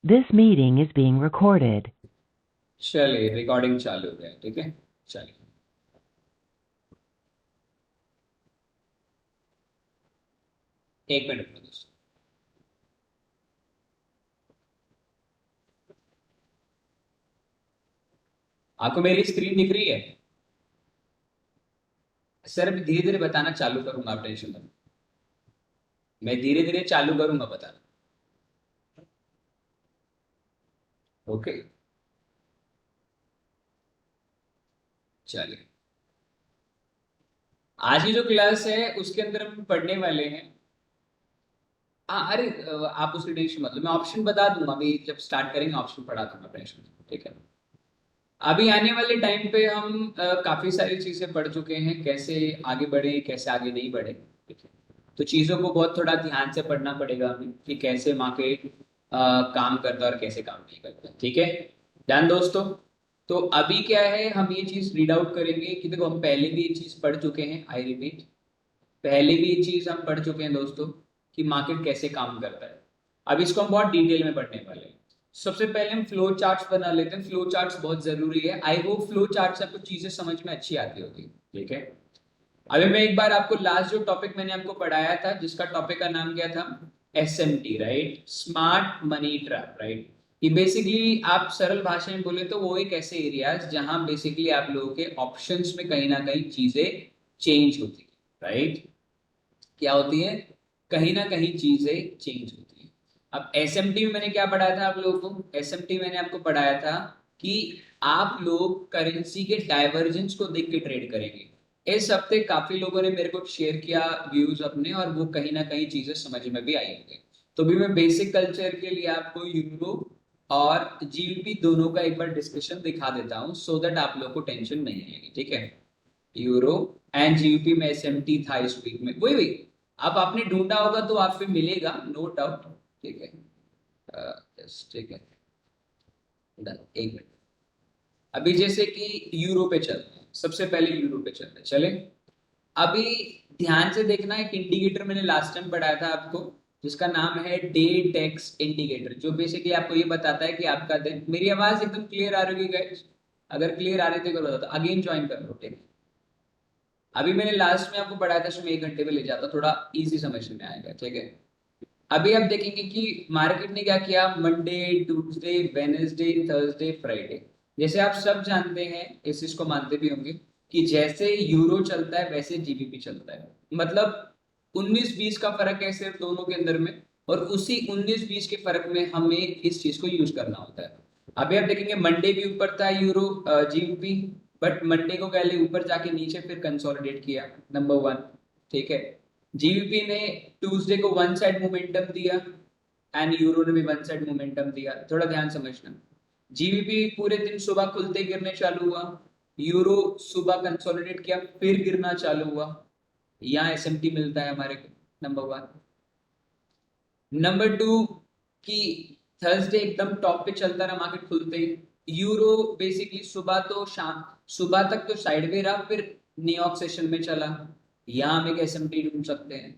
This meeting is being recorded. चलिए recording चालू है, ठीक है। चलिए, एक मिनट में दोस्तों। आपको मेरी स्क्रीन दिख रही है? सर अभी धीरे धीरे बताना चालू करूंगा, आप टेंशन मत। मैं धीरे धीरे चालू करूंगा बताना। ओके, चलिए। आज की जो क्लास है उसके अंदर हम पढ़ने वाले हैं। हाँ, अरे आप उसकी टेंशन मत लो, मैं ऑप्शन बता दूंगा अभी, जब स्टार्ट करेंगे ऑप्शन पढ़ा दूंगा, टेंशन मत लो, ठीक है। अभी आने वाले टाइम पे हम काफी सारी चीजें पढ़ चुके हैं, कैसे आगे बढ़े कैसे आगे नहीं बढ़े, ठीक है। तो चीजों को बहुत थोड़ा ध्यान से पढ़ना पड़ेगा हमें कि कैसे मार्केट काम करता है और कैसे काम नहीं करता, ठीक है। ध्यान दोस्तों। तो अभी क्या है, हम ये चीज रीड आउट करेंगे कि देखो हम पहले भी ये चीज पढ़ चुके हैं, आई रिपीट, पहले भी ये चीज हम पढ़ चुके हैं दोस्तों, कि मार्केट कैसे काम करता है। अब इसको हम बहुत डिटेल में पढ़ने वाले हैं। सबसे पहले हम फ्लो चार्ट्स बना लेते हैं, फ्लो चार्ट्स बहुत जरूरी है। आई होप फ्लो चार्ट से आपको चीजें समझ में अच्छी आती होगी, ठीक है। अभी मैं एक बार आपको लास्ट जो टॉपिक मैंने आपको पढ़ाया था, जिसका टॉपिक का नाम क्या था, SMT, right, smart money trap, right. ये बेसिकली आप सरल भाषा में बोले तो वो एक ऐसे एरियाज जहां बेसिकली आप लोगों के ऑप्शंस में कहीं ना कहीं चीजें चेंज होती है, राइट। क्या होती है, कहीं ना कहीं चीजें चेंज होती है। अब एसएमटी में मैंने क्या पढ़ाया था आप लोगों को, एसएमटी मैंने आपको पढ़ाया था कि आप लोग करेंसी के डाइवर्जेंस को देख के ट्रेड करेंगे। इस हफ्ते काफी लोगों ने मेरे को शेयर किया व्यूज अपने, और वो कहीं ना कहीं चीजें समझ में भी आई होंगी। तो भी मैं बेसिक कल्चर के लिए आपको यूरो और जीबीपी दोनों का एक बार डिस्कशन दिखा देता हूँ, सो दैट आप लोग को टेंशन नहीं आएगी, ठीक है। यूरो एंड जीबीपी में एसएमटी था इस वीक में, वही वही। अब आपने ढूंढा होगा तो आप पे मिलेगा, नो डाउट, ठीक है। ठीक है, डन, एक मिनट। अभी जैसे कि यूरो पे चलते हैं, सबसे पहले यूरो पे चलते हैं, चले। अभी ध्यान से देखना, एक इंडिकेटर मैंने लास्ट टाइम पढ़ाया था आपको, जिसका नाम है डे टेक्स इंडिकेटर, जो बेसिकली आपको ये बताता है कि आपका दिन। मेरी आवाज एकदम क्लियर आ रही है गाइस? अगर क्लियर आ रही थी तो बताओ, अगेन ज्वाइन कर लो, ठीक है। अभी मैंने लास्ट में आपको पढ़ाया था, इसमें 1 घंटे में ले जाता, थोड़ा इजी समझ में आएगा, ठीक है। अभी आप देखेंगे कि मार्केट ने क्या किया, Monday, Tuesday, Wednesday, Thursday, Friday. जैसे आप सब जानते हैं, इस चीज को मानते भी होंगे, कि जैसे यूरो चलता है वैसे जीबीपी चलता है। मतलब 19-20 का फर्क है सिर्फ दोनों के अंदर में, और उसी 19-20 के फर्क में हमें इस चीज को यूज करना होता है। अभी आप देखेंगे मंडे भी ऊपर था यूरो, जीबीपी, बट मंडे को पहले ऊपर जाके नीचे फिर कंसोलिडेट किया, नंबर वन, ठीक है। जीबीपी ने ट्यूसडे को वन साइड मोमेंटम दिया, एंड यूरो ने भी वन साइड मोमेंटम दिया, थोड़ा ध्यान समझना। जीबीपी पूरे दिन सुबह खुलते गिरने चालू हुआ, यूरो सुबह कंसोलिडेट किया फिर गिरना चालू हुआ। यहाँ एसएमटी मिलता है हमारे को, नंबर वन। नंबर टू, कि थर्सडे एकदम टॉप पे चलता रहा मार्केट खुलते ही। यूरो बेसिकली सुबह तो शाम, सुबह तक तो साइडवे रहा, फिर न्यूयॉर्क सेशन में चला, यहाँ हम एक एसएमटी ढूंढ सकते हैं।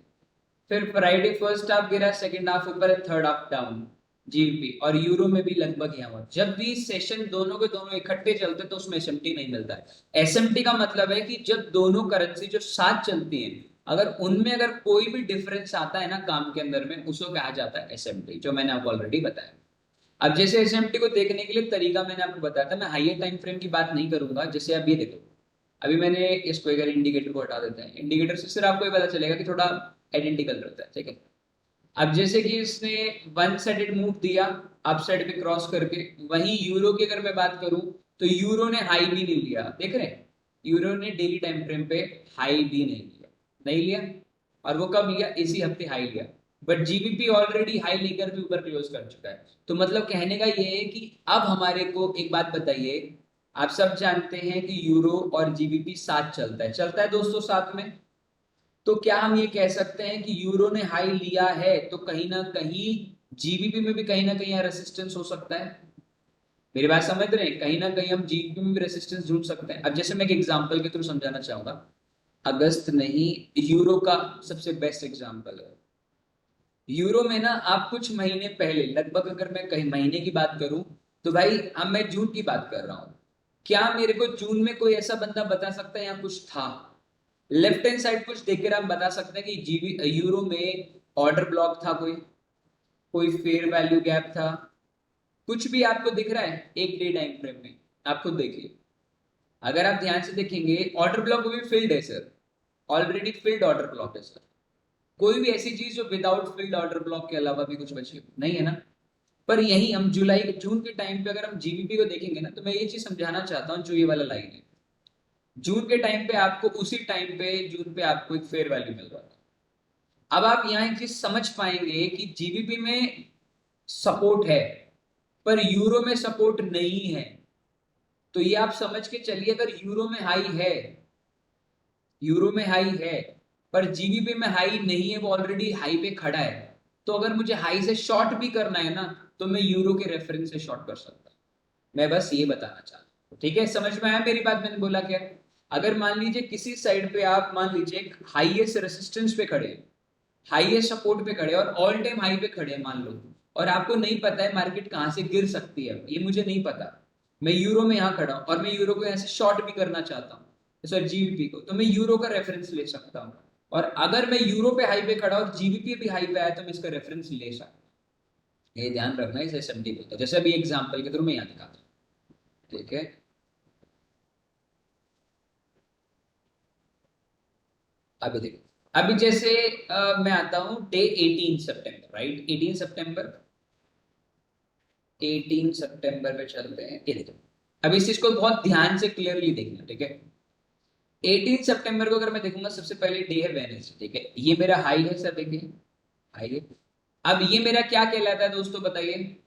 फिर फ्राइडे फर्स्ट हाफ गिरा, सेकंड हाफ ऊपर, थर्ड हाफ डाउन, जीबीपी और यूरो में भी लगभग यहाँ हुआ। जब भी सेशन दोनों के दोनों इकट्ठे चलते तो उसमें एसएमटी नहीं मिलता है। एसएमटी का मतलब है कि जब दोनों करेंसी जो साथ चलती हैं, अगर उनमें अगर कोई भी डिफरेंस आता है ना काम के अंदर में, उसको कहा जाता है एसएमटी, जो मैंने आपको ऑलरेडी बताया। अब जैसे एसएमटी को देखने के लिए तरीका मैंने आपको बताया था, मैं हाइयर टाइम फ्रेम की बात नहीं करूंगा। जैसे आप ये देखो, अभी मैंने इसको अगर इंडिकेटर को हटा देते हैं, इंडिकेटर से सिर्फ आपको ये पता चलेगा कि थोड़ा आइडेंटिकल रहता है, ठीक है। अब जैसे कि इसने वन साइडेड मूव दिया अप साइड पे क्रॉस करके, वहीं यूरो की अगर मैं बात करूं, तो यूरो ने हाई भी नहीं लिया, देख रहे हैं, यूरो ने डेली टाइम फ्रेम पे हाई भी नहीं लिया, नहीं लिया। और वो कब लिया, इसी हफ्ते हाई लिया। बट जीबीपी ऑलरेडी हाई लेकर भी ऊपर क्लोज कर चुका है। तो मतलब कहने का ये है कि अब हमारे को एक बात बताइए, आप सब जानते हैं कि यूरो और जीबीपी साथ चलता है दोस्तों साथ में। तो क्या हम ये कह सकते हैं कि यूरो ने हाई लिया है तो कहीं ना कहीं जीबीपी में भी कहीं ना कहीं रेसिस्टेंस हो सकता है? मेरी बात समझ रहे हैं, कहीं ना कहीं हम जीबीपी में भी रेसिस्टेंस ढूंढ सकते हैं। अब जैसे मैं एक एग्जांपल के थ्रू समझाना चाहूंगा, अगस्त नहीं, यूरो का सबसे बेस्ट एग्जांपल है। यूरो में ना आप कुछ महीने पहले, लगभग अगर मैं कहीं महीने की बात करूं तो भाई अब मैं जून की बात कर रहा हूं, क्या मेरे को जून में कोई ऐसा बंदा बता सकता है या कुछ था? लेफ्ट हैंड साइड कुछ देखकर आप बता सकते हैं कि जीबी यूरो में ऑर्डर ब्लॉक था, कोई कोई फेयर वैल्यू गैप था, कुछ भी आपको दिख रहा है एक डे टाइम फ्रेम में? आप खुद देखिए, अगर आप ध्यान से देखेंगे ऑर्डर ब्लॉक भी फिल्ड है sir, already field order block है सर। कोई भी ऐसी चीज जो विदाउट फिल्ड ऑर्डर ब्लॉक के अलावा भी कुछ बचे नहीं है ना। पर यही हम जुलाई जून के टाइम पे अगर हम जीबीपी को देखेंगे ना, तो मैं ये चीज समझाना चाहता हूँ, जो ये वाला लाइन है, जून के टाइम पे आपको उसी टाइम पे जून पे आपको एक फेयर वैल्यू मिल रहा था। अब आप यहाँ एक चीज समझ पाएंगे कि जीबीपी में सपोर्ट है पर यूरो में सपोर्ट नहीं है। तो ये आप समझ के चलिए, अगर यूरो में हाई है, यूरो में हाई है पर जीबीपी में हाई नहीं है, वो ऑलरेडी हाई पे खड़ा है, तो अगर मुझे हाई से शॉर्ट भी करना है ना, तो मैं यूरो के रेफरेंस से शॉर्ट कर सकता हूं। मैं बस ये बताना चाहता हूँ, ठीक है? समझ में आया मेरी बात? मैंने बोला क्या, अगर मान लीजिए किसी साइड पे आप मान लीजिए हाईएस्ट रेसिस्टेंस पे खड़े, हाईएस्ट सपोर्ट पे खड़े और ऑल टाइम हाई पे खड़े मान लो, और आपको नहीं पता है मार्केट कहां से गिर सकती है, ये मुझे नहीं पता, मैं यूरो में यहाँ खड़ा हूं और मैं यूरो को यहाँ से शॉर्ट भी करना चाहता हूँ, सॉरी जीबीपी को, तो मैं यूरो का रेफरेंस ले सकता हूँ। और अगर मैं यूरो पे हाई पे खड़ा और जीबीपी भी हाई पे आया तो मैं इसका रेफरेंस ले सकता हूँ। ये ध्यान रखना, इसे एसएमटी बोलता है। जैसे अभी एग्जांपल के थ्रू मैं यहाँ दिखाता हूँ, ठीक है? अभी देखो, अभी जैसे मैं आता हूँ डे 18 सितंबर, राइट? 18 सितंबर, 18 सितंबर पे चलते हैं, ये देखो। अब इस चीज को बहुत ध्यान से क्लियरली देखना, ठीक है? 18 सितंबर को अगर मैं देखूंगा, सबसे पहले डे है वेडनेसडे, ठीक है? ये मेरा हाई है सर, देखिए हाई है। अब ये मेरा क्या कहलाता है दोस्तों, बताइए?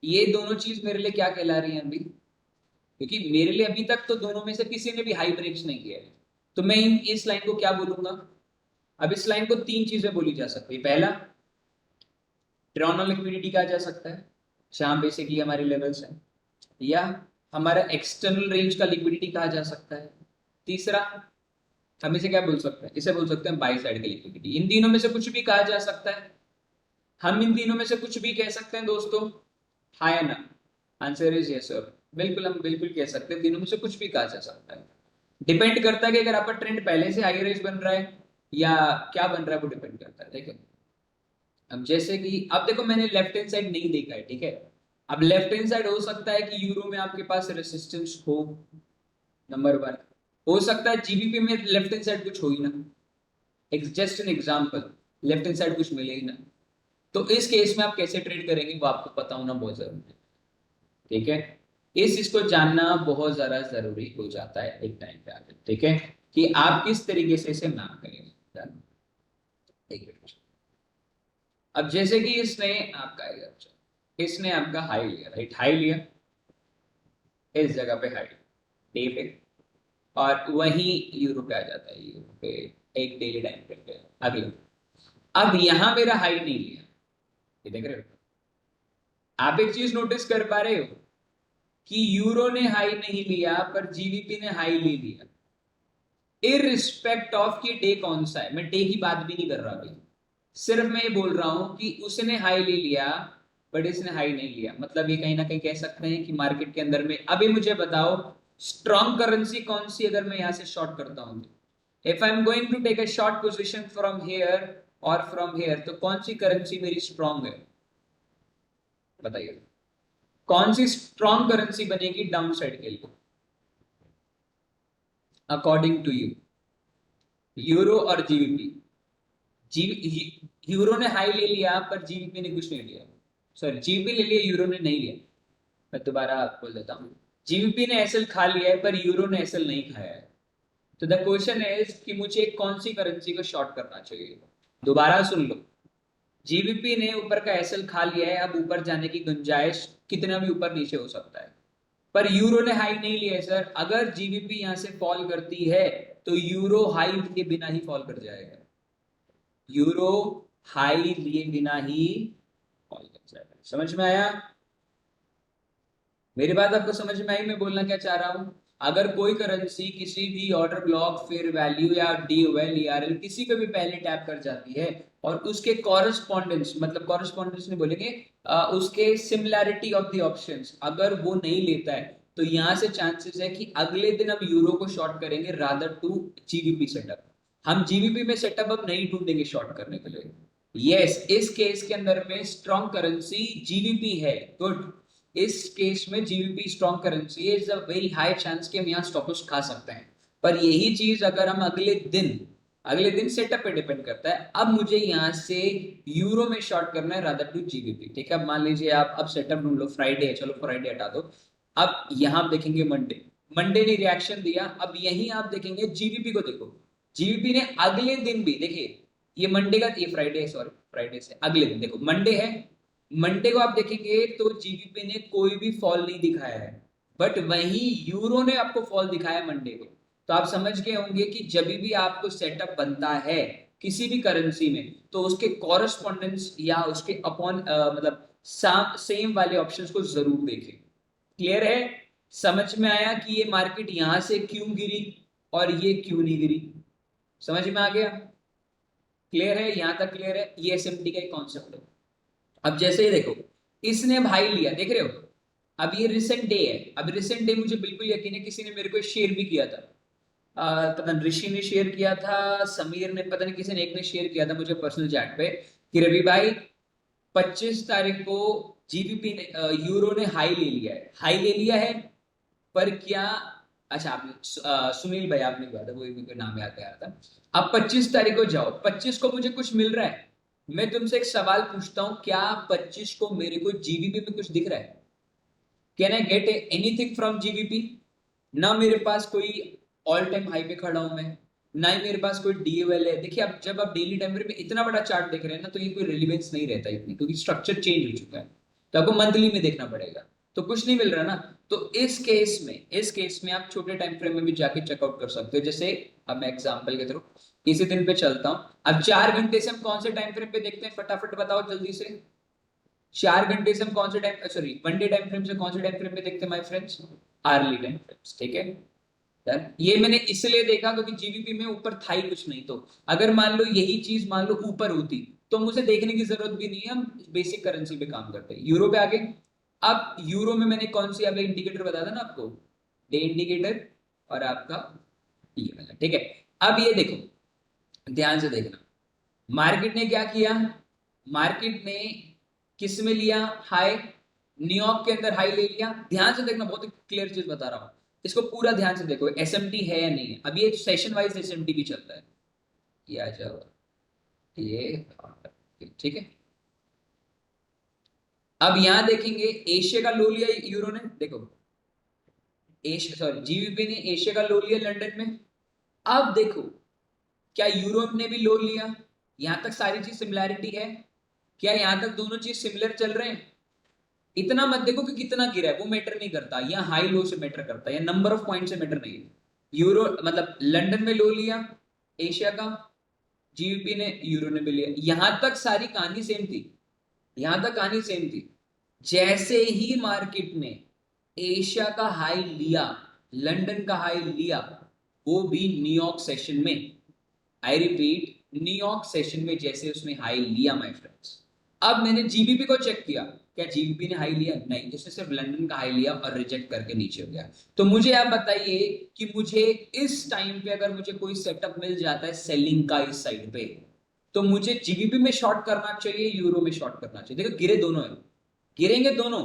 ये दोनों चीज मेरे लिए क्या कहला रही है अभी? क्योंकि मेरे लिए अभी तक तो दोनों में से किसी ने भी हाई ब्रेक्स नहीं किया है, तो मैं इस लाइन को क्या बोलूंगा? अब इस लाइन को तीन चीजें बोली जा सकती है। पहला, ट्रायंगल लिक्विडिटी कहा जा सकता है, जहां बेसिकली हमारे लेवल्स हैं, या हमारा एक्सटर्नल रेंज का लिक्विडिटी कहा जा सकता है। तीसरा, हम इसे क्या बोल सकते हैं? इसे बोल सकते हैं बाई साइड की लिक्विडिटी। इन तीनों में से कुछ भी कहा जा सकता है, हम इन तीनों में से कुछ भी कह सकते हैं दोस्तों, हाँ या ना? आंसर इज यस सर, बिल्कुल, हम बिल्कुल कह सकते हैं, तीनों में से कुछ भी कहा जा सकता है। डिपेंड करता है कि अगर आपका ट्रेंड पहले से हाई रेंज बन रहा है या क्या बन रहा है, वो डिपेंड करता है, ठीक है? अब जैसे कि अब देखो, मैंने लेफ्ट हैंड साइड नहीं देखा है, ठीक है? अब लेफ्ट हैंड साइड हो सकता है कि यूरो में आपके पास रेसिस्टेंस हो, नंबर वन। हो सकता है जीबीपी में लेफ्ट हैंड साइड कुछ हो ही ना, just an example, left hand side कुछ मिले ही ना। तो इस केस में आप कैसे ट्रेड करेंगे वो आपको पता होना बहुत जरूरी है, ठीक है? इस चीज को जानना बहुत ज्यादा जरूरी हो जाता है एक टाइम पे आकर, ठीक है? कि आप किस तरीके से इसे मैप करेंगे, ठीक है? अब जैसे कि इसने आपका हाई लिया, राइट? हाई लिया इस जगह पे, हाई डे पे, और वही यूरो पे आ जाता है, यूरो पे एक डेली टाइम पे अगले। अब यहां मेरा हाई नहीं लिया, ये देख रहे हो? आप एक चीज नोटिस कर पा रहे हो कि यूरो ने हाई नहीं लिया पर जीबीपी ने हाई ले लिया, इररिस्पेक्ट ऑफ कि डे कौन सा है। मैं डे की बात भी नहीं कर रहा अभी, सिर्फ मैं ये बोल रहा हूं कि उसने हाई ले लिया बट इसने हाई नहीं लिया। मतलब ये कहीं ना कहीं कह सकते हैं कि मार्केट के अंदर में, अभी मुझे बताओ स्ट्रॉन्ग करेंसी कौन सी अगर मैं यहां से शॉर्ट करता हूं? If I am going to take a short position from here और फ्रॉम हेयर, तो कौन सी करेंसी मेरी स्ट्रॉन्ग है, बताइए? कौन सी स्ट्रॉन्ग करेंसी बनेगी डाउन साइड के लिए अकॉर्डिंग टू यू? यूरो और जीबीपी? यूरो ने हाई ले लिया पर जीबीपी ने कुछ नहीं लिया, सॉरी जीबीपी ले लिया, यूरो ने नहीं लिया। मैं दोबारा बोल देता हूँ, जीबीपी ने एसएल खा लिया है पर यूरो ने एसएल नहीं खाया है। तो द क्वेश्चन इज कि मुझे कौन सी करेंसी को शॉर्ट करना चाहिए? दोबारा सुन लो, जीबीपी ने ऊपर का एसएल खा लिया है, अब ऊपर जाने की गुंजाइश कितना भी ऊपर नीचे हो सकता है, पर यूरो ने हाई नहीं लिया है सर। अगर जीबीपी यहां से फॉल करती है तो यूरो हाई के बिना ही फॉल कर जाएगा, यूरो हाई लिए बिना ही फॉल कर जाएगा। समझ में आया मेरी बात? आपको समझ में आई मैं बोलना क्या चाह रहा हूं? अगर कोई करेंसी किसी भी ऑर्डर ब्लॉक, फेयर वैल्यू या डीओएल ईआरएल किसी पे भी पहले टैप कर जाती है, और उसके कॉरेस्पॉन्डेंस, मतलब कॉरेस्पॉन्डेंस नहीं बोलेंगे, उसके सिमिलैरिटी ऑफ द ऑप्शंस अगर वो नहीं लेता है, तो यहां से चांसेस है कि अगले दिन हम यूरो को शॉर्ट करेंगे रादर टू जीबीपी सेटअप। हम जीबीपी में सेटअप अब नहीं ढूंढेंगे शॉर्ट करने के लिए। यस, इस केस के अंदर में स्ट्रॉन्ग करेंसी जीबीपी है। गुड, इस केस में जीबीपी स्ट्रॉन्ग करेंसी है, is a very high chance कि हम यहाँ स्टॉप लॉस खा सकते हैं। पर यही चीज अगर हम अगले दिन सेटअप पे डिपेंड करता है। अब मुझे यहाँ से यूरो में शॉर्ट करना है रादर टू जीबीपी। ठीक है, अब मान लीजिए आप अब सेटअप ढूंढ लो, फ्राइडे है, चलो फ्राइडे हटा दो। अब यहाँ आप देखेंगे मंडे, मंडे ने रिएक्शन दिया। अब यहीं आप देखेंगे जीबीपी को, देखो जीबीपी ने अगले दिन भी, देखिए ये मंडे का, ये फ्राइडे है, सॉरी फ्राइडे से अगले दिन देखो मंडे है, मंडे को आप देखेंगे तो जीबीपी ने कोई भी फॉल नहीं दिखाया है, बट वहीं यूरो ने आपको फॉल दिखाया मंडे को। तो आप समझ गए होंगे कि जब भी आपको सेटअप बनता है किसी भी करेंसी में, तो उसके कॉरेस्पॉन्डेंस या उसके अपॉन मतलब सेम वाले ऑप्शंस को जरूर देखें। क्लियर है? समझ में आया कि ये मार्केट यहां से क्यों गिरी और ये क्यों नहीं गिरी? समझ में आ गया? क्लियर है? यहां तक क्लियर है? ये एसएमटी का एक कॉन्सेप्ट है। अब जैसे ही देखो, इसने भाई लिया, देख रहे हो? अब ये रिसेंट डे है, अब रिसेंट डे मुझे बिल्कुल यकीन है किसी ने मेरे को शेयर भी किया था। पता नहीं ऋषि ने शेयर किया था, समीर ने, पता नहीं किसी ने एक ने शेयर किया था मुझे पर्सनल चैट पे कि रवि भाई 25 तारीख को जीबीपी ने यूरो ने हाई ले लिया है, हाई ले लिया है। पर क्या, अच्छा आपने सुनील भाई आपने कहा था, वही मेरे को नाम याद आ रहा था। अब 25 तारीख को जाओ, 25 को मुझे कुछ मिल रहा है। मैं तुमसे एक सवाल पूछता हूं, क्या 25 को मेरे को जीबीपी में कुछ दिख रहा है? Can I get anything from GBP? ना मेरे पास कोई ऑल टाइम हाई पे खड़ा हूं मैं, ना ही मेरे पास कोई डीएल है। देखिए अब जब आप डेली टाइम फ्रेम में इतना बड़ा चार्ट देख रहे हैं ना, तो ये कोई रिलेवेंस नहीं रहता इतनी, क्योंकि स्ट्रक्चर चेंज हो चुका है। तो आपको मंथली में देखना पड़ेगा, तो कुछ नहीं मिल रहा ना। तो इस केस में आप छोटे टाइम फ्रेम में भी जाके चेकआउट कर सकते हो। जैसे अब मैं एग्जांपल के थ्रू इसी दिन पे चलता हूं। अब 4 घंटे से हम कौन से टाइम फ्रेम पे देखते हैं, फटाफट बताओ जल्दी से। 4 घंटे से हम कौन से time, sorry one day time frame से कौन से टाइम फ्रेम पे देखते हैं my friends? Early time frames. ठीक है, डन। ये मैंने इसलिए देखा क्योंकि जीबीपी में ऊपर था ही कुछ नहीं। तो अगर मान लो यही चीज मान लो ऊपर होती, तो मुझे देखने की जरूरत भी नहीं है, हम बेसिक करेंसी पे काम करते हैं। यूरो पे आगे, अब यूरो में मैंने कौन सी आपका इंडिकेटर बताया था ना आपको, डे इंडिकेटर और आपका ये वाला। ठीक है, अब ये देखो, ध्यान से देखना, मार्केट ने क्या किया, मार्केट ने किस में लिया हाई? न्यूयॉर्क के अंदर हाई ले लिया। ध्यान से देखना, बहुत क्लियर चीज बता रहा हूं, इसको पूरा ध्यान से देखो, एसएमटी है या नहीं है। अब ये सेशन वाइज एसएमटी भी चलता है, ये आ जाओ, ये ठीक है। अब यहां देखेंगे एशिया का लो लिया यूरो ने, देखो एशिया, सॉरी जीबीपी ने एशिया का लो लिया लंदन में। अब देखो, क्या यूरोप ने भी लो लिया? यहां तक सारी चीज सिमिलैरिटी है? क्या यहां तक दोनों चीज सिमिलर चल रहे हैं? इतना मत देखो कि कितना गिरा है, वो मैटर नहीं करता, या हाई लो से मैटर करता है, या नंबर ऑफ पॉइंट से मैटर नहीं है। यूरो मतलब लंदन में लो लिया एशिया का, जीबीपी ने, यूरो ने भी लिया। यहां तक सारी कहानी सेम थी, यहां तक कहानी सेम थी। जैसे ही मार्केट ने एशिया का हाई लिया, लंदन का हाई लिया, वो भी न्यूयॉर्क सेशन में, आई रिपीट न्यूयॉर्क सेशन में जैसे उसने हाई लिया माय फ्रेंड्स। अब मैंने जीबीपी को चेक किया, क्या जीबीपी ने हाई लिया? नहीं, उसने सिर्फ लंदन का हाई लिया और रिजेक्ट करके नीचे हो गया। तो मुझे आप बताइए कि मुझे इस टाइम पे अगर मुझे कोई सेटअप मिल जाता है सेलिंग का इस साइड पे, तो मुझे जीबीपी में शॉर्ट करना चाहिए, यूरो में शॉर्ट करना चाहिए? देखो गिरे दोनों है, गिरेंगे दोनों,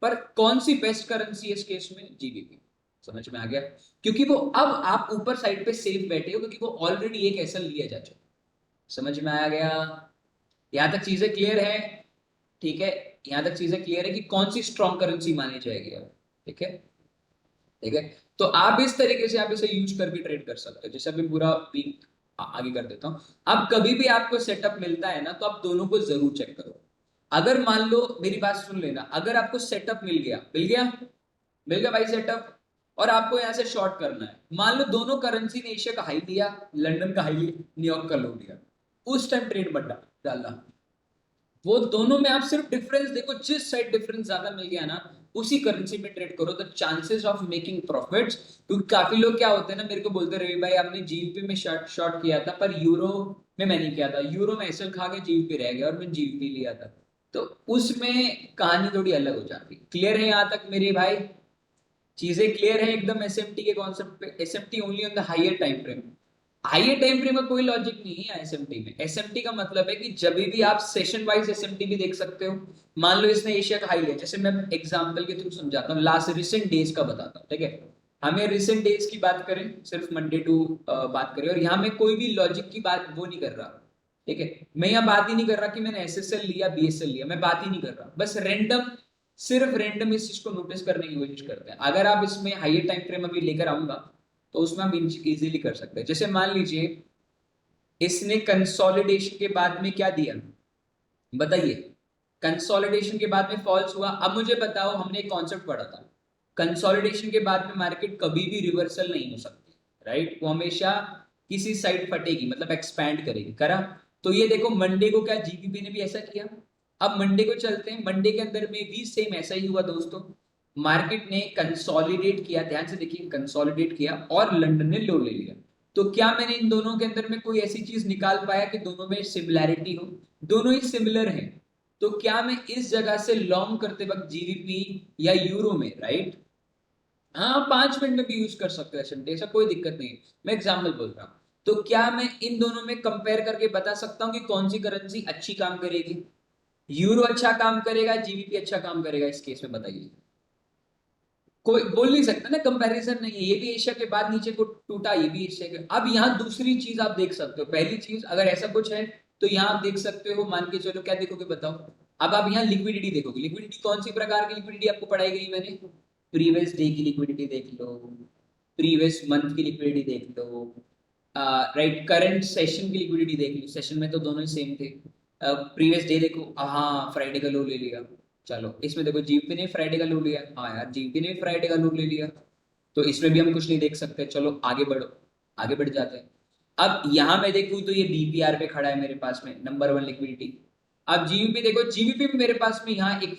पर कौन सी बेस्ट करेंसी है इस केस में? जीबीपी। समझ में आ गया? क्योंकि वो अब आप ऊपर साइड पे सेफ बैठे हो, क्योंकि वो ऑलरेडी एक ऐसा लिया जा चुका। समझ में आ गया? यहां तक चीजें क्लियर है? ठीक है, यहां तक चीजें क्लियर है कि कौन सी स्ट्रॉन्ग करेंसी मानी जाएगी अब? ठीक है, ठीक है। तो आप इस तरीके से आप इसे यूज करके ट्रेड कर सकते हो। जैसे अभी पूरा वीक आगे कर देता हूं। अब कभी भी आपको सेटअप मिलता है ना, तो आप दोनों को जरूर चेक करो। अगर मान लो, मेरी बात सुन लेना, अगर आपको सेटअप मिल गया भाई सेटअप, और आपको यहां से शॉर्ट करना है, मान लो दोनों करेंसी ने एशिया का हाई लिया, लंदन का हाई लिया, न्यूयॉर्क का लो लिया, उस टाइम ट्रेड मत डालना। वो दोनों में आप सिर्फ डिफरेंस देखो, जिस साइड डिफरेंस ज्यादा मिल गया ना, उसी करेंसी में ट्रेड करो, the chances of making profits. क्योंकि काफी लोग क्या होते हैं ना, मेरे को बोलते रहे भाई आपने जीबीपी में शॉर्ट शॉर्ट किया था पर यूरो में मैंने किया था, यूरो में एसएल खा के जीबीपी रह गया और मैंने जीबीपी लिया था। तो उसमें कहानी थोड़ी अलग हो जाती। क्लियर है यहाँ तक मेरे भाई? चीजें क्लियर है एकदम एसएमटी के कॉन्सेप्ट पे? SMT only on the higher time frame. Higher time frame में कोई लॉजिक नहीं है एसएमटी में। एसएमटी का मतलब है कि जब भी आप सेशन वाइज एसएमटी भी देख सकते हो। मान लो इसने एशिया का हाई लिया, जैसे मैं एग्जांपल के थ्रू समझाता हूँ, लास्ट रिसेंट डेज का बताता हूँ, ठीक है? हमें रिसेंट डेज की बात करें, सिर्फ मंडे टू बात करें, और यहाँ मैं कोई भी लॉजिक की बात वो नहीं कर रहा, ठीक है? मैं यहाँ बात ही नहीं कर रहा कि मैंने एसएसएल लिया बीएसएल लिया, मैं बात ही नहीं कर रहा, बस रैंडम, सिर्फ रैंडम इस चीज को नोटिस करने की कोशिश करते हैं। अगर आप इसमें हाइयर टाइम फ्रेम अभी लेकर आऊंगा तो उसमें हम इजीली कर सकते हैं। जैसे मान लीजिए इसने कंसोलिडेशन के बाद में क्या दिया, बताइए? कंसोलिडेशन के बाद में फॉल्स हुआ। अब मुझे बताओ, हमने एक कॉन्सेप्ट पढ़ा था, कंसोलिडेशन के बाद में मार्केट कभी भी रिवर्सल नहीं हो सकती, राइट? वो हमेशा किसी साइड फटेगी, मतलब एक्सपैंड करेगी, करा? तो ये देखो मंडे को क्या जीबीपी ने भी ऐसा किया। अब मंडे को चलते हैं, मंडे के अंदर में भी सेम ऐसा ही हुआ दोस्तों। मार्केट ने कंसोलिडेट किया, ध्यान से देखिए, कंसोलिडेट किया और लंदन ने लो ले लिया। तो क्या मैंने इन दोनों के अंदर में कोई ऐसी चीज निकाल पाया कि दोनों में सिमिलैरिटी हो? दोनों ही सिमिलर हैं। तो क्या मैं इस जगह से लॉन्ग करते वक्त जीबीपी या यूरो में, राइट? हाँ, 5 मिनट में भी यूज कर सकते हो एसएमटी, ऐसा कोई दिक्कत नहीं है, मैं एग्जाम्पल बोल रहा हूँ। तो क्या मैं इन दोनों में कंपेयर करके बता सकता हूँ कि कौन सी करेंसी अच्छी काम करेगी? यूरो अच्छा काम करेगा, जीबीपी अच्छा काम करेगा इस केस में, बताइए? कोई बोल नहीं सकता ना, कंपैरिजन नहीं है। ये भी एशिया के बाद नीचे को टूटा, ये भी एशिया के। अब यहाँ दूसरी चीज आप देख सकते हो। पहली चीज, अगर ऐसा कुछ है तो यहाँ आप देख सकते हो, मान के चलो, क्या देखोगे बताओ? अब आप यहाँ लिक्विडिटी देखोगे। लिक्विडिटी कौन सी प्रकार की लिक्विडिटी आपको पढ़ाई गई मैंने? प्रीवियस डे की लिक्विडिटी देख लो, प्रीवियस मंथ की लिक्विडिटी देख लो, राइट? करंट सेशन की लिक्विडिटी देख लो, सेशन में तो दोनों ही सेम थे। प्रीवियस डे देखो, हाँ फ्राइडे का लो ले लिया। चलो इसमें देखो, जीपी ने फ्राइडे का लो लिया, हाँ यार जीपी ने फ्राइडे का लो ले लिया। तो इसमें भी हम कुछ नहीं देख सकते। चलो आगे बढ़ो, आगे बढ़ जाते हैं। अब यहां मैं देखूं तो ये बीपीआर पे खड़ा है मेरे पास में, नंबर वन लिक्विडिटी। अब जीबीपी देखो, जीबीपी में मेरे पास में यहाँ एक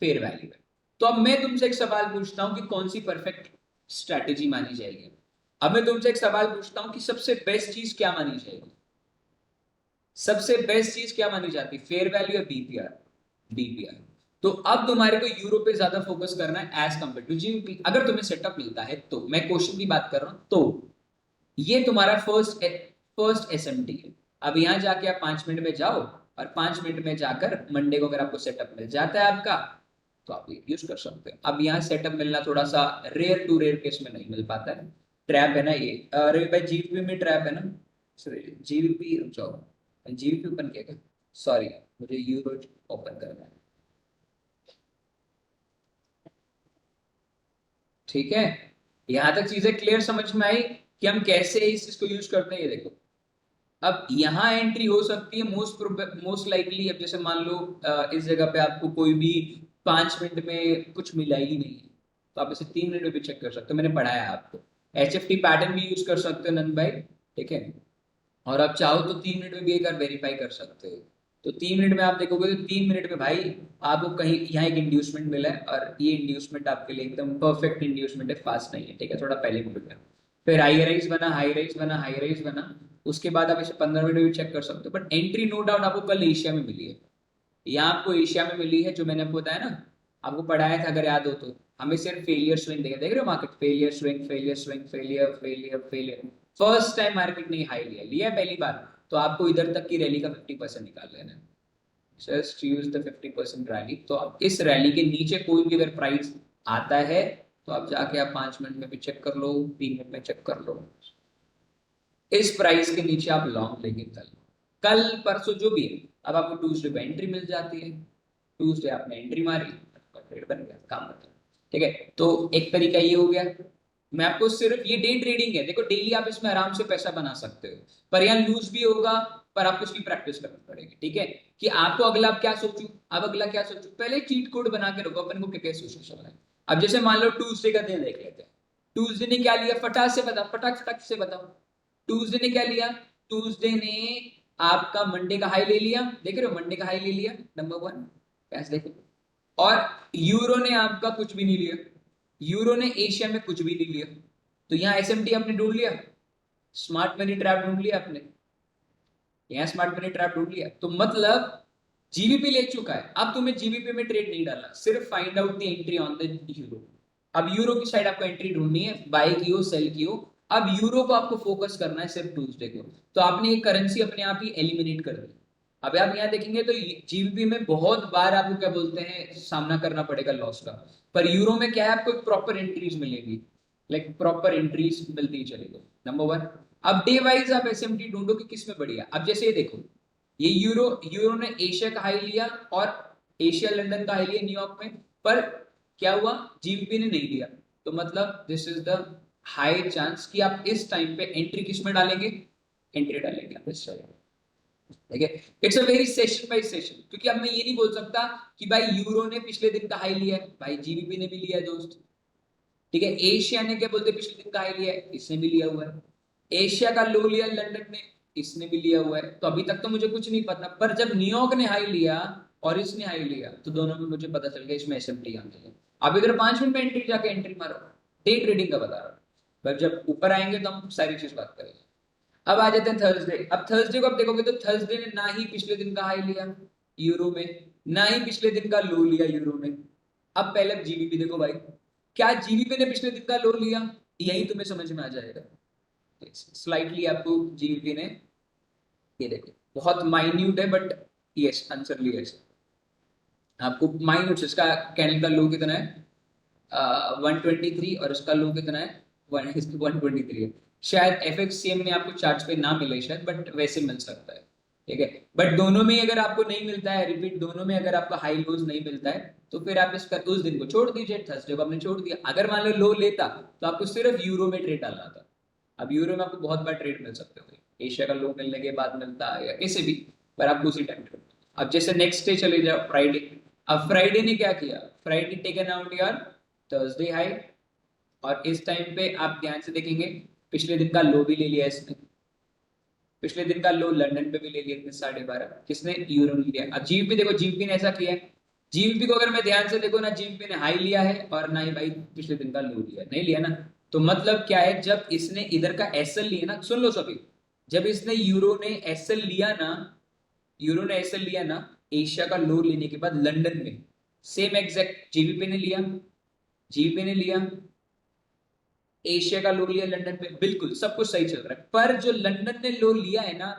फेयर वैल्यू है। तो अब मैं तुमसे एक सवाल पूछता हूँ कि कौन सी परफेक्ट स्ट्रैटेजी मानी जाएगी? अब मैं तुमसे एक सवाल पूछता हूँ कि सबसे बेस्ट चीज क्या मानी जाएगी? सबसे बेस्ट चीज क्या मानी जाती है, फेयर वैल्यू या बीपीआर? बीपीआर। तो अब तुम्हारे को यूरो पे ज्यादा फोकस करना है एज कंपेयर टू जीबीपी, अगर तुम्हें सेटअप मिलता है तो। मैं क्वेश्चन की बात कर रहा हूं तो। ये तुम्हारा फर्स्ट एसएमटी है। अब यहां जाके आप 5 मिनट में जाओ, और 5 मिनट में जाकर मंडे को अगर आपको सेटअप मिल जाता है आपका, तो आप ये यूज कर सकते हैं। अब यहाँ सेटअप मिलना थोड़ा सा रेयर टू रेयर केस में नहीं मिल पाता है, ट्रैप है ना ये। अरे भाई जीबीपी में ट्रैप है ना, जीबीपी, रुक जाओ, जीबीपी ओपन किया क्या? सॉरी, मुझे यूरो ओपन करना है, ठीक है? यहां तक चीजें क्लियर समझ में आई कि हम कैसे इस चीज को यूज करते हैं, ये देखो। अब यहाँ एंट्री हो सकती है मोस्ट लाइकली। अब जैसे मान लो इस जगह पे आपको कोई भी 5 मिनट में कुछ मिला ही नहीं है, तो आप इसे 3 मिनट में भी चेक कर सकते हो, मैंने पढ़ाया है आपको। एचएफटी पैटर्न भी यूज कर सकते हो नंद भाई, ठीक है? और आप चाहो तो 3 मिनट में भी एक बार वेरीफाई कर सकते हो। तो 3 मिनट में आप देखोगे तो 3 मिनट में भाई आपको कहीं यहाँ एक इंड्यूसमेंट मिला है, और ये इंड्यूसमेंट आपके लिए एकदम परफेक्ट इंड्यूसमेंट है, फास्ट नहीं है, ठीक है? थोड़ा पहले मिल गया, फिर हाई राइज बना, हाई राइज बना, हाई राइज बना। उसके बाद आप इसे 15 मिनट में भी चेक कर सकते हो। बट एंट्री नो डाउट आपको कल एशिया में मिली है। यहाँ आपको एशिया में मिली है, जो मैंने आपको बताया ना, आपको पढ़ाया था अगर याद हो तो। हमें सिर्फ फेलियर स्विंग देख रहे हो, market failure swing, failure swing, failure failure failure. First time market ने हाई लिया, लिया है पहली बार, तो आपको इधर तक की रैली का 50% निकाल लेना है। Just use the 50% rally. तो अब इस रैली के नीचे कोई भी अगर प्राइस आता है, तो आप जाके आप 5 मिनट में भी चेक कर लो, 3 मिनट में चेक कर लो, इस प्राइस के नीचे आप लॉन्ग लेंगे कल, कल परसों जो भी है। अब आपको ट्यूसडे पे एंट्री मिल जाती है, ट्यूसडे आपने एंट्री मारी, ट्रेड बन गया, काम खत्म, ठीक है? तो एक तरीका ये हो गया। मैं आपको सिर्फ, ये डे ट्रेडिंग है, देखो डेली आप इसमें आराम से पैसा बना सकते हो, पर यहाँ लूज भी होगा, पर आपको इसकी प्रैक्टिस करनी पड़ेगी, ठीक है? कि आपको अगला आप क्या सोचूं, अब अगला क्या सोचूं, पहले चीट कोड बना के रखो अपन को क्या क्या सोचना चल रहा है। अब जैसे मान लो ट्यूसडे का दिन देख लेते हैं, ट्यूसडे ने क्या लिया, फटाक से बता, फटाक फटाक से बताओ। ट्यूसडे ने क्या लिया? ट्यूसडे ने आपका मंडे का हाई ले लिया, देख रहे हो, मंडे का हाई ले लिया, नंबर वन, कैसे देखो। और यूरो ने आपका कुछ भी नहीं लिया, यूरो ने एशिया में कुछ भी नहीं लिया। तो यहाँ एसएमटी आपने ढूंढ लिया, स्मार्ट मनी ट्रैप ढूंढ लिया आपने। यहाँ स्मार्ट मनी ट्रैप ढूंढ लिया, तो मतलब जीबीपी ले चुका है। अब तुम्हें जीबीपी में ट्रेड नहीं डालना, सिर्फ find out the entry on the euro. अब यूरो की साइड आपको एंट्री ढूंढनी है, बाय की हो सेल की हो। अब यूरो को आपको फोकस करना है सिर्फ ट्यूसडे को। तो आपने एक करेंसी अपने आप ही एलिमिनेट कर दी। अब आप यहाँ देखेंगे तो जीबीपी में बहुत बार आपको क्या बोलते हैं सामना करना पड़ेगा लॉस का, पर यूरो में क्या है आपको प्रॉपर एंट्रीज मिलेगी, लाइक प्रॉपर एंट्रीज मिलती ही चलेगी। Number one. अब डे वाइज आप एसएमटी ढूंढो कि किसमें बढ़िया। अब जैसे ये देखो, ये यूरो यूरो ने एशिया का हाई लिया और एशिया लंदन का हाई लिया न्यूयॉर्क में, पर क्या हुआ, जीबीपी ने नहीं लिया। तो मतलब this is the high chance कि आप इस टाइम पे एंट्री किसमें डालेंगे, एंट्री डालेंगे आप इस टाइम। ठीक है, it's a very session bye session, क्योंकि अब मैं ये नहीं बोल सकता कि भाई यूरो ने पिछले दिन का हाई लिया है, भाई जीबीपी ने भी लिया है दोस्त। ठीक है, एशिया ने क्या बोलते पिछले दिन का हाई लिया है, इसने भी लिया हुआ है। एशिया का लो लिया लंदन ने, इसने भी लिया हुआ है। तो अभी तक तो मुझे कुछ नहीं पता, पर जब न्यूयॉर्क ने हाई लिया और इसने हाई लिया तो दोनों में मुझे पता चल गया इसमें एसएमटी आती है। अब इधर 5 मिनट में एंट्री जाके एंट्री मारो, डे ट्रेडिंग का बता रहा हूँ। पर जब ऊपर आएंगे तो हम सारी चीज बात करेंगे। अब आ जाते हैं थर्सडे। अब थर्सडे को आप देखोगे तो थर्सडे ने ना ही पिछले दिन का हाई लिया यूरो में, ना ही पिछले दिन का लो लिया यूरो ने। अब पहले जीबीपी देखो भाई, क्या जीबीपी ने पिछले दिन का लो लिया, यही तुम्हें समझ में आ जाएगा। स्लाइटली आपको जीबीपी ने, ये देखो बहुत माइन्यूट है बट यस आंसर लिया है। आपको माइन्यूट, इसका कैंडल का लो कितना है 123 और इसका लो कितना है 123 है। शायद एफएक्ससीएम में आपको चार्ट्स पे ना मिले शायद, बट वैसे मिल सकता है। ठीक है, बट दोनों में अगर आपको नहीं मिलता है, रिपीट दोनों में अगर आपका हाई लोज नहीं मिलता है तो फिर आप इसका उस दिन को छोड़ दीजिए, थर्सडे को आपने छोड़ दिया। अगर मान लो लो लेता तो आपको सिर्फ यूरो में ट्रेड डालना था। अब यूरो में आपको बहुत बार ट्रेड मिल सकते हो, एशिया का लो मिलने के बाद मिलता है या किसी भी, पर आपको उसी टाइम ट्रेड। अब जैसे नेक्स्ट डे चले जाओ फ्राइडे। अब फ्राइडे ने क्या किया, फ्राइडे टेकन आउट यार थर्सडे हाई, और इस टाइम पे आप ध्यान से देखेंगे पिछले दिन का लो भी ले लिया इसने, पिछले दिन का लो लंदन पे भी ले लिया इसने 12:30, किसने, यूरो ने लिया। अब जीबीपी देखो, जीबीपी ने ऐसा किया है, जीबीपी को अगर मैं ध्यान से देखो ना, जीबीपी ने हाई लिया है और ना ही भाई पिछले दिन का लो लिया, नहीं लिया ना। तो मतलब क्या है, जब इसने इधर का एसएल लिया ना, सुन लो सभी, जब इसने यूरो ने एसएल लिया ना, यूरो ने एसएल लिया ना एशिया का लो लेने के बाद लंदन में, सेम एग्जैक्ट जीबीपी ने लिया, जीबीपी ने लिया एशिया का लो लिया लंदन में, बिल्कुल सब कुछ सही चल रहा है। पर जो लंदन ने लो लिया है ना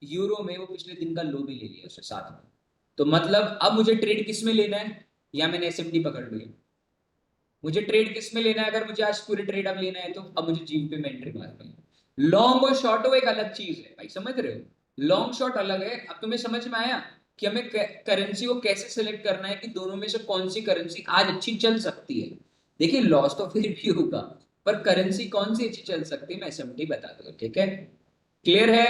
यूरो में, वो पिछले दिन का लो भी ले लिया उसके साथ में। तो मतलब अब मुझे ट्रेड किस में लेना है, या मैंने एसएमटी पकड़ लिया, मुझे ट्रेड किस में लेना है, अगर मुझे आज पूरे ट्रेड अब लेना है तो अब मुझे जीबीपी में एंट्री मारनी है। लॉन्ग और शॉर्ट वो एक अलग चीज है भाई, समझ रहे हो, लॉन्ग शॉर्ट अलग है। अब तुम्हें समझ में आया कि हमें करेंसी को कैसे सिलेक्ट करना है, कि दोनों में से कौन सी करेंसी आज अच्छी चल सकती है। देखिए लॉस तो फिर भी होगा, पर करेंसी कौन सी अच्छी चल सकती है मैं एसएमटी बता दूंगा। ठीक है, क्लियर है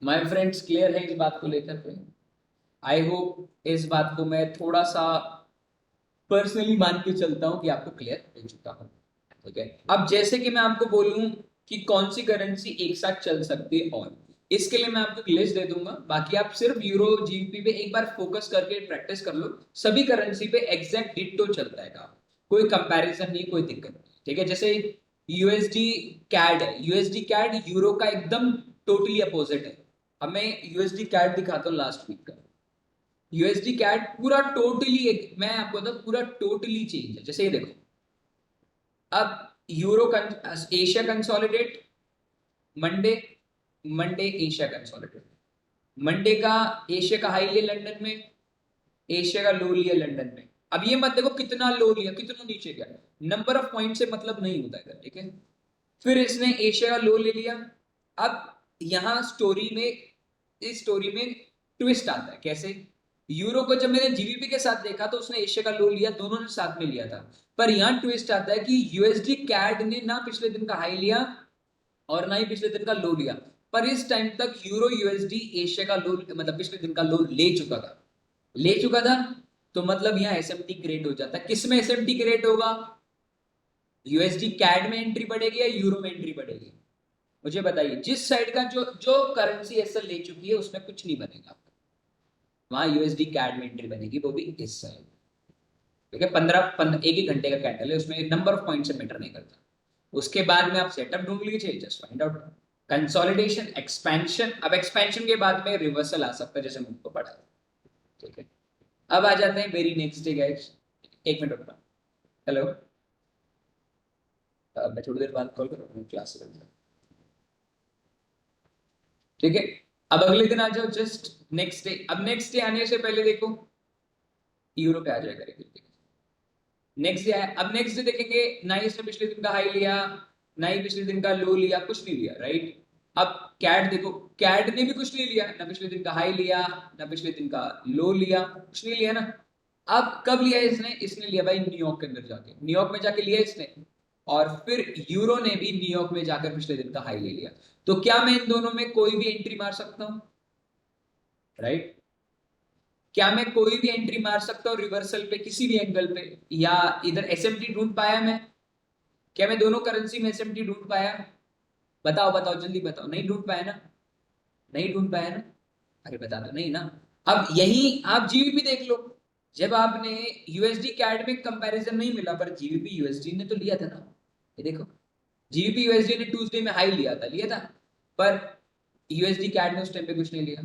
माय फ्रेंड्स, क्लियर है इस बात को लेकर के। आई होप इस बात को मैं थोड़ा सा पर्सनली मान के चलता हूं कि आपको क्लियर हो चुका हूं। ठीक है, अब जैसे कि मैं आपको बोलूं कि कौन सी करेंसी एक साथ चल सकती है, और इसके लिए मैं आपको एक लिस्ट दे दूंगा, बाकी आप सिर्फ यूरो जीबीपी पे एक बार फोकस करके प्रैक्टिस कर लो। सभी करेंसी पे एग्जैक्ट डिट्टो चलता है काम, कोई कंपैरिजन नहीं, कोई दिक्कत नहीं। ठीक है, जैसे यूएसडी कैड है, यूएसडी कैड यूरो का एकदम टोटली अपोजिट है। अब मैं यूएसडी कैड दिखाता हूँ लास्ट वीक का, यूएसडी कैड पूरा टोटली एक, मैं आपको बता पूरा टोटली चेंज है। जैसे ये देखो, अब euro Asia consolidate Monday, Monday Asia consolidate, Monday का एशिया का हाई लिया लंदन में, एशिया का लो लिया लंदन में। अब ये मत देखो कितना लो लिया कितना नीचे गया, नंबर ऑफ पॉइंट से मतलब नहीं होता है। ठीक है, फिर इसने एशिया का लो ले लिया। अब यहां स्टोरी में, इस स्टोरी में ट्विस्ट आता है, कैसे, यूरो को जब मैंने जीबीपी के साथ देखा तो उसने एशिया का लो लिया, दोनों ने साथ में लिया था। पर यहां ट्विस्ट आता है कि यूएसडी कैड ने ना पिछले दिन का हाई लिया और ना ही पिछले दिन का लो लिया, पर इस टाइम तक यूरो यूएसडी एशिया का लो मतलब पिछले दिन का लो ले चुका था, ले चुका था। तो मतलब यहाँ एसएमटी क्रिएट हो जाता है, किसमें एसएमटी क्रिएट होगा, यूएसडी कैड में एंट्री पड़ेगी या यूरो में एंट्री पड़ेगी, मुझे बताइए। जिस साइड का जो जो करेंसी एसएल ले चुकी है उसमें कुछ नहीं बनेगा, वहां यूएसडी कैड में एंट्री बनेगी, वो भी इस साइड। ठीक है, 15 एक ही घंटे का कैंडल है, उसमें नंबर ऑफ पॉइंट से मैटर नहीं करता। उसके बाद में आप सेटअप ढूंढ लीजिए, just find out consolidation, expansion. अब एक्सपेंशन के बाद में रिवर्सल आ सकता है, जैसे मुझको पढ़ा है, ठीक है। अब आ जाते हैं वेरी नेक्स्ट डे गाइस। एक मिनट रुकना। हेलो, मैं थोड़ी देर बाद कॉल करूँ, क्लास से, ठीक है। अब अगले दिन आ जाओ, जस्ट नेक्स्ट डे। अब नेक्स्ट डे आने से पहले देखो यूरो पे आ जाएगा, नेक्स्ट डे आया। अब नेक्स्ट डे देखेंगे, ना ही इसने पिछले दिन का हाई लिया, ना ही पिछले दिन का लो लिया, कुछ नहीं लिया, राइट। अब कैट देखो, कैट ने भी कुछ नहीं लिया, ना पिछले दिन का हाई लिया, ना पिछले दिन का लो लिया, कुछ नहीं लिया ना। अब कब लिया इसने? इसने लिया भाई न्यूयॉर्क के अंदर जाके, न्यूयॉर्क में जाके लिया इसने। और फिर यूरो ने भी न्यूयॉर्क में जाकर पिछले दिन का हाई ले लिया। तो क्या मैं इन दोनों में कोई भी एंट्री मार सकता हूं, राइट? क्या मैं कोई भी एंट्री मार सकता हूं रिवर्सल पे, किसी भी एंगल पे? या इधर एसएमटी ढूंढ पाया मैं? क्या मैं दोनों करेंसी में एसएमटी ढूंढ पाया? बताओ बताओ, जल्दी बताओ। नहीं ढूंढ पाया ना? नहीं ढूंढ पाया ना? अरे बता दो, नहीं ना। अब यही आप जीबीपी देख लो। जब आपने यूएसडी कैड में कंपैरिजन नहीं मिला, पर जीबीपी यूएसडी ने तो लिया था ना। ये देखो, जीबीपी यूएसडी ने ट्यूसडे में हाई लिया था, पर यूएसडी कैड ने उस टाइम पे कुछ नहीं लिया,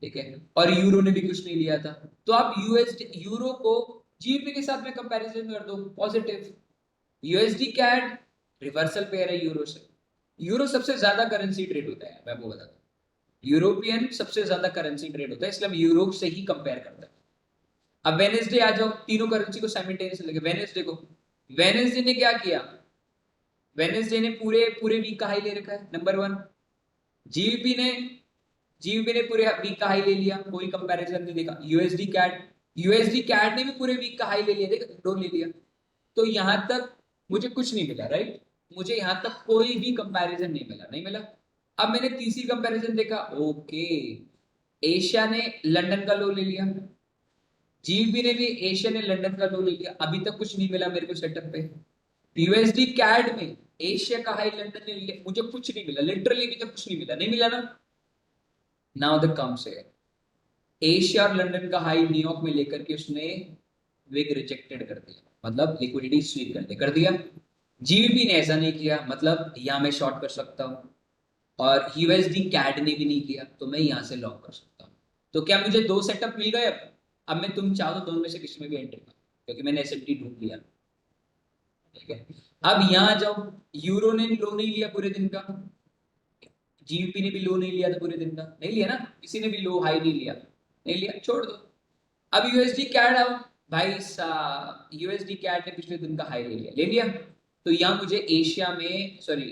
ठीक है। और यूरो ने भी कुछ नहीं लिया था। तो आप यूएसडी यूरो को जीबीपी के साथ में कंपैरिजन कर दो, positive. USD CAD reversal pair है यूरो से। यूरो सबसे ज्यादा करेंसी ट्रेड होता है, मैं वो बताता हूँ। यूरोपियन सबसे ज्यादा करेंसी ट्रेड होता है, इसलिए हम यूरोप से ही कंपेयर करते हैं। अब वेनेसडे आ जाओ, तीनों करेंसी को साइमल्टेनियसली लेके। वेनेसडे को, वेनेसडे ने क्या किया? वेनेसडे ने पूरे पूरे वीक का हाई ले रखा है, नंबर वन। जीबीपी ने जीबीपी ने पूरे वीक का हाई ले लिया, कोई कंपैरिजन नहीं देखा। यूएसडी कैड ने भी पूरे वीक का हाई ले लिया, देखा, दो ले लिया। तो यहां तक मुझे कुछ नहीं मिला, राइट। मुझे यहां तक कोई भी कंपैरिजन नहीं मिला, नहीं मिला। अब मैंने तीसरी कंपैरिजन देखा, ओके, एशिया ने लंदन का लो ले लिया, जीबी ने भी एशिया ने लंदन का लो ले लिया। अभी तक कुछ नहीं मिला मेरे को सेटअप पे। यूएसडी कैड में एशिया का हाई लंदन ने लिया, मुझे कुछ नहीं मिला, लिटरली अभी तक कुछ नहीं मिला, नहीं मिला ना। नाउ द कम से, एशिया और लंदन का हाई न्यूयॉर्क में लेकर के उसने विग रिजेक्टेड कर दिया, मतलब लिक्विडिटी स्वीप कर दिया। जीबीपी ने ऐसा नहीं किया, मतलब यहां मैं शॉर्ट कर सकता हूं। और यूएसडी कैड ने भी नहीं किया, तो मैं यहां से लॉन्ग कर सकता हूं। तो क्या मुझे दो सेटअप मिल गए? अब मैं, तुम चाहो तो दोनों में से किसी में भी एंट्री कर, क्योंकि मैंने एसएमटी ढूंढ लिया, ठीक है। अब यहां आ जाओ, यूरो ने लो नहीं लिया पूरे दिन का, जीबीपी ने भी लो नहीं लिया था पूरे दिन का, नहीं लिया ना, किसी ने भी लो हाई नहीं लिया, नहीं लिया, छोड़ दो। अब यूएसडी कैड आओ, भाई साहब यूएसडी कैड ने पिछले दिन का हाई ले लिया। तो यहाँ मुझे एशिया में, सॉरी,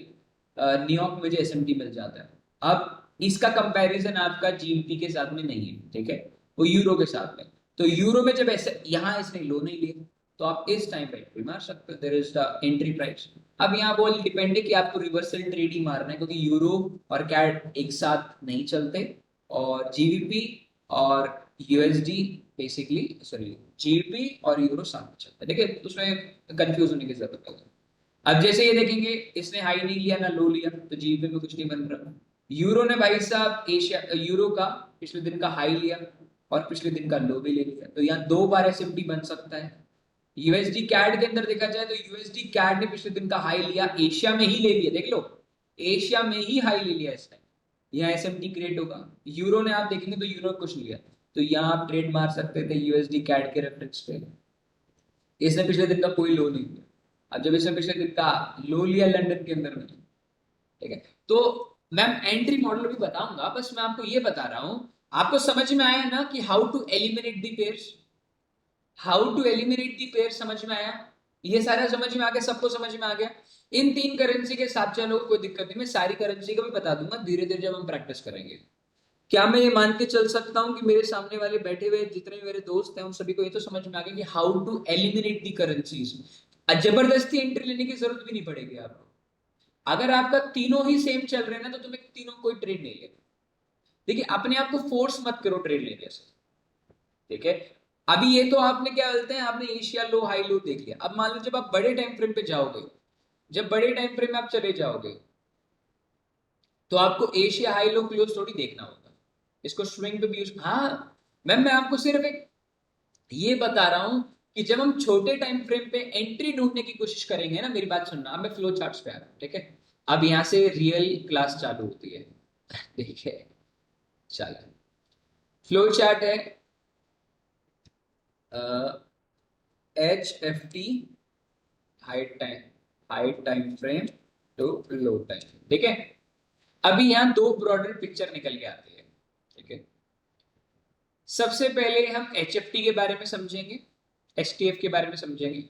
न्यूयॉर्क में मुझे एसएमटी मिल जाता है। अब इसका कंपैरिजन आपका जीबीपी के साथ में नहीं है, ठीक है, वो यूरो के साथ में। तो यूरो में जब ऐसे यहाँ इसने लो नहीं लिया, तो आप इस टाइम पे एंट्री मार सकते हो, there is the entry price. अब यहाँ बोल डिपेंड है कि आपको रिवर्सल ट्रेड ही मारना है, क्योंकि यूरो और कैड एक साथ नहीं चलते, और जीबीपी और यूएसडी बेसिकली, सॉरी, जीबीपी और यूरो साथ में चलते हैं, ठीक है, उसमें कंफ्यूज होने की जरूरत है। अब जैसे ये देखेंगे, इसने हाई नहीं लिया ना लो लिया, तो जीबीपी में कुछ नहीं बन रहा। यूरो ने भाई साहब एशिया यूरो का पिछले दिन का हाई लिया और पिछले दिन का लो भी ले लिया, तो यहाँ दो बार एसएमटी बन सकता है। यूएसडी कैड के अंदर देखा जाए तो यूएसडी कैड ने पिछले दिन का हाई लिया, एशिया में ही ले लिया, देख लो, एशिया में ही हाई ले लिया इसने, यहाँ एसएमटी क्रिएट होगा। यूरो ने आप देखेंगे तो यूरो कुछ नहीं लिया, तो यहाँ आप ट्रेड मार सकते थे यूएसडी कैड के रेफरेंस पे। इसने पिछले दिन का कोई लो नहीं लिया। अब जब इसने पिछले दिन का लो लिया लंदन के अंदर में, ठीक है, तो मैम एंट्री मॉडल भी बताऊंगा, बस मैं आपको ये बता रहा हूं। आपको समझ में आया ना कि how to eliminate the pairs, how to eliminate the pair, समझ में आया? ये सारा समझ में आ गया, सबको समझ में आ गया। इन तीन करेंसी के साथ चलो, कोई दिक्कत नहीं, मैं सारी करेंसी का भी बता दूंगा धीरे धीरे जब हम प्रैक्टिस करेंगे। क्या मैं ये मान के चल सकता हूं कि मेरे सामने वाले बैठे हुए जितने भी मेरे दोस्त हैं उन सभी को ये तो समझ में आ गया कि how to eliminate the currencies. जबरदस्ती एंट्री लेने की जरूरत भी नहीं पड़ेगी आपको। अगर आपका तीनों ही सेम चल रहे हैं ना, तो तुम्हें तीनों कोई ट्रेड नहीं लेगा। देखिए, अपने आप को फोर्स मत करो ट्रेड लेने से, ठीक है। अभी ये तो आपने क्या बोलते हैं, आपने एशिया लो हाई लो देख लिया। अब मान लो जब आप बड़े टाइम फ्रेम पे जाओगे, जब बड़े टाइम फ्रेम में आप चले जाओगे, तो आपको एशिया हाई लो क्लोज थोड़ी देखना होगा, इसको स्विंग पे भी यूज, हाँ मैम, मैं आपको सिर्फ एक ये बता रहा हूं कि जब हम छोटे टाइम फ्रेम पे एंट्री ढूंढने की कोशिश करेंगे ना, मेरी बात सुनना, अब मैं फ्लो चार्ट्स पे आ रहा हूं, ठीक है। अब यहां से रियल क्लास चालू होती है। देखिए, चलो, फ्लो चार्ट है, HFT, high time frame to low time. ठीक है, अभी यहां दो ब्रॉडर पिक्चर निकल के आती है। ठीक है, सबसे पहले हम HFT के बारे में समझेंगे, HTF के बारे में समझेंगे।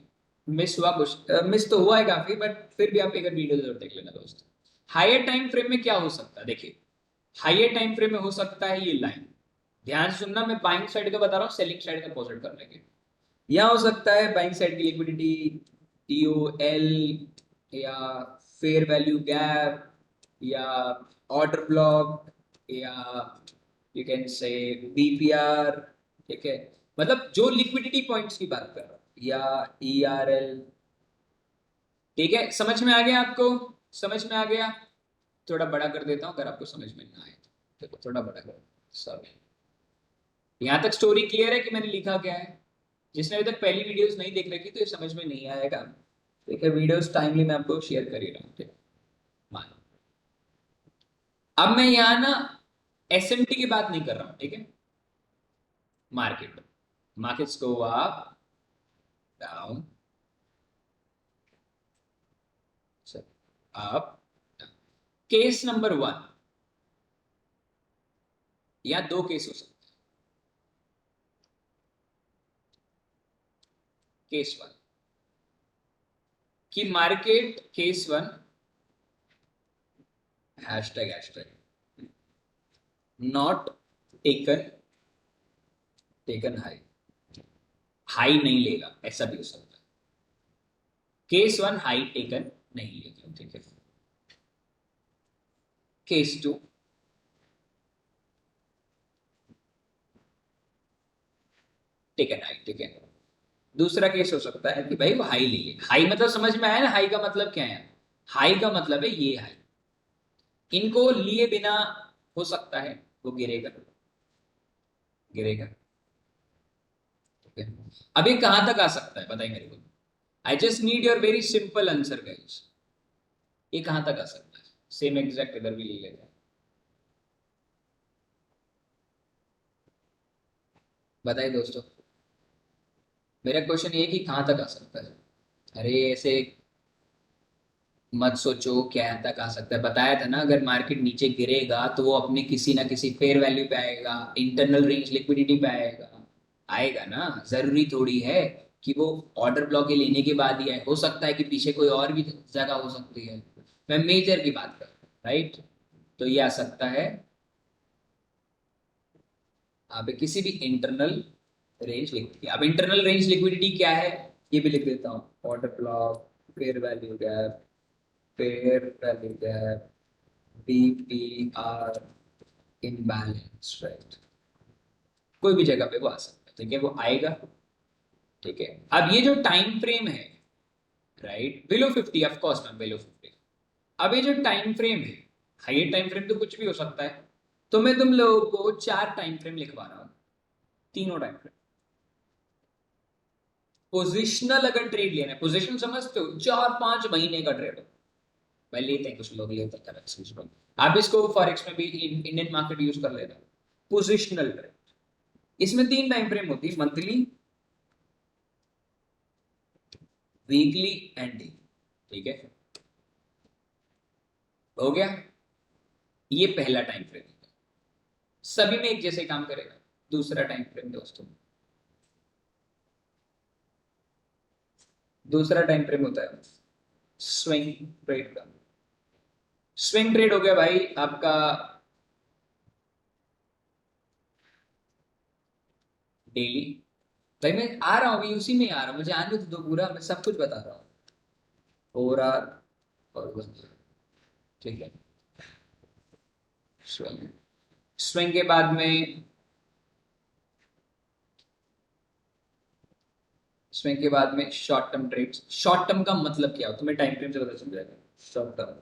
मिस हुआ कुछ, मिस तो हुआ है काफी, बट फिर भी आप एक वीडियो जरूर देख लेना दोस्त। हायर टाइम फ्रेम में क्या हो सकता है, देखिए, हायर टाइम फ्रेम में हो सकता है ये लाइन, ध्यान से सुनना, मैं बाइंग साइड का बता रहा हूँ, सेलिंग साइड का पॉजिट करने के। यहाँ हो सकता है बाइंग साइड की लिक्विडिटी, DOL, या फेयर वैल्यू गैप, या ऑर्डर ब्लॉक, या यू कैन से BPR। ठीक है, मतलब जो लिक्विडिटी पॉइंट्स की बात कर रहा हूं, या ERL। ठीक है, समझ में आ गया आपको? समझ में आ गया? थोड़ा बड़ा कर देता हूं अगर आपको समझ में ना आए तो। देखो, थोड़ा बड़ा कर, सॉरी। यहां तक स्टोरी क्लियर है कि मैंने लिखा क्या है? जिसने अभी तक पहली वीडियोस नहीं देख रखी तो ये समझ में नहीं आएगा। ठीक है, वीडियोस टाइमली मैं आपको शेयर कर ही रहा हूँ। ठीक है, मान, अब मैं यहाँ ना SMT की बात नहीं कर रहा हूँ। ठीक है, market, markets go up, down, up. Case number 1, या दो केस हो सकते हैं। केस 1 कि market, case 1, hashtag not taken taken high, high नहीं लेगा, ऐसा भी हो सकता है। केस 1 हाई टेकन नहीं लेगा। ठीक है, केस 2 टेकन हाई। ठीक है, दूसरा केस हो सकता है कि भाई वो हाई ले ले। हाई मतलब समझ में आया ना, हाई का मतलब क्या है? हाई का मतलब है ये हाई, इनको लिए बिना हो सकता है वो गिरेगा, गिरेगा। ठीक है, अभी कहां तक आ सकता है बताइए मेरे को? I just need your very simple answer guys. ये कहां तक आ सकता है? सेम एग्जैक्ट इधर भी ले लेते हैं, बताइए दोस्तों। मेरा क्वेश्चन ये कि कहां तक आ सकता है? अरे ऐसे मत सोचो क्या तक आ सकता है, बताया था ना, अगर मार्केट नीचे गिरेगा तो वो अपने किसी ना किसी फेयर वैल्यू पे आएगा, इंटरनल रेंज लिक्विडिटी पे आएगा। आएगा ना, जरूरी थोड़ी है कि वो ऑर्डर ब्लॉक के लेने के बाद ही आए, हो सकता है कि पीछे कोई और भी जगह हो सकती है। मैं मेजर की बात कर रहा हूँ, राइट? तो ये आ सकता है आप किसी भी इंटरनल रेंज लिक्विडिटी। अब इंटरनल रेंज लिक्विडिटी क्या है ये भी लिख देता हूँ, order block, fair value gap, fair value gap, BPR imbalance, right? कोई भी जगह पे वो आ सकता है। ठीक है, वो आएगा। ठीक है, अब ये जो टाइम फ्रेम है, right, below 50, of course ma'am, below 50। अब ये जो टाइम फ्रेम है, हाइयर टाइम फ्रेम तो कुछ भी हो सकता है, तो मैं तुम लोगों को चार टाइम फ्रेम लिखवा रहा हूं, तीनों टाइम फ्रेम। पोजिशनल अगर ट्रेड लेना है, पोजिशन समझते हो, 4-5 महीने का ट्रेड हो, भाई लेते हैं कुछ लोग, लेते हैं करेंसीज में। आप इसको फॉरेक्स में भी, इंडियन मार्केट यूज कर लेना। पोजिशनल ट्रेड, इसमें तीन टाइम फ्रेम होती है, मंथली, वीकली एंड डेली। ठीक है, हो गया, ये पहला टाइम फ्रेम है, सभी में एक जैसे काम करेगा। दूसरा टाइम फ्रेम दोस्तों, दूसरा टाइम फ्रेम होता है स्विंग ट्रेड का। स्विंग ट्रेड हो गया भाई आपका डेली। भाई मैं आ रहा हूँ अभी, उसी में आ रहा हूँ, मुझे आने तो दो पूरा, मैं सब कुछ बता रहा हूँ। 4 आवर और 1 आवर। ठीक है, स्विंग, स्विंग के बाद में, स्विंग के बाद में short term trades. Short term का मतलब क्या हो तुम्हें टाइम फ्रेम से पता चल जाएगा। Short term,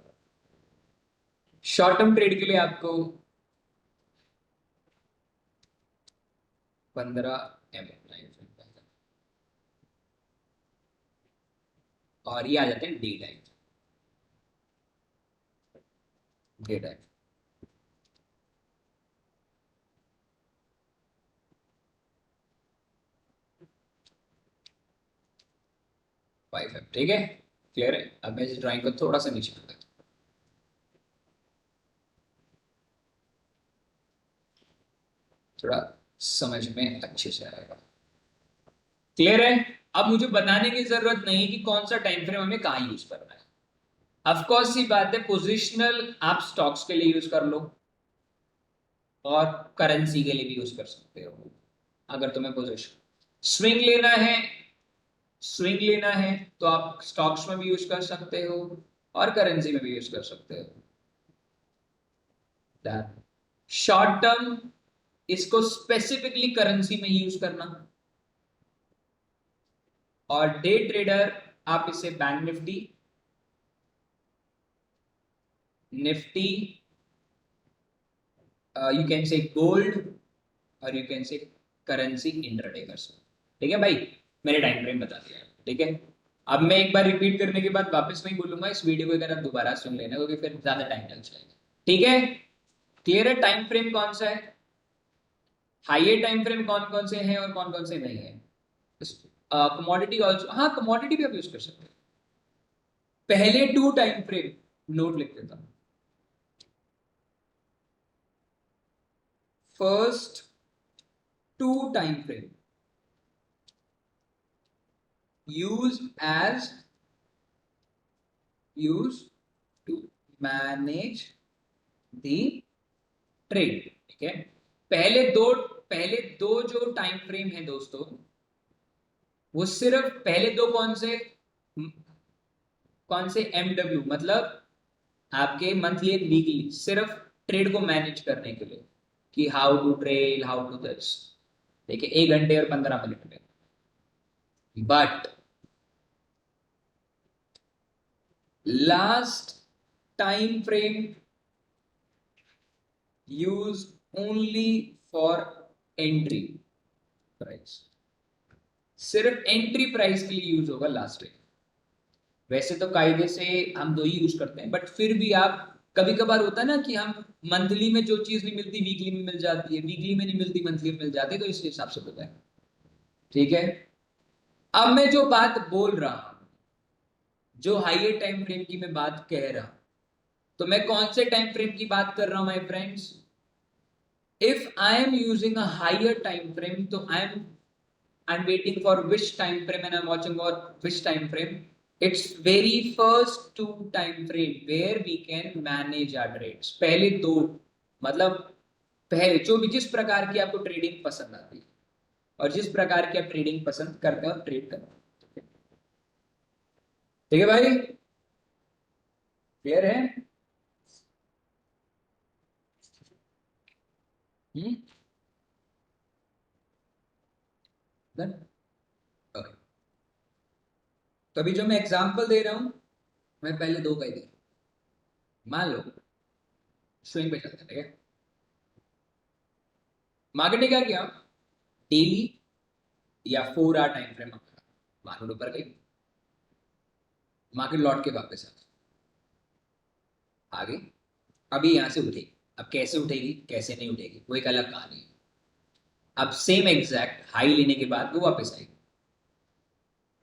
short term trade के लिए आपको 15 mm और ये आ जाते हैं डे टाइम। डेट है 5 है, ठीक है, क्लियर है। अब मैं इस ड्राइंग को थोड़ा सा नीचे कर देता हूं, थोड़ा समझ में अच्छे से आएगा। क्लियर है। अब मुझे बताने की जरूरत नहीं कि कौन सा टाइम फ्रेम हमें कहाँ यूज करना है। ऑफ कोर्स सी बात है, पोजिशनल आप स्टॉक्स के लिए यूज कर लो और करेंसी के लिए भी यूज कर सकते हो। अगर तुम्हें पोजिशन स्विंग लेना है, स्विंग लेना है तो आप स्टॉक्स में भी यूज कर सकते हो और करेंसी में भी यूज कर सकते हो। शॉर्ट टर्म इसको स्पेसिफिकली करेंसी में यूज करना, और डे ट्रेडर आप इसे Bank Nifty, Nifty, you can say gold, और you can say currency intraday कर सकते। ठीक है भाई, मैंने टाइम फ्रेम बता दिया, ठीक है। अब मैं एक बार रिपीट करने के बाद वापस नहीं बोलूंगा, इस वीडियो को अगर आप दोबारा सुन लेना क्योंकि फिर ज्यादा टाइम लग जाएगा। ठीक है, क्लियर है। टाइम फ्रेम कौन सा है, हाइयर टाइम फ्रेम कौन कौन से हैं और कौन कौन से नहीं है। कमोडिटी ऑल्सो, हाँ कमोडिटी भी आप यूज कर सकते हैं। पहले 2 टाइम फ्रेम नोट लिख देता हूं। First 2 time frame used to manage the trade, ठीक है। पहले दो जो टाइम फ्रेम है दोस्तों, वो सिर्फ पहले दो कौन से MW, मतलब आपके मंथली एंड वीकली, सिर्फ ट्रेड को मैनेज करने के लिए कि how to trade, how to this, ठीक है, 1 घंटे और 15 मिनट में। But last time frame use only for entry price, सिर्फ एंट्री प्राइस के लिए यूज होगा लास्ट टाइम। वैसे तो कायदे से हम 2 ही यूज करते हैं, बट फिर भी आप, कभी कभार होता है ना कि हम मंथली में जो चीज नहीं मिलती वीकली में मिल जाती है, वीकली में नहीं मिलती मंथली में मिल जाती है, तो इस हिसाब से होता है। ठीक है, अब मैं जो बात बोल रहा हूं, जो हाइयर टाइम फ्रेम की मैं बात कह रहा हूं, तो मैं कौन से टाइम फ्रेम की बात कर रहा हूं my friends. If I am using a higher time frame, तो I'm waiting for which time frame and I'm watching for which time frame. It's very first 2 time frame where we can manage our trades. पहले 2, मतलब पहले जो भी जिस प्रकार की आपको ट्रेडिंग पसंद आती है और जिस प्रकार की आप ट्रेडिंग पसंद करते हैं और ट्रेड करते हैं। ठीक है भाई, क्लियर है। हम्म, डन। ओके, तो अभी जो मैं एग्जांपल दे रहा हूं, मैं पहले 2 का ही दे, मान लो स्विंग पे चलते हैं, ठीक है। मार्केट ने क्या किया, डेली या 4 आवर टाइम फ्रेम मार्केट ऊपर गई, मार्केट लौट के वापस आ गई, अभी यहां से उठेगी। अब कैसे उठेगी कैसे नहीं उठेगी वो एक अलग कहानी है। अब सेम एग्जैक्ट हाई लेने के बाद वो वापस आएगी।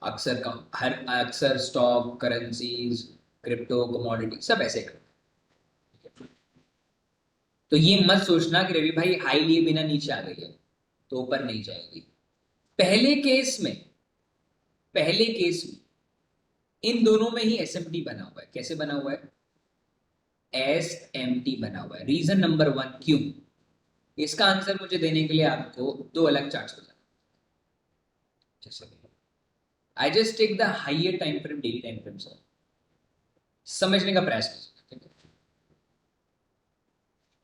अक्सर स्टॉक, करेंसीज, क्रिप्टो, कमोडिटी सब ऐसे करते हैं। तो ये मत सोचना कि रवि भाई हाई लिए बिना नीचे आ गई है तो ऊपर नहीं जाएगी। पहले केस में पहले केस में इन दोनों में ही SMT बना हुआ है। कैसे बना हुआ है, SMT बना हुआ है। रीजन नंबर 1 क्यों, इसका आंसर मुझे देने के लिए आपको 2 अलग चार्ट्स बताना। जैसे I just take the higher time frame, daily time frame sir, समझने का प्रयास कीजिए।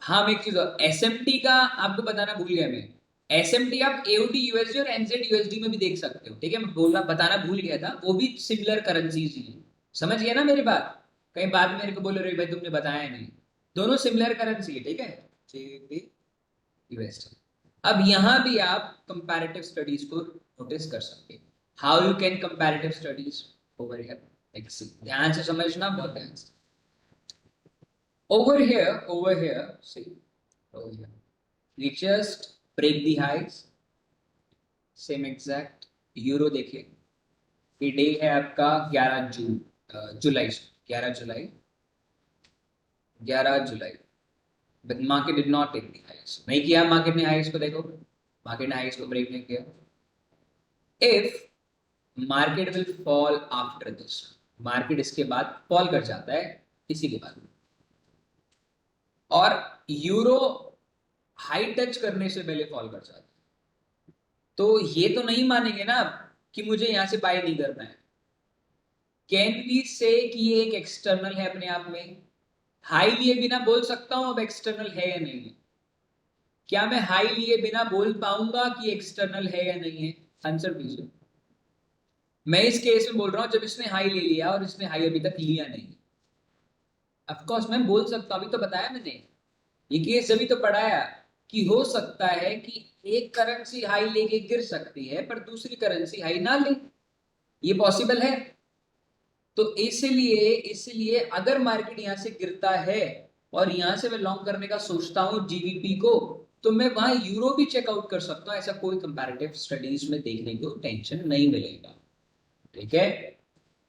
हाँ, मैं एक चीज SMT का आपको बताना भूल गया मैं। SMT आप AUD USD और NZ USD में भी देख सकते हो, ठीक है। मैं बोलना बताना भूल गया था, वो भी सिमिलर करेंसीज ही है। समझ गया ना मेरी बात, कहीं बाद में मेरे को बोले रहे भाई तुमने बताया नहीं। दोनों सिमिलर करेंसी है, ठीक है, GBP USD। अब यहां भी आप कंपैरेटिव स्टडीज को नोटिस कर सकते हैं। How you can comparative studies over here, ध्यान से समझना, बहुत ध्यान से। over here, see, over here. We just break the highs, same exact. Euro देखिए, ये डे है आपका 11 June, July, 11 July, 11 July. But market did not take the highs, नहीं किया मार्केट ने हाइस को, देखो मार्केट ने हाइस को ब्रेक नहीं किया. If market will fall after this, market इसके बाद फॉल कर जाता है इसी के बाद, और यूरो हाई टच करने से पहले फॉल कर जाता है, तो ये तो नहीं मानेंगे ना कि मुझे यहां से बाय नहीं करना है. कैन वी से कि ये एक एक्सटर्नल है अपने आप में? हाई लिए बिना बोल सकता हूं अब एक्सटर्नल है या नहीं है? क्या मैं हाई लिए बिना बोल पाऊंगा कि एक्सटर्नल है या नहीं है? आंसर दीजिए. मैं इस केस में बोल रहा हूं जब इसने हाई ले लिया और इसने हाई अभी तक लिया नहीं. ऑफ कोर्स मैं बोल सकता हूं, अभी तो बताया मैंने, ये केस अभी तो पढ़ाया कि हो सकता है कि एक करेंसी हाई लेके गिर सकती है पर दूसरी करेंसी हाई ना ले, ये पॉसिबल है. तो इसलिए इसलिए अगर मार्केट यहां से गिरता है और यहां से मैं लॉन्ग करने का सोचता हूं जीबीपी को, तो मैं वहां यूरो भी चेकआउट कर सकता हूं. ऐसा कोई कंपैरेटिव स्टडीज में देखने को टेंशन नहीं मिलेगा. ठीक है,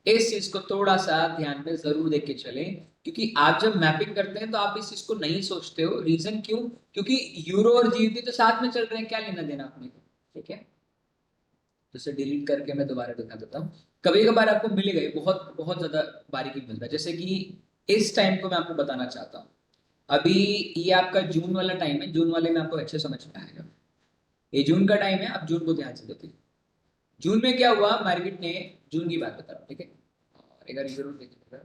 इस चीज को थोड़ा सा ध्यान में जरूर देख के चले, क्योंकि आप जब मैपिंग करते हैं तो आप इस चीज को नहीं सोचते हो. रीजन क्यों? क्योंकि यूरो और जीबीपी तो साथ में चल रहे हैं, क्या लेना देना अपने को. ठीक है, तो इसे डिलीट करके मैं दोबारा दिखा देता हूँ. कभी कभार आपको मिलेगा, ये बहुत बहुत ज्यादा बारीकी मिलता है. जैसे कि इस टाइम को मैं आपको बताना चाहता हूँ. अभी ये आपका जून वाला टाइम है, जून वाले में आपको अच्छे समझ में आएगा. ये जून का टाइम है, आप जून को ध्यान से देखिए. जून में क्या हुआ मार्केट ने, जून की बात बता रहा हूँ, ठीक है, और एक बार जरूर देखिएगा.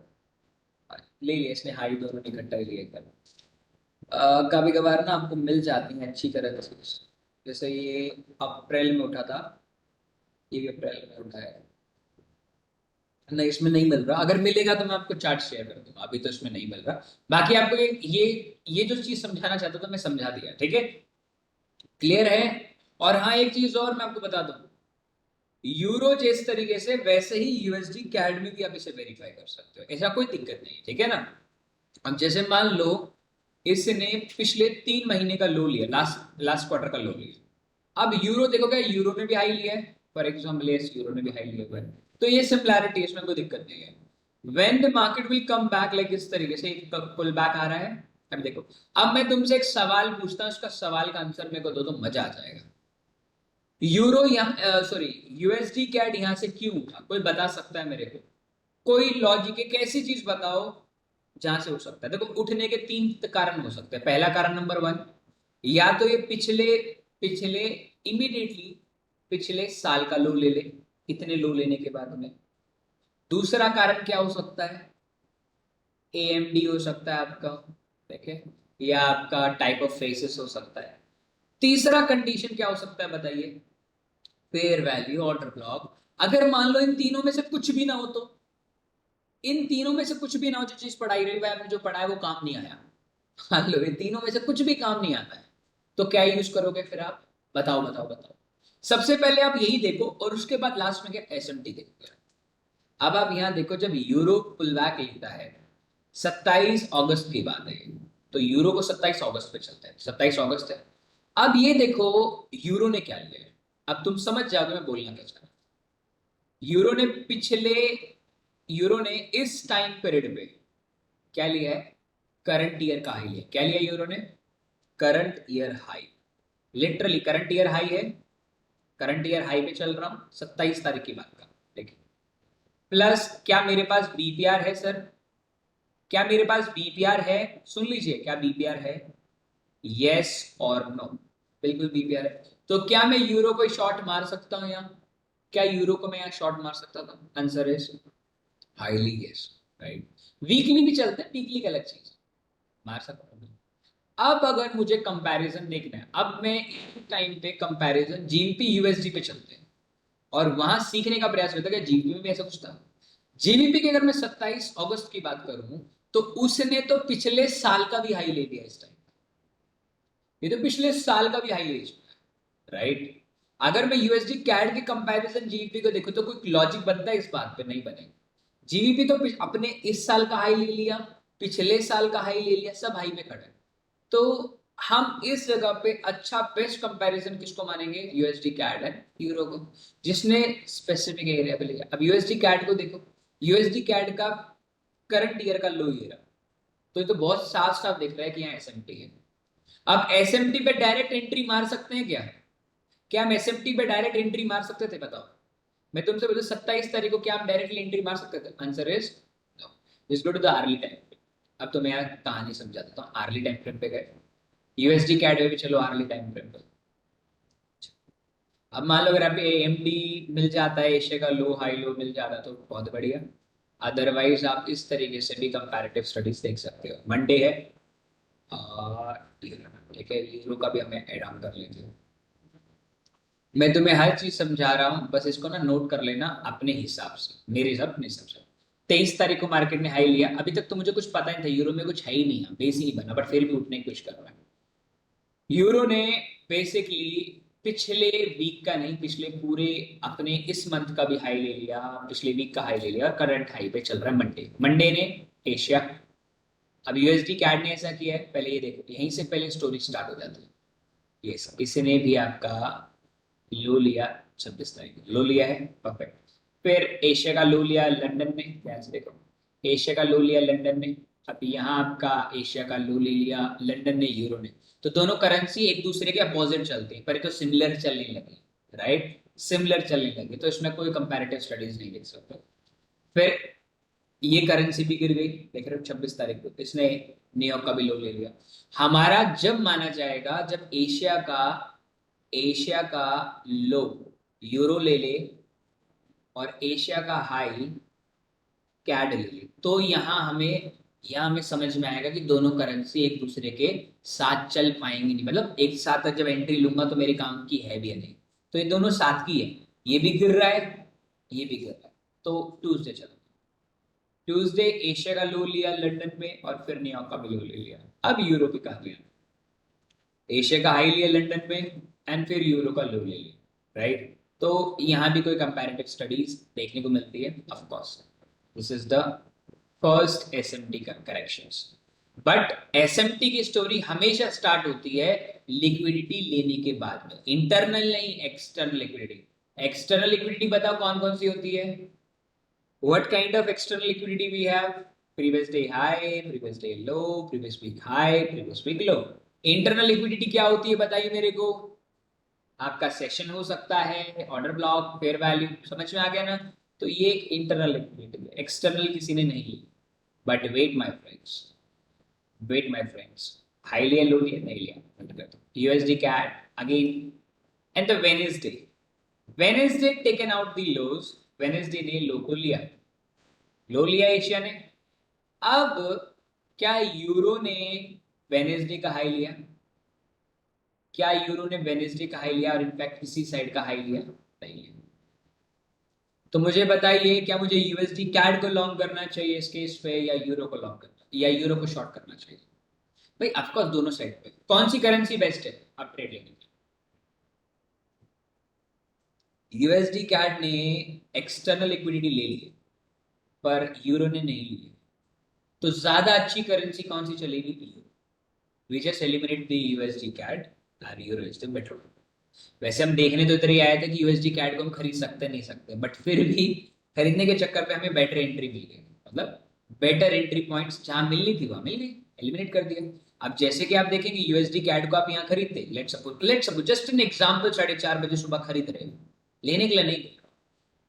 ले लिया इसने हाई, दोनों ने इकट्ठा ही लिया एक बार. कभी कभार ना आपको मिल जाती है अच्छी करेंसी. जैसे ये अप्रैल में उठा था, ये भी अप्रैल में उठा है. नहीं, इसमें नहीं मिल रहा, अगर मिलेगा तो मैं आपको चार्ट शेयर कर दूंगा, अभी तो इसमें नहीं मिल रहा. बाकी आपको ये जो चीज समझाना चाहता था मैं समझा दिया. ठीक है, क्लियर है. और हाँ, एक चीज और मैं आपको बता दूं, यूरो जिस तरीके से वैसे ही यूएसडी कैड में भी आप इसे वेरीफाई कर सकते हो, ऐसा कोई दिक्कत नहीं. ठीक है ना. अब जैसे मान लो इसने पिछले 3 महीने का लो लिया, लास्ट लास्ट क्वार्टर का लो लिया. अब यूरो देखो, क्या यूरो ने भी हाई लिया है, फॉर एग्जाम्पल यूरो ने भी हाई लिया हुआ है, तो ये सिमिलैरिटी, इसमें कोई दिक्कत नहीं है. When the market will come back like इस तरीके से एक पुल बैक आ रहा है. अब देखो, अब मैं तुमसे एक सवाल पूछता हूँ, उसका सवाल का आंसर मेरे को दो तो मजा आ जाएगा. यूरो यहाँ, सॉरी, यूएसडी कैड यहां से क्यों उठा? कोई बता सकता है मेरे को? कोई लॉजिक, एक ऐसी चीज बताओ जहां से उठ सकता है. देखो, उठने के 3 कारण हो सकते हैं. पहला कारण नंबर 1, या तो ये पिछले पिछले इमीडिएटली पिछले साल का लो ले ले, इतने लो लेने के बाद में. दूसरा कारण क्या हो सकता है? एएमडी हो सकता है आपका, देखे, या आपका टाइप ऑफ फेसेस हो सकता है. तीसरा कंडीशन क्या हो सकता है बताइए? Fair value order block. अगर मान लो इन तीनों में से कुछ भी ना हो, तो इन तीनों में से कुछ भी ना हो, जो चीज पढ़ाई रही है, आपने जो पढ़ा है वो काम नहीं आया, मान लो इन तीनों में से कुछ भी काम नहीं आता है, तो क्या यूज करोगे फिर आप? बताओ बताओ बताओ. सबसे पहले आप यही देखो, और उसके बाद लास्ट में क्या, एसएमटी देखो. अब आप यहां देखो, जब यूरो पुल बैक लेता है, 27 अगस्त की बात है, तो यूरो को 27 अगस्त पे चलता है, 27 अगस्त है. अब ये देखो यूरो ने क्या लिया है, अब तुम समझ जाओगे मैं बोलना क्या चाह रहा हूं. यूरो ने पिछले यूरो ने इस टाइम पीरियड पे क्या लिया है? करंट ईयर का हाई लिया. क्या लिया यूरो ने? Current year high. Literally current year high है, करंट ईयर हाई पे चल रहा हूं, 27 तारीख की बात का. देखिए, प्लस क्या मेरे पास बीपीआर है सर? क्या मेरे पास बीपीआर है? सुन लीजिए, क्या बीपीआर है? यस और नो. बिल्कुल बीपीआर है. तो क्या मैं यूरो को शॉर्ट मार सकता हूं यहाँ? क्या यूरो को मैं यहाँ शॉर्ट मार सकता था? Answer is highly yes. Right. Weekly भी चलते हैं, वीकली की अलग चीज, मार सकता हूं. अब अगर मुझे कंपैरिजन देखना है, अब मैं एक टाइम पे कंपैरिजन जीबीपी यूएसडी पे चलते हैं, और वहां सीखने का प्रयास करता है कि जीबीपी में भी ऐसा कुछ था. जीबीपी की अगर मैं 27 अगस्त की बात करूं, तो उसने तो पिछले साल का भी हाई ले लिया इस टाइम. ये तो पिछले साल का भी हाई ले चुका है. राइट. अगर मैं यूएसडी कैड के कंपैरिजन जीबीपी को देखूं, तो कोई लॉजिक बनता है इस बात पे? नहीं बनेगा. जीबीपी तो अपने इस साल का हाई ले लिया, पिछले साल का हाई ले लिया, सब हाई पे खड़ा है। तो हम इस जगह पे अच्छा बेस्ट कंपैरिजन किसको मानेंगे? यूएसडी कैड है यूरो को, जिसने स्पेसिफिक एरिया पे लिया। अब यूएसडी कैड को देखो, यूएसडी कैड का करंट ईयर का लो ईयर, तो ये तो बहुत साफ साफ दिख रहा है कि यहाँ एसएमटी है। अब एसएमटी पे डायरेक्ट एंट्री मार सकते हैं क्या? क्या हम एसएमटी पे डायरेक्ट एंट्री मार सकते थे? बताओ, मैं तुमसे बोलूं 27 तारीख को क्या हम डायरेक्टली एंट्री मार सकते थे? Answer is no. Let's go to the early time. अब तो मैं यहाँ कहानी समझा देता हूँ। आर्ली टाइम फ्रेम पे गए, यूएसडी कैड में भी चलो आर्ली टाइम फ्रेम पे। अब मान लो अगर आप एएमडी मिल जाता है, एशिया का लो हाई लो मिल जाता तो बहुत बढ़िया। अदरवाइज आप इस तरीके से भी कंपैरेटिव स्टडीज देख सकते हो। मंडे है, ठीक है, यूरो का भी हमें ऐड ऑन कर लेते हैं। मैं तुम्हें हर चीज समझा रहा हूँ, बस इसको ना नोट कर लेना अपने हिसाब से, मेरे हिसाब अपने हिसाब से। 23 तारीख को मार्केट ने हाई लिया, अभी तक तो मुझे कुछ पता नहीं था, यूरो में कुछ है ही नहीं, बेस ही नहीं बना, बट फिर भी उठने की कोशिश कर रहा है। यूरो ने बेसिकली पिछले वीक का नहीं, पिछले पूरे अपने इस मंथ का भी हाई ले लिया, पिछले वीक का हाई ले लिया और करंट हाई पे चल रहा है मंडे। मंडे ने एशिया, अब यूएसडी कैड ने ऐसा किया है, पहले ये देखो, यहीं से पहले स्टोरी स्टार्ट हो जाती है। ये इसने भी आपका लो लिया, 26 तारीख को लो लिया है, परफेक्ट। फिर एशिया का लो लिया लंदन ने, ध्यान से देखो, एशिया का लो लिया लंदन ने। अब यहाँ आपका एशिया का लो ले लिया लंदन ने, यूरो ने। तो दोनों करेंसी एक दूसरे के अपोजिट चलती है, पर ये तो सिमिलर चलने लगी, राइट, सिमिलर चलने लगी, तो इसमें कोई कंपैरेटिव स्टडीज नहीं देख सकते। फिर ये करेंसी भी गिर गई, देख रहे हो 26 तारीख को इसने न्यूयॉर्क का भी लो ले लिया। हमारा जब माना जाएगा जब एशिया का लो यूरो ले ले और एशिया का हाई कैड ले ले, तो यहाँ हमें समझ में आएगा कि दोनों करेंसी एक दूसरे के साथ चल पाएंगी नहीं, मतलब एक साथ जब एंट्री लूंगा तो मेरे काम की है भी या नहीं। तो ये दोनों साथ की है, ये भी गिर रहा है, ये भी गिर रहा है। तो ट्यूसडे चलो, ट्यूसडे एशिया का लो लिया लंदन में और फिर न्यूयॉर्क का भी लो ले लिया। अब यूरो की कहानी, एशिया का हाई लिया लंदन में एंड फिर यूरो का लो ले लिया, राइट। तो यहाँ भी कोई कंपैरेटिव स्टडीज देखने को मिलती है, of course this is the first SMT का करेक्शंस। बट एसएमटी की स्टोरी हमेशा स्टार्ट होती है लिक्विडिटी लेने के बाद में, इंटरनल नहीं, एक्सटर्नल लिक्विडिटी। एक्सटर्नल लिक्विडिटी बताओ कौन कौन सी होती है? What kind of external liquidity we have? Previous day high, previous day low, previous week high, previous week low. Internal liquidity क्या होती है बताइए मेरे को? आपका सेशन हो सकता है, ऑर्डर ब्लॉक, फेयर वैल्यू, समझ में आ गया ना? तो ये एक इंटरनल लिक्विडिटी है, एक्सटर्नल किसी ने नहीं ली। But wait my friends, wait my friends, high लिया लो लिया नहीं लिया, USD CAD again and the Wednesday taken out the lows, Wednesday ने लो को लिया, लो लिया एशिया ने। अब क्या यूरो ने वेनेसडे का हाई लिया? क्या यूरो ने वेनेसडे का हाई लिया और इनफैक्ट किसी साइड का हाई लिया? नहीं लिया। तो मुझे बताइए, क्या मुझे यूएसडी कैड को लॉन्ग करना चाहिए इस केस पे, या यूरो को लॉन्ग करना, या यूरो को शॉर्ट करना चाहिए? भाई ऑफकोर्स दोनों साइड पे कौन सी करेंसी बेस्ट है आप ट्रेड लेने की? यूएसडी कैड ने एक्सटर्नल लिक्विडिटी ले ली पर यूरो ने नहीं ली, तो ज्यादा अच्छी करेंसी कौन सी चलेगी? Euro. We just eliminate the USD CAD और यूरो इज द बेटर। वैसे हम देखने तो इधर ही आए थे कि यूएसडी कैड को हम खरीद सकते नहीं सकते, बट फिर भी खरीदने के चक्कर पे हमें बेटर एंट्री मिल गई, मतलब बेटर एंट्री पॉइंट्स जहां मिलनी थी वहां मिल गई, एलिमिनेट कर दिया। अब जैसे कि आप देखेंगे यूएसडी कैड को आप यहाँ खरीदते, let's suppose just an example, 4:30 बजे सुबह खरीद रहे हो, लेने के लिए नहीं,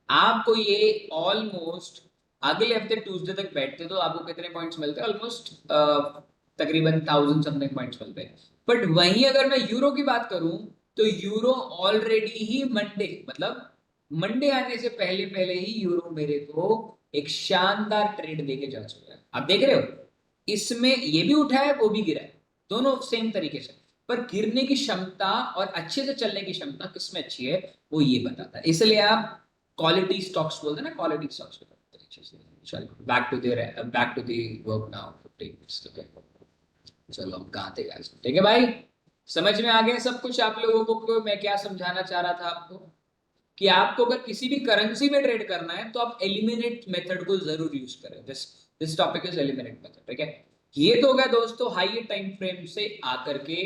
आपको ये ऑलमोस्ट अगले हफ्ते ट्यूसडे तक बैठते तो आपको कितने पॉइंट्स मिलते हैं? ऑलमोस्ट तकरीबन 1000 समथिंग पॉइंट्स मिलते हैं। बट वहीं अगर मैं यूरो की बात करूं तो यूरो ऑलरेडी ही मंडे, मतलब मंडे आने से पहले पहले ही यूरो मेरे को एक शानदार ट्रेड देके जा चुका है। आप देख रहे हो, इसमें ये भी उठा है वो भी गिरा है, दोनों सेम तरीके से, पर गिरने की क्षमता और अच्छे से चलने की क्षमता किसमें अच्छी है वो ये बताता है। इसलिए आप क्वालिटी स्टॉक्स बोलते हैं ना, क्वालिटी स्टॉक्स को चलो back to the work now 15 minutes. चलो हम कहाँ थे गाइस? ठीक है भाई, समझ में आ गया सब कुछ आप लोगों को? मैं क्या समझाना चाह रहा था आपको कि आपको अगर किसी भी करेंसी में ट्रेड करना है तो आप एलिमिनेट मेथड को जरूर यूज करें। This topic is eliminate method, ठीक है। ये तो हो गया दोस्तों हाई टाइम फ्रेम से आकर के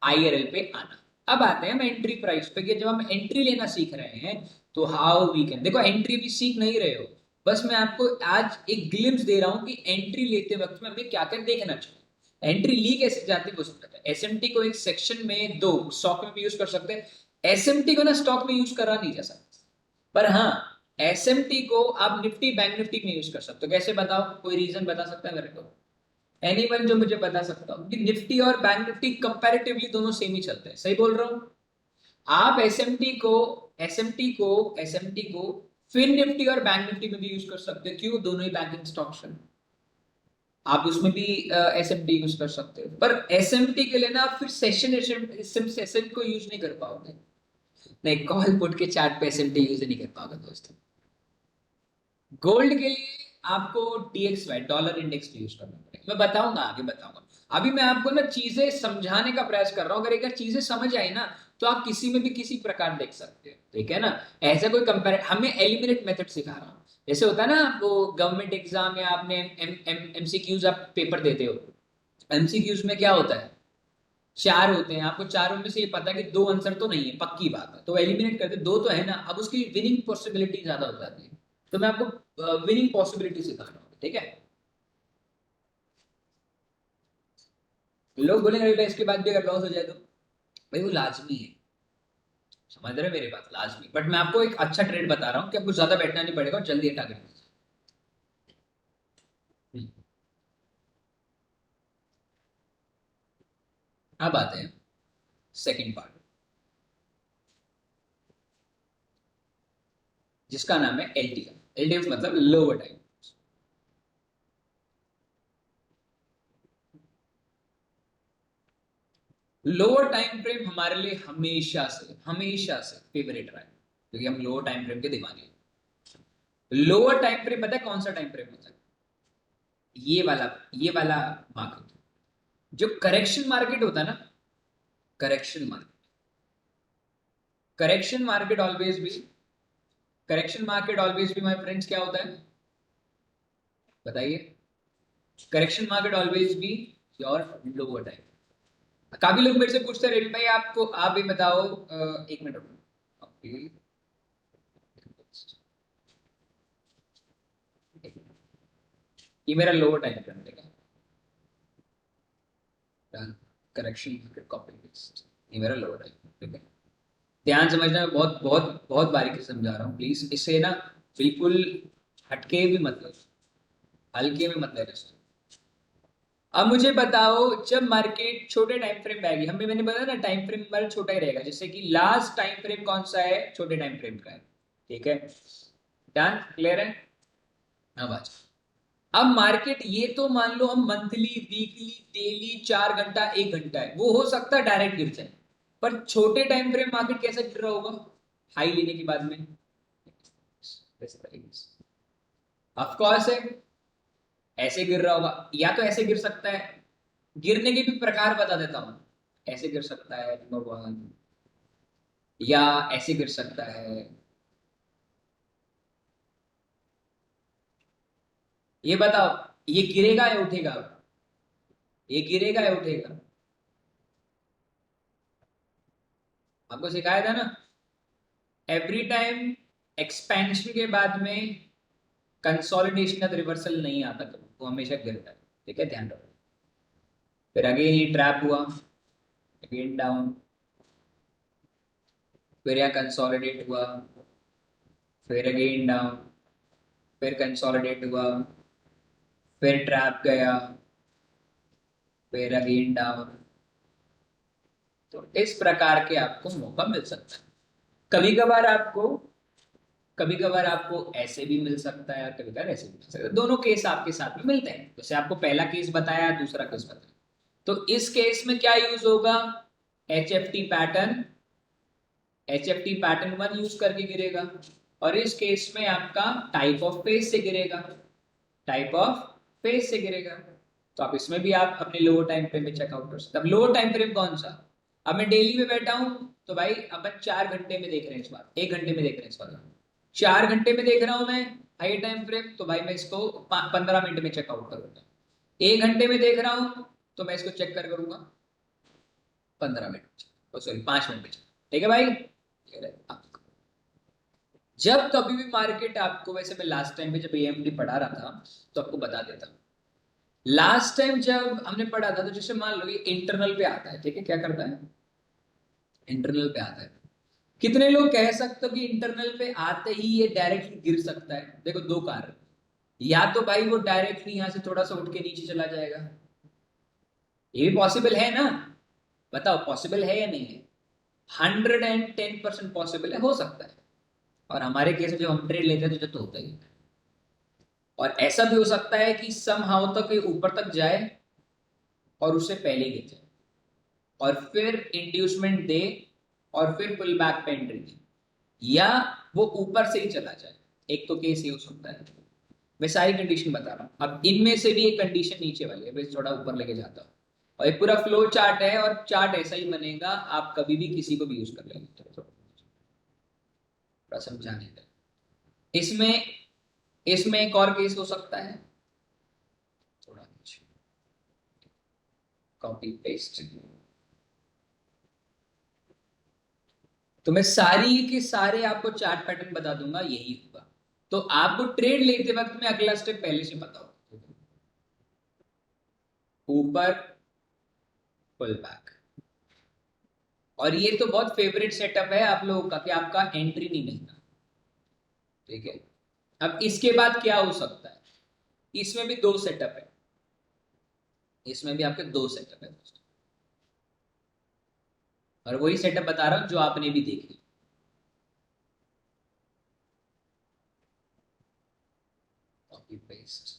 आईआरएल पे आना। अब आते हैं हम एंट्री प्राइस पे, कि जब हम एंट्री लेना सीख रहे हैं तो हाउ वी कैन, देखो एंट्री भी सीख नहीं रहे हो, बस मैं आपको आज एक ग्लिम्स दे रहा हूं कि एंट्री लेते वक्त में हमें क्या क्या देखना चाहिए। एंट्री ली कैसे जाती है वो समझते हैं। एसएमटी को एक सेक्शन में दो, स्टॉक में भी यूज कर सकते हैं, एसएमटी को ना स्टॉक में यूज करा नहीं जा सकता, पर हाँ एसएमटी को आप निफ्टी बैंक निफ्टी में यूज कर सकते हो। कैसे बताओ, कोई रीजन बता सकता है मेरे को, एनीवन जो मुझे बता सकता हो कि निफ्टी और बैंक निफ्टी कंपैरेटिवली दोनों सेम ही चलते हैं, सही बोल रहा हूं। आप एसएमटी को फिन निफ्टी और बैंक निफ्टी में भी यूज कर सकते हो, क्यों, दोनों ही बैंकिंग स्टॉक्स हैं, आप उसमें भी एसएमटी यूज कर सकते हो। पर एसएमटी के लिए ना आप फिर सेशन को यूज नहीं कर पाओगे, नहीं कॉल पुट के चार्ट पे एसएमटी यूज नहीं कर पाओगे दोस्तों। गोल्ड के लिए आपको डीएक्सवाई डॉलर इंडेक्स यूज करना पड़ेगा, मैं बताऊंगा आगे बताऊंगा। अभी मैं आपको ना चीजें समझाने का प्रयास कर रहा हूं, अगर एक चीजें समझ आई ना तो आप किसी में भी किसी प्रकार देख सकते हो, ठीक है ना। ऐसा कोई कंपेयर, हमें एलिमिनेट मेथड सिखा रहा हूं। जैसे होता है ना वो गवर्नमेंट एग्जाम या आपने एमसीक्यूज आप पेपर देते हो, एमसीक्यूज में क्या होता है, चार होते हैं, आपको चारों में से ये पता है कि दो आंसर तो नहीं है, पक्की बात है, तो एलिमिनेट करते, दो तो है ना, अब उसकी विनिंग पॉसिबिलिटी ज्यादा हो जाती है, तो मैं आपको विनिंग पॉसिबिलिटी सिखा रहा हूँ, ठीक है। लोग बोलेंगे बेटा इसके बाद भी अगर लॉस हो जाए तो, भाई वो लाजमी है, समझ रहे मेरी बात, लाजमी, बट मैं आपको एक अच्छा ट्रेड बता रहा हूँ कि आपको ज्यादा बैठना नहीं पड़ेगा और जल्दी टारगेट मिल जाए। अब आते हैं सेकंड पार्ट, जिसका नाम है एलटीएफ। एलटीएफ मतलब lower time. Lower time frame हमारे लिए हमेशा से फेवरेट रहा है, क्योंकि हम लोअर टाइम फ्रेम के दीवाने हैं। लोअर टाइम फ्रेम पता है कौन सा टाइम फ्रेम होता है, ये वाला मार्केट, जो करेक्शन मार्केट होता है ना, correction market, correction market always भी, करेक्शन मार्केट ऑलवेज भी माय फ्रेंड्स क्या होता है बताइए, करेक्शन मार्केट ऑलवेज भी योर लोअर टाइम। काफी लोग मेरे से पूछते हैं रवि भाई आपको, आप भी बताओ, एक मिनट रुको। Okay, ये मेरा लोअर टाइम फ्रेम है, करेक्शन मार्केट कॉपी पेस्ट, ये मेरा लोअर टाइम, ठीक है। ध्यान समझना, मैं बहुत बहुत बहुत बारीकी से समझा रहा हूँ, प्लीज इसे ना बिल्कुल हटके भी मत लो, हल्के में मत लेना इसको। अब मुझे बताओ, जब मार्केट छोटे टाइम फ्रेम में आएगी, हमें मैंने बताया ना टाइम फ्रेम हमारा छोटा ही रहेगा, जैसे कि लास्ट टाइम फ्रेम कौन सा है, छोटे टाइम फ्रेम का है, ठीक है, डन, क्लियर है। अब आज, अब मार्केट ये तो मान लो हम मंथली वीकली डेली 4 घंटा 1 घंटा है, वो हो सकता है डायरेक्ट गिर जाए, पर छोटे टाइम फ्रेम मार्केट कैसे गिर रहा होगा, हाई लेने के बाद में इस तरीके से, ऑफ कोर्स है ऐसे गिर रहा होगा, या तो ऐसे गिर सकता है, गिरने के भी प्रकार बता देता हूं, ऐसे गिर सकता है नंबर 1, या ऐसे गिर सकता है, ये बताओ ये गिरेगा या उठेगा, ये गिरेगा या उठेगा, आपको सिखाया था ना, एवरी टाइम एक्सपेंशन के बाद में कंसोलिडेशन या रिवर्सल नहीं आता, तो वो हमेशा गिरता है, ठीक है, ध्यान रखो। फिर अगेन ये ट्रैप हुआ, अगेन डाउन, फिर यहाँ कंसोलिडेट हुआ, फिर अगेन डाउन, फिर कंसोलिडेट हुआ, फिर ट्रैप गया, फिर अगेन डाउन, तो इस प्रकार के आपको मौका मिल सकता है। कभी कभार आपको कभी कभार आपको ऐसे भी मिल सकता है और कभी कभार ऐसे भी मिल सकता है, दोनों केस आपके साथ में मिलते हैं, जैसे आपको पहला केस बताया दूसरा केस बताया, तो इस केस में क्या यूज होगा, H F T pattern, H F T pattern 1 use करके गिरेगा, और इस केस में आपका टाइप ऑफ फेस से गिरेगा, टाइप ऑफ फेस से गिरेगा, तो आप इसमें भी आप अपने लोअर टाइम फ्रेम में चेकआउट कर सकते हैं। अब लोअर टाइम फ्रेम कौन सा, अब मैं डेली में बैठा हूं, तो भाई अपन 4 घंटे में देख रहे हैं इस बार, 1 घंटे में देख रहे हैं इस बार, 4 घंटे में देख रहा हूं मैं, हाई टाइम फ्रेम, तो भाई मैं इसको 15 मिनट में चेकआउट करूंगा। 1 घंटे में देख रहा हूं तो मैं इसको चेक कर करूंगा 15 मिनट, सॉरी 5 मिनट में। ठीक है भाई, ये रहे आपका। जब कभी भी मार्केट आपको, वैसे मैं लास्ट टाइम पे जब एएमडी पढ़ा रहा था तो आपको बता देता हूँ। लास्ट टाइम जब हमने पढ़ा था तो जैसे मान लो ये इंटरनल पे आता है, ठीक है, क्या करता है, इंटरनल पे आता है। कितने लोग कह सकते हो कि इंटरनल पे आते ही ये डायरेक्टली गिर सकता है? देखो दो कारण, या तो भाई वो डायरेक्टली यहां से थोड़ा सा उठ के नीचे चला जाएगा, ये भी पॉसिबल है ना, बताओ पॉसिबल है या नहीं है? 110% पॉसिबल है, हो सकता है। और हमारे केस में जब हम ट्रेड लेते हैं तो होता ही है। और ऐसा भी हो सकता है कि सम हाउ तक ये ऊपर तक जाए और उससे पहले गिर जाए और फिर इंड्यूसमेंट दे और फिर पुल बैक पे एंट्री दे, या वो ऊपर से ही चला जाए। एक तो केस ये हो सकता है। मैं सारी कंडीशन बता रहा हूं, अब इनमें से भी एक कंडीशन नीचे वाली है, मैं थोड़ा ऊपर लेके जाता हूं। और ये पूरा फ्लो चार्ट है और चार्ट ऐसा ही बनेगा, आप कभी भी किसी को भी यूज कर लेंगे। थोड़ा समझाने का, इसमें इसमें एक और केस हो सकता है, थोड़ा नीचे कॉपी पेस्ट। तो मैं सारी के सारे आपको चार्ट पैटर्न बता दूंगा, यही होगा। तो आपको ट्रेड लेते वक्त में अगला स्टेप पहले से पता हो, ऊपर पुल बैक। और ये तो बहुत फेवरेट सेटअप है आप लोगों का कि आपका एंट्री नहीं मिलता, ठीक है। अब इसके बाद क्या हो सकता है, इसमें भी दो सेटअप है, इसमें भी आपके दो सेटअप है दोस्तों। और वही सेटअप बता रहा हूं जो आपने भी देख लिया। कॉपी पेस्ट,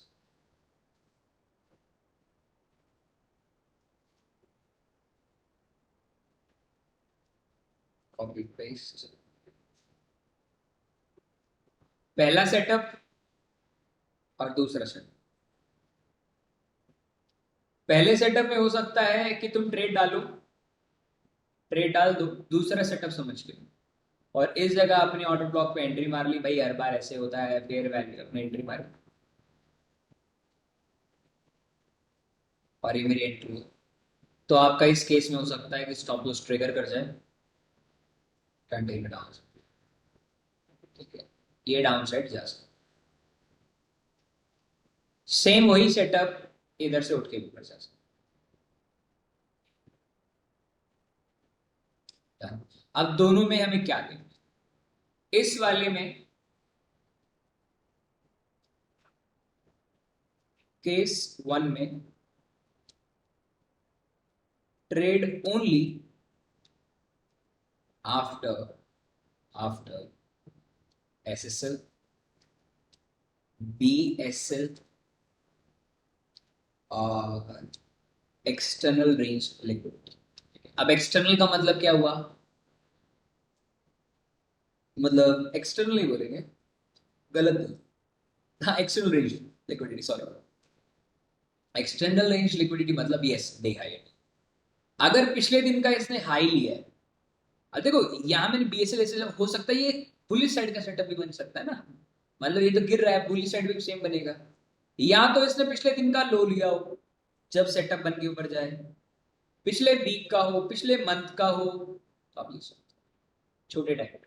कॉपी पेस्ट, पहला सेटअप और दूसरा सेटअप। पहले सेटअप में हो सकता है कि तुम ट्रेड डालो, ट्रेड डाल दो दूसरा सेटअप समझ के, और इस जगह अपनी ऑर्डर ब्लॉक पे एंट्री मार ली, भाई हर बार ऐसे होता है, फेयर वैल्यू अपनी एंट्री मारी और ये मेरी एंट्री है। तो आपका इस केस में हो सकता है कि स्टॉप लॉस ट्रिगर कर जाए, कंटिन्यू डाउन, ठीक है, ये डाउन साइड जा सकता। सेम वही सेटअप इधर से उठ के ऊपर जा सकता। अब दोनों में हमें क्या देना, इस वाले में केस वन में trade only after after SSL, BSL और एक्सटर्नल रेंज लिक्विडिटी। अब एक्सटर्नल का मतलब क्या हुआ, मतलब एक्सटर्नल नहीं बोलेंगे, गलत, हाँ external range liquidity, sorry, external range liquidity मतलब यस डे हाई। अगर पिछले दिन का इसने हाई लिया है, अब देखो यहां मैंने बीएसएल एसएल, हो सकता है ये पुलिस साइड का सेटअप भी बन सकता है ना, मतलब ये तो गिर रहा है, पुलिस साइड भी सेम बनेगा। या तो इसने पिछले दिन का लो लिया हो जब सेटअप बन के ऊपर जाए, पिछले वीक का हो, पिछले मंथ का हो, तो आप ले सकते हो छोटे टाइम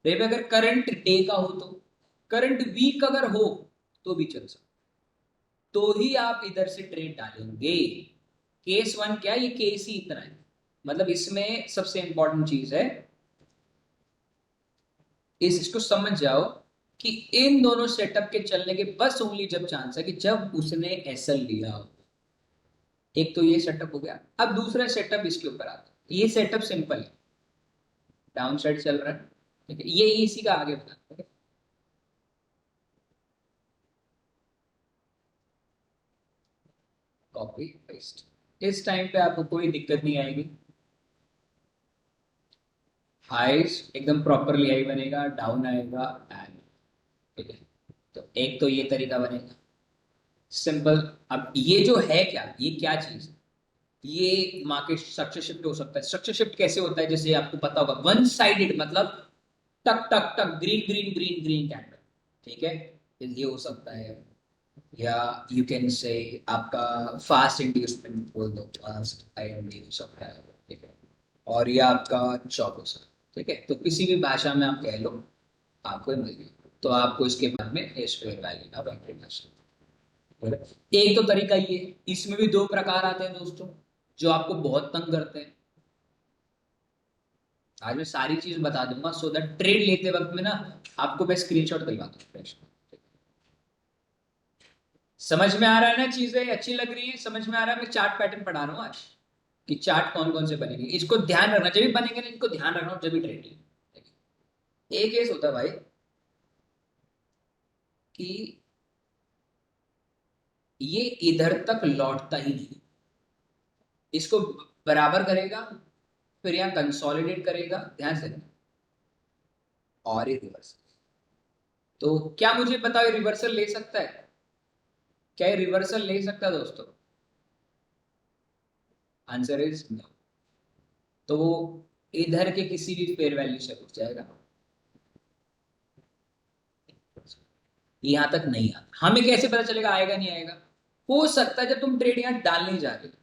पे। अगर करंट डे का हो तो, करंट वीक अगर हो तो भी चल सकता, तो ही आप इधर से ट्रेड डालेंगे। केस वन क्या है, ये केस ही इतना है, मतलब इसमें सबसे इंपॉर्टेंट चीज है, इसको समझ जाओ कि इन दोनों सेटअप के चलने के बस ओनली जब चांस है कि जब उसने एसएल लिया हो। एक तो ये सेटअप हो गया, अब दूसरा सेटअप इसके ऊपर आता है। ये सेटअप सिंपल है, डाउन साइड चल रहा है, ठीक है, ये इसी का आगे बताता है। कॉपी पेस्ट, इस टाइम पे आपको कोई दिक्कत नहीं आएगी, हाइस एकदम प्रॉपरली हाई बनेगा, डाउन आएगा एंड, ठीक है। तो एक तो ये तरीका बनेगा सिंपल। अब ये जो है क्या, ये क्या चीज है, ये मार्केट स्ट्रक्चर शिफ्ट हो सकता है। स्ट्रक्चर शिफ्ट कैसे होता है, जैसे आपको पता होगा वन साइडेड, मतलब टक टक टक, green green green green candle, ठीक है, ये हो सकता है, या यू कैन से आपका फास्ट इंड्यूसमेंट बोल दो, फास्ट आईएमडी हो सकता है, ठीक है, और ये आपका चॉप हो सकता है, ठीक है, तो किसी भी भाषा में आप कह लो आपको मिल गई, तो आपको इसके बाद में ए स्क्वायर वैल्यू आप एंट्री कर सकते हो। एक तो तरीका ये है, इसमें भी दो प्रकार आते हैं दोस्तों जो आपको बहुत तंग करते हैं। आज मैं सारी चीज बता दूंगा सो दैट ट्रेड लेते वक्त में ना आपको मैं स्क्रीनशॉट दिलवा दूंगा। समझ में आ रहा है ना, चीजें अच्छी लग रही है, समझ में आ रहा है, मैं चार्ट पैटर्न पढ़ा रहा हूँ आज कि चार्ट कौन कौन से बनेंगे, इसको ध्यान रखना, जब भी बनेंगे ना इनको ध्यान रखना जब भी ट्रेड लेंगे। एक केस होता है भाई कि ये इधर तक लौटता ही नहीं, इसको बराबर करेगा, फिर यहाँ कंसोलिडेट करेगा, ध्यान से, और ये रिवर्सल। तो क्या मुझे बताओ रिवर्सल ले सकता है? क्या ये रिवर्सल ले सकता है दोस्तों? Answer is no. तो वो इधर के किसी भी फेयर वैल्यू से उठ जाएगा, यहां तक नहीं आता। हमें कैसे पता चलेगा आएगा नहीं आएगा? हो सकता है जब तुम ट्रेड यहां डालने जा रहे हो,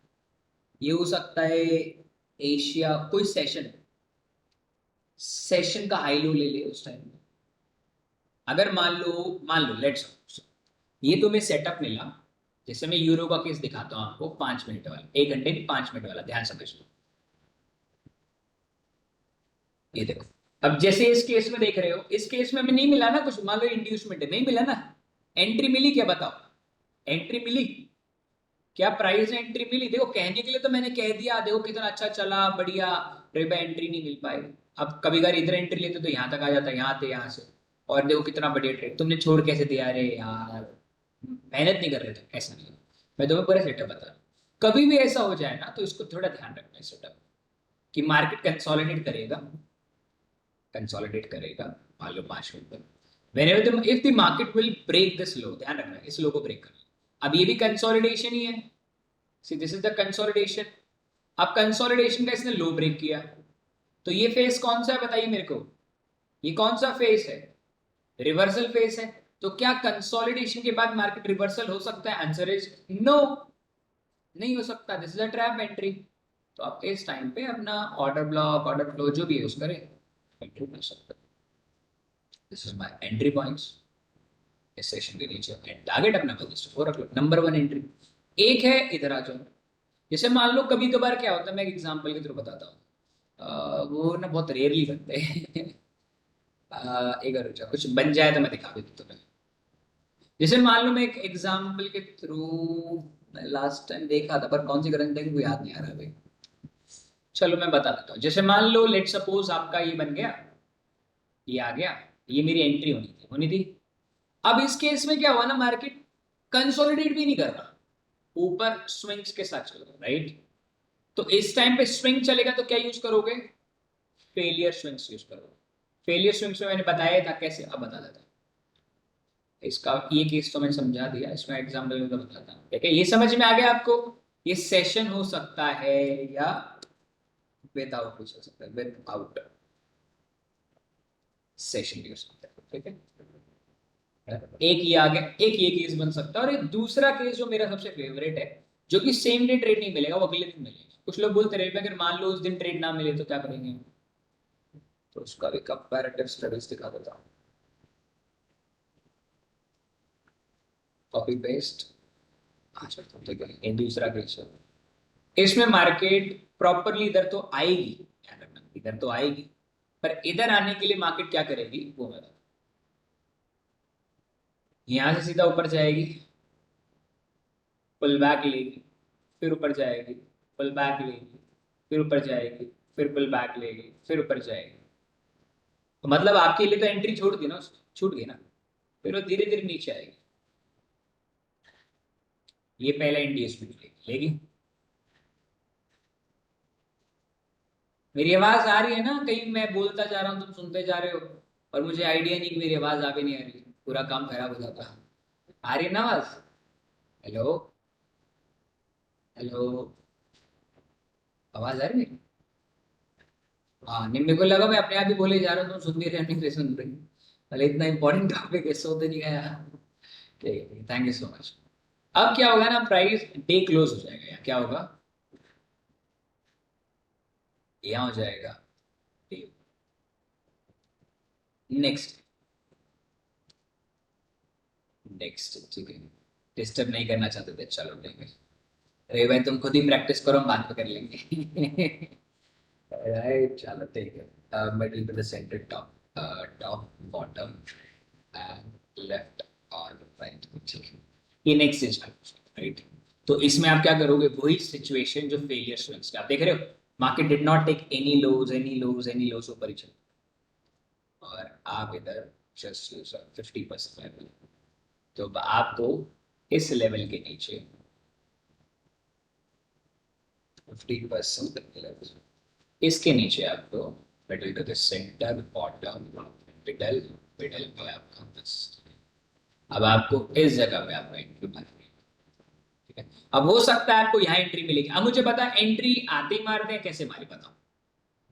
ये हो सकता है एशिया कोई सेशन, सेशन का हाई लो ले ले उस टाइम में। अगर मान लो लेट्स ये तुम्हें सेटअप मिला, जैसे मैं यूरो का केस दिखाता हूं आपको, 5 मिनट वाला, 1 घंटे की 5 मिनट वाला, ध्यान समझ लो। ये देखो, अब जैसे इस केस में देख रहे हो, इस केस में हमें नहीं मिला ना कुछ, मान लो इंड्यूसमेंट है, नहीं मिला ना, एंट्री मिली क्या बताओ? एंट्री मिली क्या? प्राइस ने एंट्री मिली? देखो कहने के लिए तो मैंने कह दिया, देखो कितना अच्छा चला, बढ़िया, रेबा एंट्री नहीं मिल पाई। अब कभी अगर इधर एंट्री लेते तो यहाँ तक आ जाता, यहाँ थे यहाँ से, और देखो कितना बढ़िया ट्रेड तुमने छोड़ कैसे दिया, अरे यार मेहनत नहीं कर रहे थे, ऐसा नहीं। मैं तुम्हें पूरा सेटअप बता रहा हूँ। कभी भी ऐसा हो जाए ना तो इसको थोड़ा ध्यान रखना है सेटअप, कि मार्केट कंसोलिडेट करेगा, कंसोलिडेट करेगा, मान लो 5 मिनट पर, whenever the if the market will break this low, ध्यान रखना इस लो को ब्रेक करना। अब ये भी कंसोलिडेशन ही है, see this is the consolidation. अब कंसोलिडेशन का इसने लो ब्रेक किया, तो ये फेस कौन सा है बताइए मेरे को? ये कौन सा फेस है? रिवर्सल फेस है। तो क्या कंसोलिडेशन के बाद मार्केट रिवर्सल हो सकता है? आंसर इज नो, नहीं हो सकता, this is a trap entry. तो आप इस टाइम पे अपना ऑर्डर ब्लॉक, ऑर्डर फ्लो जो भी यूज करें, एंट्री कर सकते हैं। This is my entry points इस सेशन के नीचे, टारगेट अपना पोजीशन 4 o'clock, नंबर 1 एंट्री। एक है इधर आ जाओ, जैसे मान लो कभी कभार क्या होता है, मैं एक एग्जांपल के थ्रू बताता हूँ, वो ना बहुत रेयरली बनते हैं। एक बार रुक जाओ, कुछ बन जाए तो मैं दिखा भी दूँ तुम्हें। जैसे मान लो मैं एक एग्जांपल के थ्रू, लास्ट टाइम देखा था पर कौन सी करेंसी थी वो याद नहीं आ रहा भाई, चलो मैं बता देता हूँ। जैसे मान लो लेट सपोज आपका ये बन गया, ये आ गया, ये मेरी एंट्री होनी थी। अब इस केस में क्या हुआ ना, मार्केट कंसोलिडेट भी नहीं कर रहा, ऊपर स्विंग्स के साथ चल रहा, राइट? तो इस टाइम पे स्विंग चलेगा तो क्या यूज करोगे? फेलियर स्विंग्स यूज करोगे। फेलियर स्विंग्स में मैंने बताया था कैसे, अब बता देता हूं। इसका ये केस तो मैंने समझा दिया, इसमें एग्जाम्पल में तो बताता हूँ, ठीक है, ये समझ में आ गया आपको? ये सेशन हो सकता है या विदाउट, कुछ हो सकता है विदाउट सेशन भी हो सकता है, ठीक है। एक ये आ गया, एक ये केस बन सकता है, और एक दूसरा केस जो मेरा सबसे फेवरेट है, जो कि सेम डे ट्रेड नहीं मिलेगा, वो अगले दिन मिलेगा। कुछ लोग बोलते रहे अगर मान लो उस दिन ट्रेड ना मिले तो क्या करेंगे, तो उसका भी कंपैरेटिव स्टडीज दिखा देता हूँ। कॉपी पेस्ट, अच्छा ठीक है, ये दूसरा केस है। इसमें मार्केट प्रॉपरली इधर तो आएगी, ध्यान रखना इधर तो आएगी, पर इधर आने के लिए मार्केट क्या करेगी वो मैं, यहां से सीधा ऊपर जाएगी, पुल बैक लेगी, फिर ऊपर जाएगी, पुल बैक लेगी, फिर ऊपर जाएगी, फिर पुल बैक लेगी, फिर ऊपर जाएगी। तो मतलब आपके लिए तो एंट्री छोड़ दी ना, छूट गई ना, फिर वो धीरे धीरे नीचे आएगी। ये पहला इंडियसमेंट लेगी लेगी। मेरी आवाज आ रही है ना? कहीं मैं बोलता जा रहा हूँ तुम सुनते जा रहे हो, और मुझे आइडिया नहीं कि मेरी आवाज आ भी नहीं आ रही, पूरा काम खराब हो जाता। आ रही है ना आवाज? हेलो, हेलो, आवाज आ रही है? हाँ नहीं, मेरे को लगा मैं अपने आप ही बोले जा रहा हूँ, तुम सुन नहीं रहे, नहीं रहे, सुन रही। भले इतना इंपॉर्टेंट टॉपिक है, सो तो नहीं गया। ठीक है, थैंक यू सो मच। अब क्या होगा ना, प्राइस डे क्लोज हो जाएगा, या क्या होगा, यहाँ हो जाएगा नेक्स्ट, नेक्स्ट, ठीक है। डिस्टर्ब नहीं करना चाहते थे, चलो ठीक है। अरे भाई तुम खुद ही प्रैक्टिस करो, हम बात में कर लेंगे। राइट, चलो ठीक है। Middle to the centre, top, top, bottom and left और राइट, ठीक है। ये नेक्स्ट स्टेज है, राइट। तो इसमें आप क्या करोगे, वही सिचुएशन जो फेलियर स्विंग्स का आप देख रहे हो, market did not take any lows, any lows, any lows, ऊपर ही चल, और आप इधर जस्ट 50% लेवल, तो आपको इस लेवल के नीचे 50% लेवल, इसके नीचे आपको middle to the centre, bottom, middle, middle में आपका बस, अब आपको इस जगह पे आपका एंट्री मारनी है, ठीक है। अब हो सकता है आपको यहाँ एंट्री मिलेगी, अब मुझे पता है एंट्री आते ही मार दें, कैसे मारे बताओ।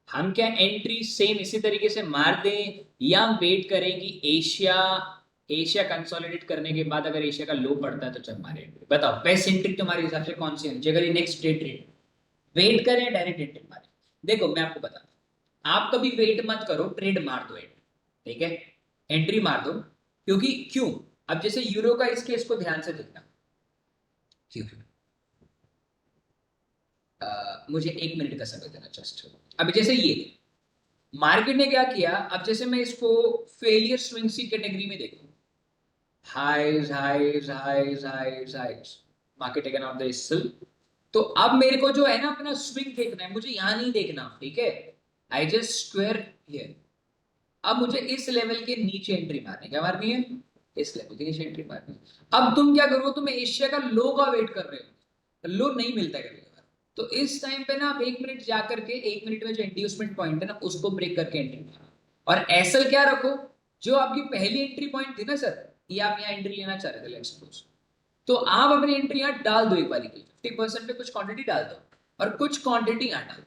हम क्या एंट्री सेम इसी तरीके से मार दें, या हम वेट करेंगे एशिया, एशिया कंसोलिडेट करने के बाद अगर एशिया का लो पड़ता है तो जब मारे एंट्री, बताओ बेस्ट एंट्री तुम्हारे हिसाब से कौन सी है, अगर ये नेक्स्ट डे ट्रेड वेट करें, डायरेक्ट एंट्री मारे। देखो मैं आपको बताता हूं, आप कभी वेट मत करो, ट्रेड मार दो एंट्री, ठीक है, एंट्री मार दो, क्योंकि क्यों, अब जैसे यूरो का इस केस को ध्यान से देखना, क्यों, मुझे 1 मिनट का समय देना जस्ट। अब जैसे ये मार्केट ने क्या किया, अब जैसे मैं इसको फेलियर स्विंग्स की कैटेगरी में देखूं, highs, highs, highs, highs, highs, market taken out the sell, तो अब मेरे को जो है ना अपना स्विंग देखना है, मुझे यहां नहीं देखना, ठीक है, आई जस्ट स्क्वायर हियर। अब मुझे इस लेवल के नीचे एंट्री मारनी, क्या मारनी है, इस लेवल के नीचे एंट्री मारनी है। अब तुम क्या करो, तुम एशिया का लो का वेट कर रहे हो, लो नहीं मिलता है कभी कभार, तो इस टाइम पे ना आप 1 मिनट जा करके, 1 मिनट में जो इंड्यूसमेंट पॉइंट है ना उसको ब्रेक करके एंट्री मारो, और एसएल क्या रखो, जो आपकी पहली एंट्री पॉइंट थी ना सर, ये आप यहाँ एंट्री लेना चाह रहे थे, लेट्स सपोज, तो आप अपनी एंट्री यहाँ डाल दो, एक बार की 50% पे कुछ क्वांटिटी डाल दो, और कुछ क्वांटिटी यहाँ डाल दो,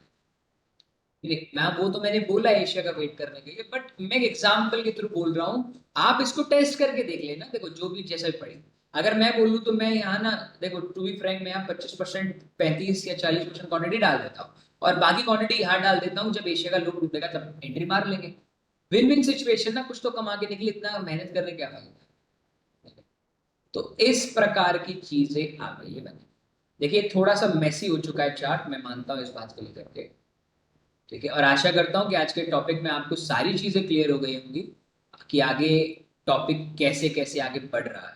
मैं वो तो मैंने बोला एशिया का वेट करने के लिए, बट मैं एग्जांपल के थ्रू बोल रहा हूँ, आप इसको टेस्ट करके देख लेना, देखो जो भी जैसा भी पड़े। अगर मैं बोलूँ तो मैं यहाँ ना, देखो टू बी फ्रैंक, मैं यहाँ 25%, 35 या 40% क्वांटिटी डाल देता हूँ, और बाकी क्वांटिटी यहाँ डाल देता हूँ, जब एशिया का लो टूटेगा तब एंट्री मार लेंगे। विन विन सिचुएशन ना, कुछ तो कमा के निकले, इतना मेहनत करने क्या फायदा। तो इस प्रकार की चीजें आ गई है बनी। देखिए थोड़ा सा मेसी हो चुका है चार्ट, मैं मानता हूँ इस बात को लेकर के, ठीक है, और आशा करता हूं कि आज के टॉपिक में आपको सारी चीजें क्लियर हो गई होंगी कि आगे टॉपिक कैसे कैसे आगे बढ़ रहा है,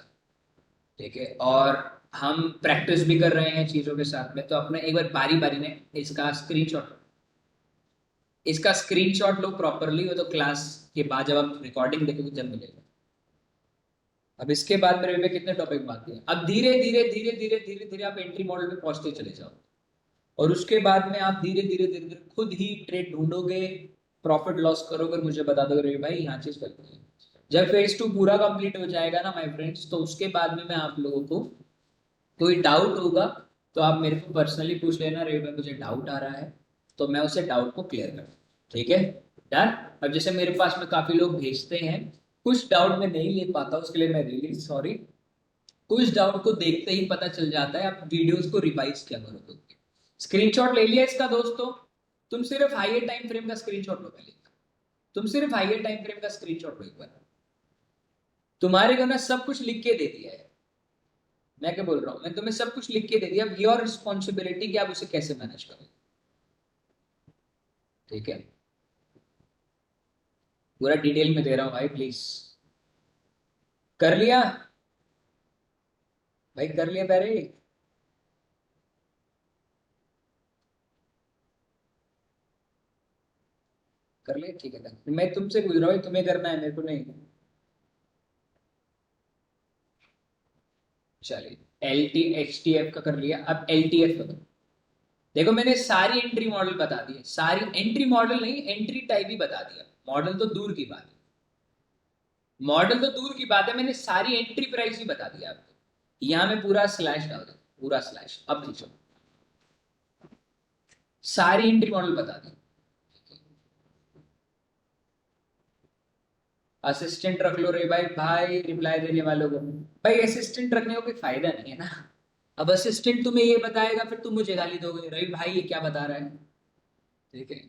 ठीक है, और हम प्रैक्टिस भी कर रहे हैं चीजों के साथ में, तो अपने एक बार बारी बारी में इसका स्क्रीनशॉट, इसका स्क्रीनशॉट लो प्रॉपरली, हो तो क्लास के बाद जब आप रिकॉर्डिंग देखोगे जब मिलेगा। अब इसके बाद मेरे में कितने टॉपिक बाकी हैं, अब धीरे धीरे धीरे धीरे धीरे धीरे आप एंट्री मॉडल में पहुंचते चले जाओ, और उसके बाद में आप धीरे धीरे धीरे धीरे खुद ही ट्रेड ढूंढोगे, प्रॉफिट लॉस करोगे, और मुझे बता दोगे भाई यहाँ चीज करते हैं। जब फेज 2 पूरा कंप्लीट हो जाएगा ना माय फ्रेंड्स, तो उसके बाद में मैं आप लोगों को, कोई डाउट होगा तो आप मेरे को पर्सनली पूछ लेना, रे भाई मुझे डाउट आ रहा है, तो मैं उसे डाउट को क्लियर कर दूँ, ठीक है, डन। अब जैसे मेरे पास में काफी लोग भेजते हैं, कुछ डाउट में नहीं ले पाता, उसके लिए मैं रियली सॉरी, कुछ डाउट को देखते ही पता चल जाता है, आप वीडियोस को रिवाइज क्या करो तो। स्क्रीनशॉट ले लिया इसका दोस्तों, तुम सिर्फ हाइयर टाइम फ्रेम का स्क्रीनशॉट लो पहले, तुम सिर्फ हाइयर टाइम फ्रेम का स्क्रीनशॉट लो एक बार, तुम्हारे को ना सब कुछ लिख के दे दिया है, मैं क्या बोल रहा हूँ, मैं तुम्हें सब कुछ लिख के दे दिया, अब योर रिस्पॉन्सिबिलिटी कि आप उसे कैसे मैनेज करोगे, ठीक है, पूरा डिटेल में दे रहा हूँ भाई, प्लीज। कर लिया भाई, कर लिया पहले, कर लिया, ठीक है, मैं तुमसे पूछ रहा हूँ, तुम्हें करना है, मेरे को नहीं। चलिए L T H T F का कर लिया, अब एल टी एफ का करो। देखो मैंने सारी एंट्री मॉडल बता दी है, सारी एंट्री मॉडल नहीं, एंट्री टाइप ही बता दिया, मॉडल तो दूर की बात है, मॉडल तो दूर की बात है, मैंने सारी एंट्री प्राइस ही बता दिया आपको, यहां मैं पूरा स्लैश डाल दूं, पूरा स्लैश, अब खींचो, सारी एंट्री मॉडल बता दी, असिस्टेंट रख लो रे भाई, भाई रिप्लाई देने वालों को। भाई असिस्टेंट रखने का कोई फायदा नहीं है ना। अब असिस्टेंट तुम्हें ये बताएगा, फिर तुम मुझे गाली दोगे, रवि भाई ये क्या बता रहा है। ठीक है,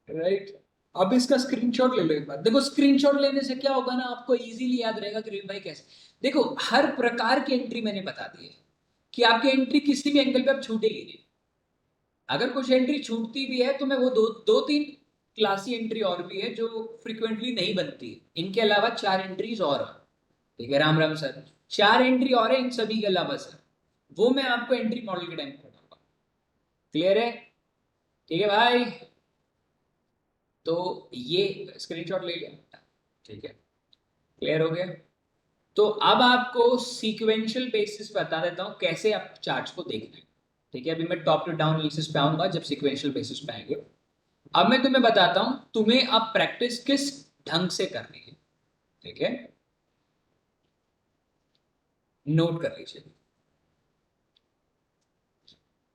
राइट। अब इसका स्क्रीनशॉट ले लो एक बार। देखो स्क्रीनशॉट लेने से क्या होगा ना, आपको इजीली याद रहेगा कि रवि भाई कैसे। देखो हर प्रकार की एंट्री मैंने बता दी है, कि आपकी एंट्री किसी भी एंगल पे अब छूटेगी नहीं। अगर कुछ एंट्री छूटती भी है तो मैं वो दो दो तीन क्लासी एंट्री और भी है जो फ्रिक्वेंटली नहीं बनती, इनके अलावा चार एंट्रीज और हैं। ठीक है राम राम सर, चार एंट्री और है इन सभी के अलावा सर, वो मैं आपको एंट्री मॉडल के टाइम पढ़ाऊंगा। क्लियर है? ठीक है भाई, तो ये स्क्रीनशॉट ले लिया। ठीक है, क्लियर हो गया। तो अब आपको सीक्वेंशियल बेसिस बता देता हूं कैसे आप चार्ट्स को देखना है। ठीक है, अभी मैं टॉप टू डाउन एनालिसिस पे आऊंगा जब सीक्वेंशियल बेसिस पे आएंगे। अब मैं तुम्हें बताता हूं तुम्हें अब प्रैक्टिस किस ढंग से करनी है। ठीक है, नोट कर लीजिए।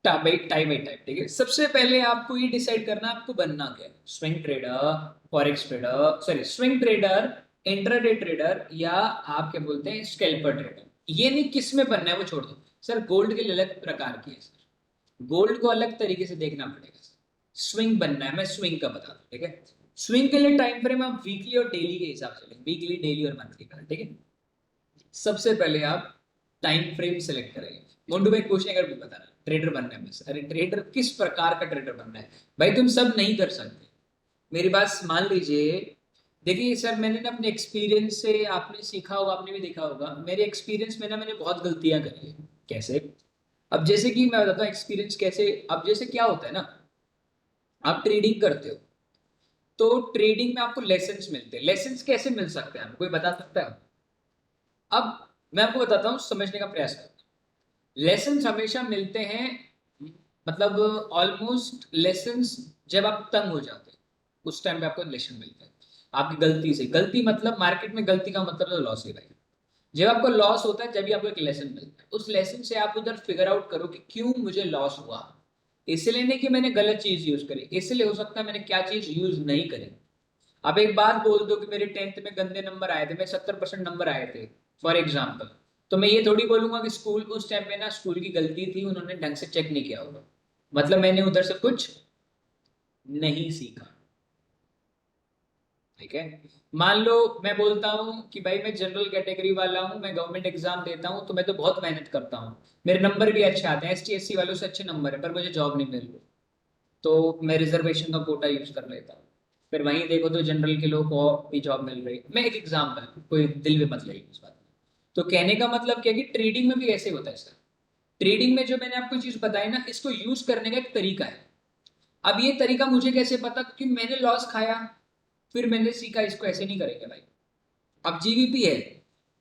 Type by type. ठीक है, सबसे पहले आपको ये डिसाइड करना है आपको बनना क्या है। Swing trader, forex trader, sorry swing trader, intraday trader, या आप क्या बोलते हैं स्कैल्पर ट्रेडर। ये नहीं किस में बनना है वो छोड़ दो सर, गोल्ड के लिए अलग प्रकार की है सर, गोल्ड को अलग तरीके से देखना पड़ेगा सर। स्विंग बनना है, मैं स्विंग का बता दूं। ठीक है, स्विंग के लिए टाइम फ्रेम आप वीकली और डेली के हिसाब से लेंगे, वीकली डेली और मंथली का। ठीक है, सबसे पहले आप टाइम फ्रेम सेलेक्ट करेंगे। मोन्टू भाई क्वेश्चन अगर भी बता रहा ट्रेडर बनना है बस, अरे ट्रेडर किस प्रकार का ट्रेडर बनना है भाई, तुम सब नहीं कर सकते। मेरी बात मान लीजिए, देखिए सर मैंने ना अपने एक्सपीरियंस से, आपने सीखा होगा, आपने भी देखा होगा, मेरे एक्सपीरियंस में ना मैंने बहुत गलतियां करी है। कैसे? अब जैसे कि मैं बताता हूँ एक्सपीरियंस कैसे। अब जैसे क्या होता है ना, आप ट्रेडिंग करते हो तो ट्रेडिंग में आपको लेसन्स मिलते हैं। लेसन्स कैसे मिल सकते हैं, कोई बता सकता है? अब मैं आपको बताता हूँ, समझने का प्रयास करता। लेसन्स हमेशा मिलते हैं, मतलब ऑलमोस्ट लेसन्स जब आप तंग हो जाते हैं उस टाइम पे आपको लेसन मिलता है। आपकी गलती से, गलती मतलब मार्केट में गलती का मतलब तो लॉस ही भाई। जब आपको लॉस होता है जब भी आपको एक लेसन मिलता है, उस लेसन से आप उधर फिगर आउट करो कि क्यों मुझे लॉस हुआ। इसलिए नहीं कि मैंने गलत चीज यूज करी, इसलिए हो सकता है मैंने क्या चीज यूज नहीं करी। अब एक बात बोल दो कि मेरे 10th में गंदे नंबर आए थे, मैं 70% नंबर आए थे फॉर एग्जाम्पल, तो मैं ये थोड़ी बोलूंगा कि स्कूल उस टाइम पे ना स्कूल की गलती थी, उन्होंने ढंग से चेक नहीं किया होगा, मतलब मैंने उधर से कुछ नहीं सीखा। ठीक है, मान लो मैं बोलता हूँ कि भाई मैं जनरल कैटेगरी वाला हूँ, मैं गवर्नमेंट एग्जाम देता हूँ, तो मैं तो बहुत मेहनत करता हूँ, मेरे नंबर भी अच्छे आते हैं, एस टी एस सी वालों से अच्छे नंबर है, पर मुझे जॉब नहीं मिल रही, तो मैं रिजर्वेशन का कोटा यूज कर लेता हूँ। फिर वहीं देखो तो जनरल के लोगों को भी जॉब मिल रही है। मैं एक एग्जाम्पल, कोई दिल में मत लेगी इस बात में। तो कहने का मतलब क्या है कि ट्रेडिंग में भी ऐसे होता है सर। ट्रेडिंग में जो मैंने आपको चीज बताई ना, इसको यूज करने का एक तरीका है। अब ये तरीका मुझे कैसे पता, क्योंकि मैंने लॉस खाया, फिर मैंने सीखा इसको ऐसे नहीं करेंगे भाई। अब जीवीपी है,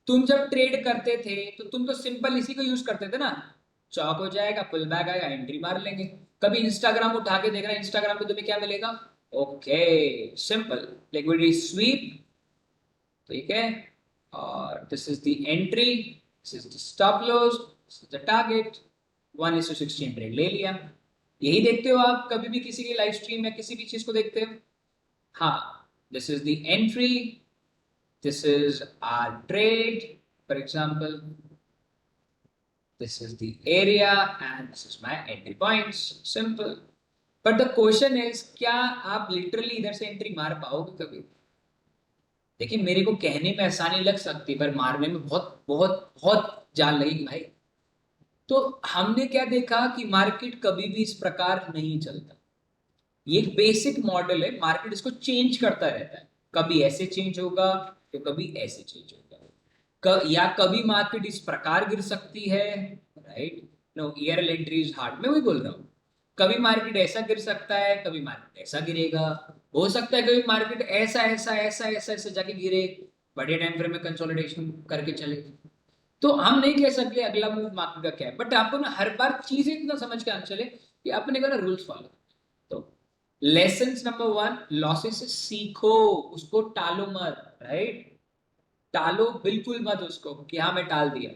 तुम जब ट्रेड करते थे तो तुम तो सिंपल इसी को यूज करते थे ना, चौक हो जाएगा, पुल बैक आएगा, एंट्री मार लेंगे। कभी इंस्टाग्राम उठा के देखना, इंस्टाग्राम पे तुम्हें क्या मिलेगा, ओके सिंपल लिक्विडिटी स्वीप। ठीक है, और this is the entry, this is the stop loss, this is the target, 1:16 trade ले लिया। यही देखते हो आप कभी भी किसी की लाइव स्ट्रीम या किसी भी चीज को देखते हो? हाँ, this is the entry, this is our trade, for example, this is the area and this is my entry points, simple. But the question is, क्या आप लिटरली इधर से एंट्री मार पाओगे कभी? देखिए मेरे को कहने में आसानी लग सकती पर मारने में बहुत बहुत बहुत जान लगेगी भाई। तो हमने क्या देखा कि मार्केट कभी भी इस प्रकार नहीं चलता। ये एक बेसिक मॉडल है, मार्केट इसको चेंज करता रहता है, कभी ऐसे चेंज होगा तो कभी ऐसे चेंज होगा। या कभी मार्केट इस प्रकार गिर सकती है, right. No year entry is hard, मैं वही बोल रहा हूँ। कभी मार्केट ऐसा गिर सकता है, कभी मार्केट ऐसा गिरेगा। हो सकता है कभी मार्केट ऐसा ऐसा ऐसा ऐसा ऐसा जाके गिरे, बड़े टाइम फ्रेम में कंसोलिडेशन करके चले। तो हम नहीं कह सकते अगला मूव मार्केट का क्या है, बट आपको ना हर बार चीजें इतना समझ के आना चले कि अपने को ना रूल्स फॉलो। तो लेसन नंबर 1, लॉसेस से सीखो, उसको टालो मत, राइट। टालो बिल्कुल मत उसको कि हाँ मैं टाल दिया।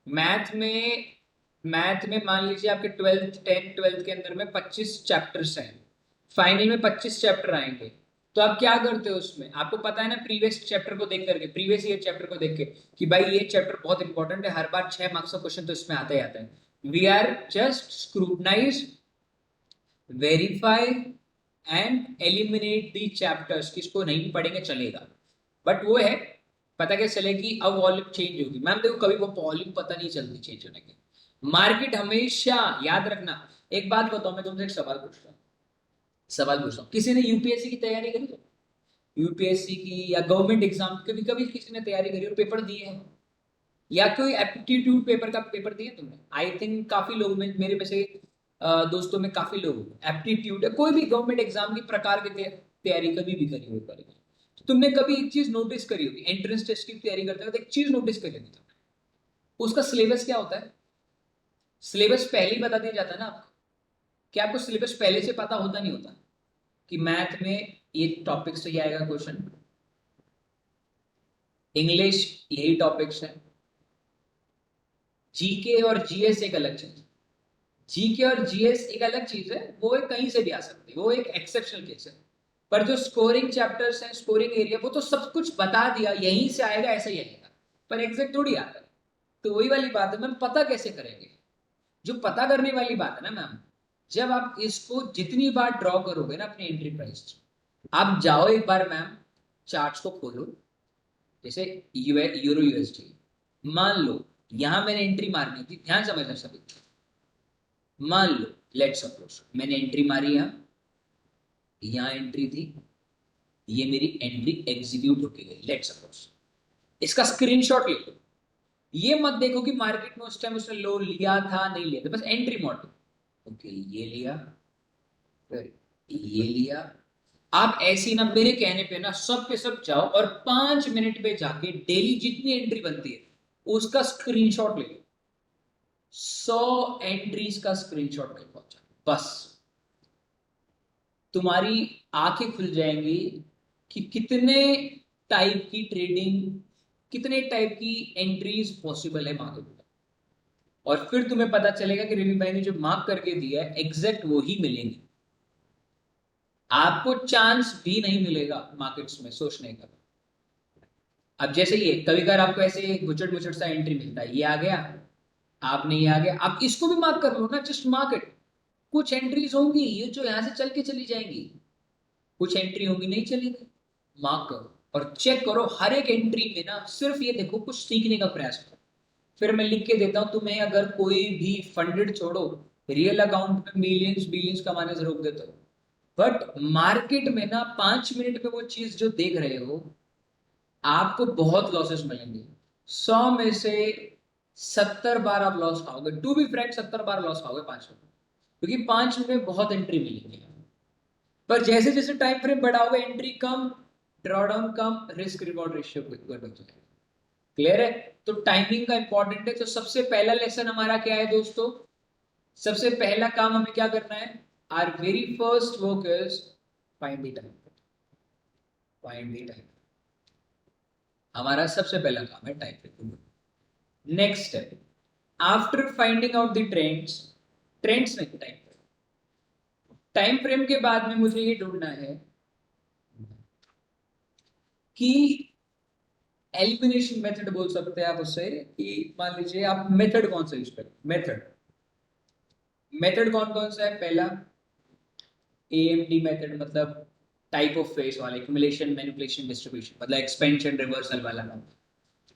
मैथ में, मैथ में मान लीजिए आपके 12th 10th 12th के अंदर में 25 चैप्टर्स हैं, फाइनल में 25 चैप्टर आएंगे। तो आप क्या करते हो उसमें, आपको पता है ना प्रीवियस चैप्टर को देख करके, प्रीवियस ईयर चैप्टर को देख के कि भाई ये चैप्टर बहुत इंपॉर्टेंट है, हर बार 6 मार्क्स का क्वेश्चन तो इसमें आता ही आता है। We are just scrutinize, verify and eliminate the chapters, किसको नहीं भी पढ़ेंगे चलेगा, बट वो है पता क्या चले कि अब वॉल्यूम चेंज होगी। मैम देखो कभी वो वॉल्यूम पता नहीं चलती चेंज होने की, मार्केट हमेशा याद रखना। एक बात बताओ, मैं तुमसे एक सवाल पूछता हूँ, किसी ने यूपीएससी की तैयारी करी? यूपीएससी की या गवर्नमेंट एग्जाम कभी कभी किसी ने तैयारी करी और पेपर दिए हैं, या कोई एप्टीट्यूड पेपर का पेपर दिया तुमने? आई थिंक काफी लोग में, मेरे में से दोस्तों में काफी लोग एप्टीट्यूड है कोई भी गवर्नमेंट एग्जाम की प्रकार की तैयारी कभी भी करी हुई करेगी। तो तुमने कभी एक चीज नोटिस करी होगी, एंट्रेंस टेस्ट की तैयारी करते वक्त एक चीज नोटिस करी होगी तुमने, उसका सिलेबस क्या होता है? सिलेबस पहले ही बता दिया जाता है ना आपको। क्या आपको सिलेबस पहले से पता होता नहीं होता कि मैथ में ये टॉपिक से ये आएगा क्वेश्चन, इंग्लिश यही टॉपिक्स है, जीके और जीएस एक अलग चीज, जीके और जीएस एक अलग चीज है, वो एक कहीं से भी आ सकती है, वो एक एक्सेप्शनल केस है। पर जो स्कोरिंग चैप्टर्स हैं, स्कोरिंग एरिया, वो तो सब कुछ बता दिया यहीं से आएगा ऐसा ही आएगा, पर एग्जैक्ट थोड़ी आता है। तो वही वाली बात है मैम, पता कैसे करेंगे? जो पता करने वाली बात है ना मैम, जब आप इसको जितनी बार ड्रॉ करोगे ना अपनी एंट्री प्राइस, आप जाओ एक बार मैम चार्ट्स को खोलो, जैसे यूरो यूएसडी, मान लो यहां मैंने एंट्री मारनी थी, ध्यान समझना सभी, मान लो लेट सपोज मैंने एंट्री मारी, यहां एंट्री थी, ये मेरी एंट्री एग्जीक्यूट होके गई लेट सपोज, इसका स्क्रीनशॉट ले लो। ये मत देखो कि मार्केट में उस टाइम उसने लो लिया था नहीं लिया था, बस एंट्री मॉडल, ओके ये लिया, फिर ये लिया। आप ऐसी ना मेरे कहने पे ना सब के सब जाओ और 5 मिनट पे जाके डेली जितनी एंट्री बनती है उसका स्क्रीनशॉट ले लो, 100 एंट्रीज का स्क्रीनशॉट ले पहुंचा, बस तुम्हारी आंखें खुल जाएंगी कि कितने टाइप की ट्रेडिंग, कितने टाइप की एंट्रीज पॉसिबल है मार्केट में। और फिर तुम्हें पता चलेगा कि रवि भाई ने जो मार्क करके दिया है एग्जैक्ट वो ही मिलेंगे, आपको चांस भी नहीं मिलेगा मार्केट्स में सोचने का। अब जैसे ये कभी कभार आपको ऐसे गुचड़ मुचड़ सा एंट्री मिलता है, ये आ गया, आपने ये आ गया, आप इसको भी मार्क कर लो ना, जस्ट मार्केट। कुछ एंट्रीज होंगी ये जो यहां से चल के चली जाएंगी, कुछ एंट्री होंगी नहीं चलेगी, मार्क करो और चेक करो हर एक एंट्री में ना, सिर्फ ये देखो कुछ सीखने का प्रयास करो। फिर मैं लिख के देता हूं तुम्हें, अगर कोई भी फंडेड छोड़ो, रियल अकाउंट में मिलियंस बिलियंस कमाने से रोक देता हूं, बट मार्केट में ना 5 मिनट में वो चीज जो देख रहे हो, आपको बहुत लॉसेस मिलेंगे। 100 में से 70 बार आप लॉस खाओगे, टू बी फ्रैंक 70 बार लॉस खाओगे 5 मिनट, क्योंकि 5 मिनट में बहुत एंट्री मिलेंगी। पर जैसे जैसे टाइम फ्रेम बड़ा होगा, एंट्री कम, ड्रॉडाउन कम, रिस्क रिवॉर्ड रेशियो बढ़ जाएगा। क्लियर है? तो टाइमिंग का इंपॉर्टेंट है। तो सबसे पहला लेसन हमारा क्या है दोस्तों? सबसे पहला काम हमें क्या करना है? Our very first work is find the time, find the time. हमारा सबसे पहला काम है time frame. Next step, after finding out the trends, trends नहीं टाइम फ्रेम, टाइम फ्रेम के बाद में मुझे ये ढूंढना है कि एलिमिनेशन मेथड बोल सकते हैं आप उससे, कि मान लीजिए आप मेथड कौन सा यूज करें। मेथड, मेथड कौन कौन सा है? पहला एएमडी मेथड, मतलब टाइप ऑफ फेस वाला, एक्यूमुलेशन मैनिपुलेशन डिस्ट्रीब्यूशन, मतलब एक्सपेंशन रिवर्सल वाला,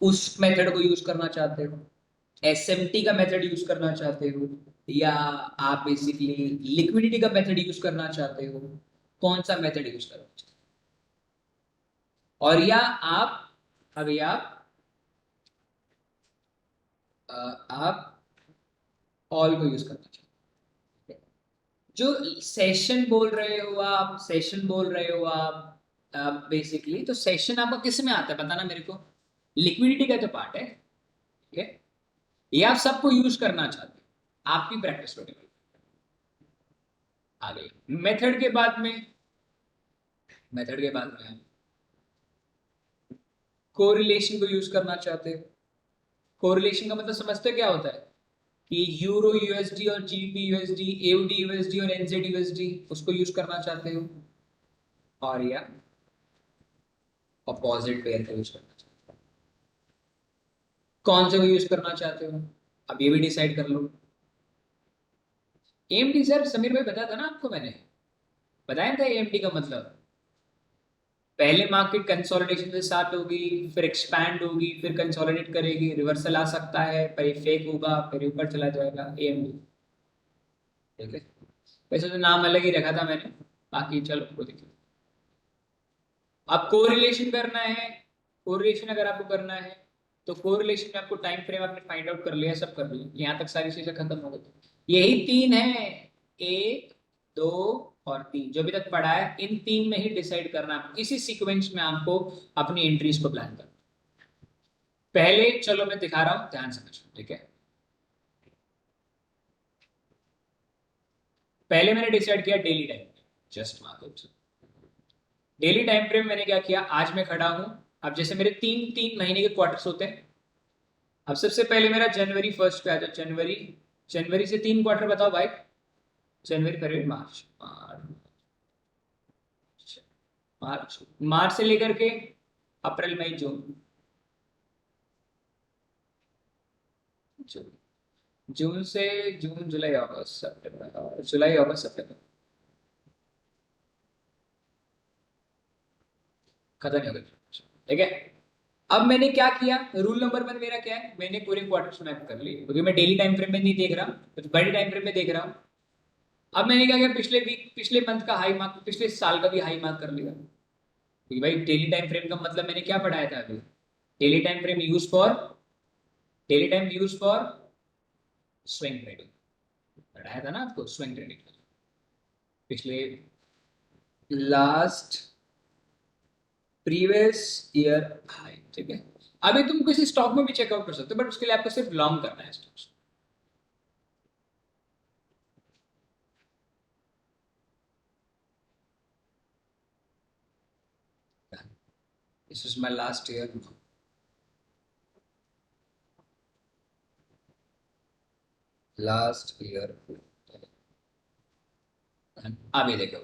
उस मेथड को यूज करना चाहते हो, एसएमटी का मेथड यूज करना चाहते हो, या आप बेसिकली लिक्विडिटी का मेथड यूज करना चाहते हो, कौन सा मेथड यूज करना चाहते हो? और या आप, अभी आप ऑल को यूज करना चाहते हो। जो सेशन बोल रहे हो आप, सेशन बोल रहे हो आप बेसिकली, तो सेशन आपका किस में आता है बताना मेरे को? लिक्विडिटी का तो पार्ट है, ठीक है? ये आप सबको यूज करना चाहते हो, आपकी प्रैक्टिस को आ गई। मेथड के बाद में, मेथड के बाद में कोरिलेशन को यूज करना चाहते हो। कोरिलेशन का मतलब समझते हो क्या होता है? कि यूरो यूएसडी और जीबी यूएसडी, एयूडी यूएसडी और एनजेड यूएसडी, उसको यूज करना चाहते हो। और या अपोजिट पेयर का यूज करना चाहते हो, कौन से को यूज करना चाहते हो, अब ये भी डिसाइड कर लो। एएमडी सर समीर भाई बताया था ना आपको, मैंने बताया था एएमडी का मतलब, पहले मार्केट कंसोलिडेशन से स्टार्ट होगी, फिर एक्सपैंड होगी, फिर कंसोलिडेट करेगी, रिवर्सल आ सकता है, पर ये फेक होगा, फिर ऊपर चला जाएगा, एएमडी। ठीक है, वैसे तो नाम अलग ही रखा था मैंने, बाकी चलो वो देखिए। अब कोरिलेशन करना है, कोरिलेशन अगर आपको करना है तो कोरिलेशन में आपको टाइम फ्रेम आपने फाइंड आउट कर लिया, सब कर लिया, यहाँ तक सारी चीजें खत्म हो गई। यही तीन है, एक, दो और तीन, जो अभी तक पढ़ा है, इन तीन में ही डिसाइड करना है, इसी सीक्वेंस में आपको अपनी एंट्रीज को प्लान करना। पहले चलो मैं दिखा रहा हूं, ध्यान समझो, ठीक है। पहले मैंने डिसाइड किया daily time, just market daily time frame. मैंने क्या किया, आज मैं खड़ा हूं, अब जैसे मेरे तीन तीन महीने के क्वार्टर्स होते हैं, अब सबसे पहले मेरा जनवरी फर्स्ट पे आ जाए, जनवरी, जनवरी से तीन क्वार्टर बताओ भाई, जनवरी फरवरी मार्च, मार्च मार्च से लेकर के अप्रैल मई जून, जून जून से जून जुलाई अगस्त सितंबर, जुलाई अगस्त सितंबर, खत्म नहीं हो गई, ठीक है। अब मैंने क्या किया, रूल नंबर वन मेरा क्या है, मैंने पूरे क्वार्टर मैप कर लिए, क्योंकि मैं डेली टाइम फ्रेम में नहीं देख रहा, तो बड़े टाइम फ्रेम में देख रहा हूं। अब मैंने क्या किया, पिछले वीक, पिछले मंथ का हाई मार्क, पिछले साल का भी हाई मार्क कर लिया, क्योंकि भाई डेली टाइम फ्रेम का मतलब मैंने क्या पढ़ाया था अभी, daily time frame use for, daily time use for swing trading, पढ़ाया था ना आपको स्विंग ट्रेडिंग, पिछले लास्ट प्रीवियस ईयर हाई, ठीक है। अभी तुम किसी स्टॉक में भी चेकआउट कर सकते हो, बट उसके लिए आपको सिर्फ लॉन्ग करना है stocks. This is my last year, last year, अभी देखो,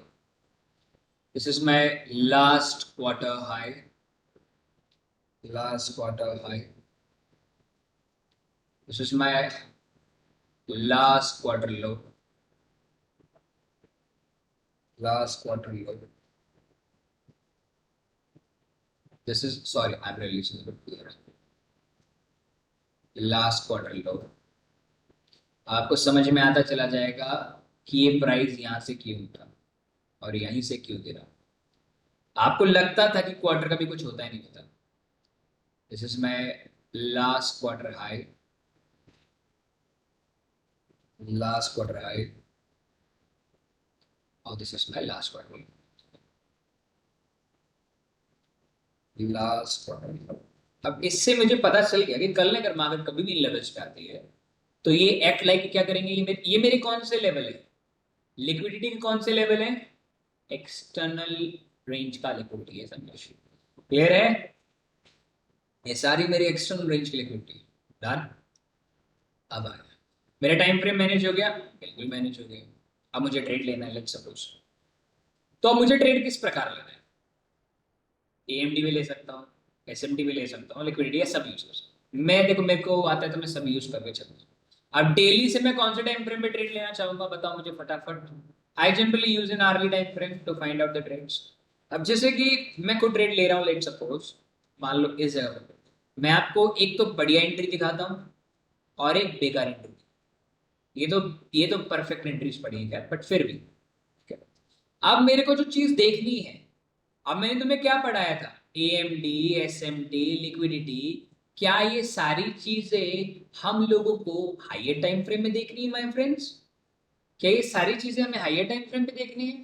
this is my last quarter high, last quarter high, this is my last quarter low, last quarter low, this is sorry I am realising, last quarter low. आपको समझ में आता चला जाएगा कि ये प्राइस यहां से क्यों उठा और यहीं से क्यों गिरा। आपको लगता था कि क्वार्टर का भी कुछ होता ही नहीं होता, this is my last quarter high, last quarter high, और this is my last quarter, last quarter. अब इससे मुझे पता चल गया कि कल अगर मार्केट कभी भी लेवल्स पे आती है तो ये एक्ट लाइक क्या करेंगे, ये मेरे कौन से लेवल है, लिक्विडिटी के कौन से लेवल है, एक्सटर्नल रेंज का लिक्विडिटी है, समझो, क्लियर है, ये सारी मेरी एक्सटर्नल रेंज की लिक्विडिटी डन। अब आया मेरा टाइम फ्रेम मैनेज हो गया, बिल्कुल मैनेज हो गया। अब मुझे ट्रेड लेना है, लेट्स सपोज, तो अब मुझे ट्रेड किस प्रकार लेना है, एएमडी भी ले सकता हूँ, एसएमडी भी ले सकता हूँ, लिक्विडिटी सब यूज कर सकता हूँ मैं, देखो मेरे को आता है तो मैं सब यूज करके चलूँ। अब डेली से मैं कौन से टाइम फ्रेम में ट्रेड लेना चाहूंगा, बताओ मुझे फटाफट। I generally use in early time frame to find out the trades. अब जैसे कि मैं खुद ट्रेड ले रहा हूँ, लेट सपोज, मान लो इस जगह पर, मैं आपको एक तो बढ़िया एंट्री दिखाता हूँ और एक बेकार एंट्री, ये तो ये तो परफेक्ट एंट्रीज पड़ी है, बट फिर भी अब मेरे को जो चीज देखनी है, अब मैंने तुम्हें क्या पढ़ाया था, एएमडी, एसएमडी, लिक्विडिटी, क्या ये सारी चीजें हम लोगों को हायर टाइम फ्रेम में देखनी है माय फ्रेंड्स, क्या ये सारी चीजें हमें हायर टाइम फ्रेम पे देखनी है,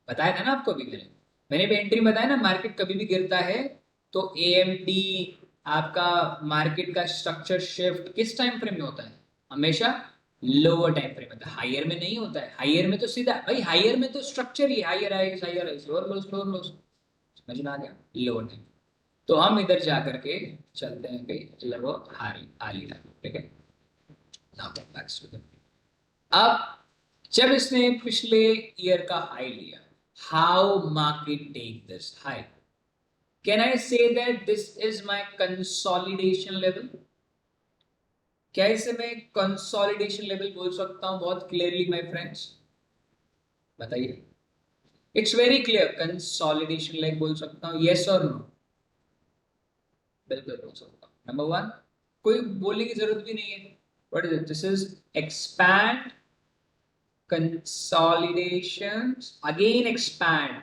बताया था ना आपको अभी मैंने, मैंने भी एंट्री बताया ना, मार्केट कभी भी गिरता है तो एएमडी, आपका मार्केट का स्ट्रक्चर शिफ्ट किस टाइम फ्रेम में होता है, हमेशा लोअर टाइम फ्रेम में, हायर में नहीं होता है, हायर में तो सीधा भाई, हायर में तो स्ट्रक्चर ही higher highs, higher highs, lower lows, lower lows, समझ में आ गया, लोअर टाइम। तो हम इधर जा करके चलते हैं कि लगभग हारी हाली टाइम, ठीक है। Now back to the- अब जब इसने पिछले ईयर का हाई लिया, how market take this high, can I say that this is my consolidation level? क्या इसे मैं कंसोलिडेशन लेवल बोल सकता हूं बहुत क्लियरली माय फ्रेंड्स? बताइए। It's very clear, consolidation level बोल सकता हूं, यस और नो? बिल्कुल बोल सकता हूं। नंबर वन, कोई बोलने की जरूरत भी नहीं है। What is it? This is expand, consolidation, again expand.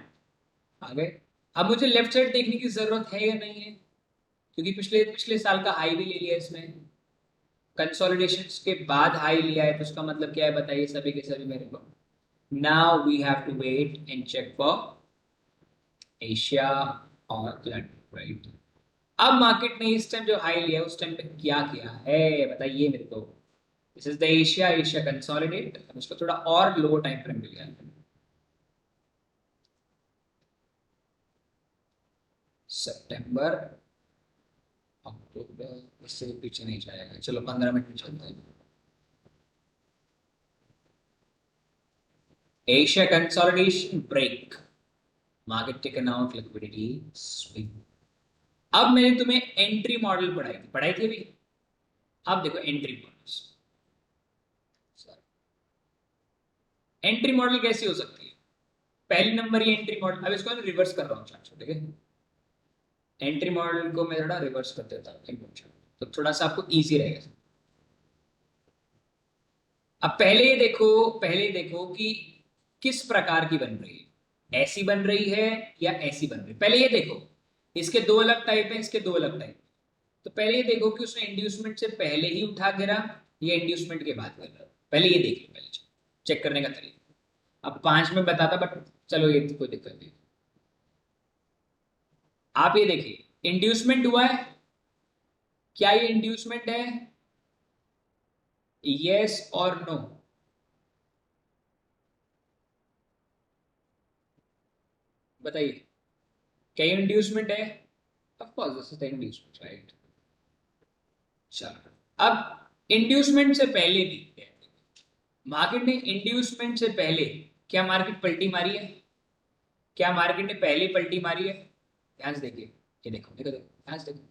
आ गए? अब मुझे लेफ्ट साइड देखने की जरूरत है या नहीं है? क्योंकि पिछले पिछले साल का हाई भी ले लिया इसमें, कंसोलिडेशन के बाद हाई लिया है, तो उसका मतलब क्या है बताइए सभी के सभी मेरे को। Now we have to wait and check for Asia और राइट। अब मार्केट ने इस टाइम जो हाई लिया है उस टाइम पे क्या किया है बताइए मेरे को। This is the Asia, Asia consolidate, उसको थोड़ा और लो टाइम फ्रेम मिल गया। सितंबर, अक्टूबर, इससे पीछे नहीं जाएगा, चलो 15 मिनट में चलते हैं। Asia consolidation break, market taken out, liquidity swing. अब मैंने तुम्हें एंट्री मॉडल पढ़ाई थी अभी। अब देखो एंट्री मॉडल्स। एंट्री मॉडल कैसी हो सकती है? पहली नंबर ये एंट्री मॉडल, अब इसको रिवर्स कर रहा हूँ चार्ट, ठीक है? एंट्री मॉडल को मैं थोड़ा रिवर्स कर देता हूँ तो थोड़ा सा आपको इजी रहेगा। अब पहले ये देखो कि किस प्रकार की बन रही है, ऐसी बन रही है या ऐसी बन रही है। पहले ये देखो, इसके दो अलग टाइप है, इसके दो अलग टाइप। तो पहले ये देखो कि उसने इंड्यूसमेंट से पहले ही उठा गिरा या इंड्यूसमेंट के बाद गिरा। पहले ये देख लो, पहले चेक करने का तरीका। अब 5 में बताता, बट चलो ये कोई दिक्कत नहीं। आप ये देखिए, इंड्यूसमेंट हुआ है, क्या ये इंड्यूसमेंट है? यस और नो? बताइए, क्या ये इंड्यूसमेंट है? Of course this is the inducement, right? चलो, अब इंड्यूसमेंट से पहले भी मार्केट ने इंड्यूसमेंट से पहले क्या मार्केट पलटी मारी है? क्या मार्केट ने पहले पलटी मारी है? ध्यान से देखिए, ये देखो देखो देखो, ध्यान से देखो।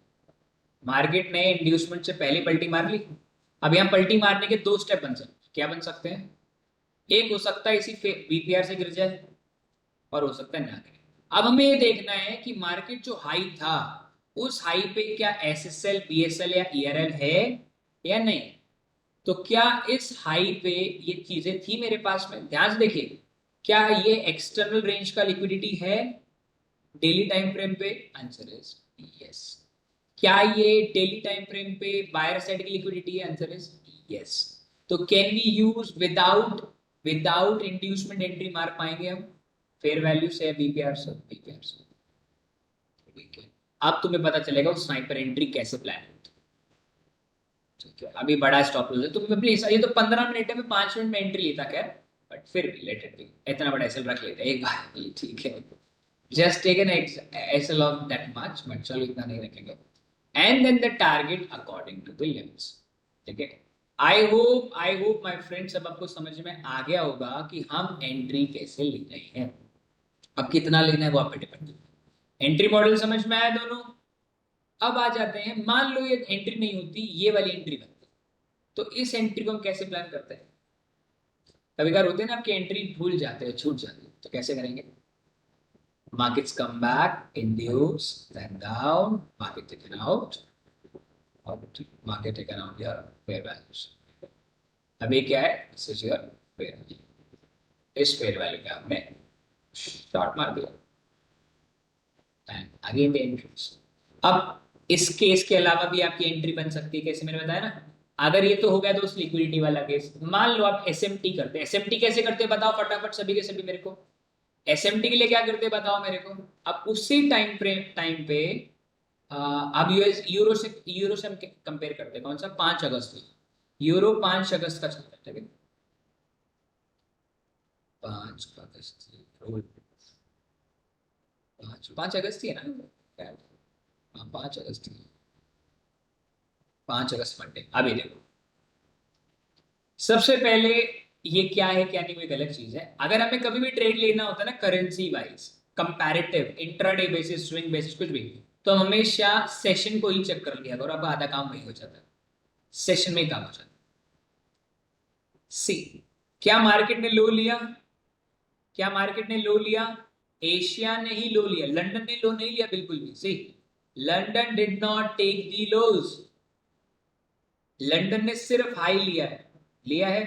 मार्केट ने इंड्यूसमेंट से पहले पलटी मार ली। अब यहाँ पलटी मारने के दो स्टेप बन सकते, क्या बन सकते हैं? एक हो सकता है इसी बीपीआर से गिर जाए, और हो सकता है ना गिरे। अब हमें ये देखना है कि मार्केट जो हाई था, उस हाई पे क्या एसएसएल, बीएसएल या ईआरएल है या नहीं। तो क्या इस हाई पे ये चीजें थी मेरे पास में? ध्यान से देखिए, क्या ये एक्सटर्नल रेंज का लिक्विडिटी है डेली टाइम फ्रेम पे? Answer is yes. क्या ये डेली टाइम फ्रेम पे बायर साइड की लिक्विडिटी है? Answer is yes. तो can we use without without inducement entry मार पाएंगे हम फेयर वैल्यू से, बीपीआर से? बीपीआर से। ठीक है, अब तुम्हें पता चलेगा उस स्नाइपर एंट्री कैसे प्लान होती है। ठीक है, अभी बड़ा स्टॉप लॉस है तो प्लीज, ये तो 15 मिनट है, मैं 5 मिनट में एंट्री लेता खैर, बट फिर भी लेट इट बी, इतना बड़ा एसएल रख लेते हैं एक बार, ये ठीक है। Just take an SL of that much, but चलो इतना नहीं रखेंगे। And then the target according to the limits. ठीक है, आई होप माय फ्रेंड्स अब आपको समझ में आ गया होगा कि हम एंट्री कैसे ले रहे हैं। अब कितना लेना है वो आप पे डिपेंड करता है। एंट्री मॉडल समझ में आया दोनों? अब आ जाते हैं, मान लो ये एंट्री नहीं होती, ये वाली एंट्री बनती, तो इस एंट्री को हम कैसे प्लान करते हैं? कभी कभार होते हैं ना आपकी एंट्री भूल जाते हैं, छूट जाती है, तो कैसे करेंगे? Markets come back, induce, then down, market taken out, और market taken out your fair values. अभी क्या है? This is your fair value. इस fair value पे आपने शॉर्ट मार दिया, and again the entries. अब इस केस के अलावा भी आपकी एंट्री बन सकती है, कैसे मैंने बताया ना। अगर ये तो हो गया दोस्त लिक्विडिटी वाला केस, मान लो आप एसएमटी करते हैं। एसएमटी कैसे करते हैं बताओ फटाफट सभी के सभी मेरे को। एसएमटी के लिए क्या करते हैं बताओ मेरे को। अब उसी टाइम पे अब यूरो से हम कंपेयर करते हैं, कौन सा? 5 अगस्त। यूरो 5 अगस्त का चलता है, ठीक है? 5 अगस्त, 5 अगस्त ही है ना? हाँ 5 अगस्त, 5 अगस्त मंडे। अभी देखो, सबसे पहले ये क्या है क्या नहीं, वो एक अलग चीज है। अगर हमें कभी भी ट्रेड लेना होता है ना currency wise, comparative, intraday basis, swing basis, कुछ भी, तो हमेशा सेशन को ही चेक कर लिया करो, अब आधा काम वही हो जाता है, सेशन में काम हो जाता है। सी, क्या मार्केट ने लो लिया? क्या मार्केट ने लो लिया? एशिया ने ही लो लिया, लंदन ने लो नहीं लिया बिल्कुल भी। See, London did not take the lows, London ने सिर्फ हाई लिया है।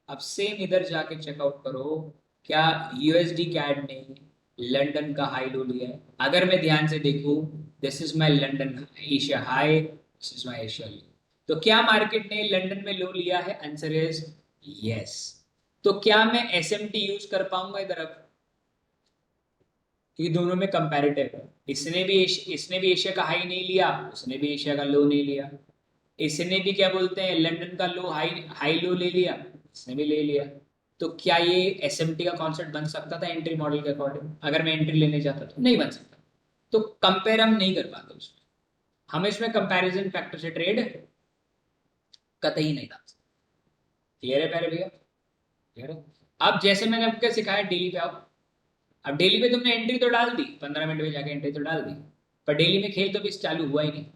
अब सेम इधर जाके चेकआउट करो, क्या यूएसडी कैड ने लंदन का हाई लो लिया है? अगर मैं ध्यान से देखूं, this is my London Asia high, this is my Asia low, तो क्या मार्केट ने लंदन में लो लिया है? Answer is yes. तो क्या मैं एसएमटी यूज कर पाऊंगा इधर अब? क्योंकि दोनों में कंपैरेटिव है, इसने भी एशिया का हाई नहीं लिया, उसने भी एशिया का लो नहीं लिया, इसने भी क्या बोलते हैं लंदन का लो हाई हाई लो ले लिया, इसने भी ले लिया। तो क्या ये एसएमटी का कॉन्सेप्ट बन सकता था एंट्री मॉडल के अकॉर्डिंग? अगर मैं एंट्री लेने जाता तो नहीं बन सकता। तो कंपेयर हम नहीं कर पाते उसमें, हम इसमें कंपैरिजन फैक्टर से ट्रेड कतई नहीं डाल सकते। क्लियर है प्यारे भैया? क्लियर है? अब जैसे मैंने आपको सिखाया डेली पे आओ, अब डेली पे तुमने एंट्री तो डाल दी, 15 मिनट में जाके एंट्री तो डाल दी, पर डेली में खेल तो भी चालू हुआ ही नहीं।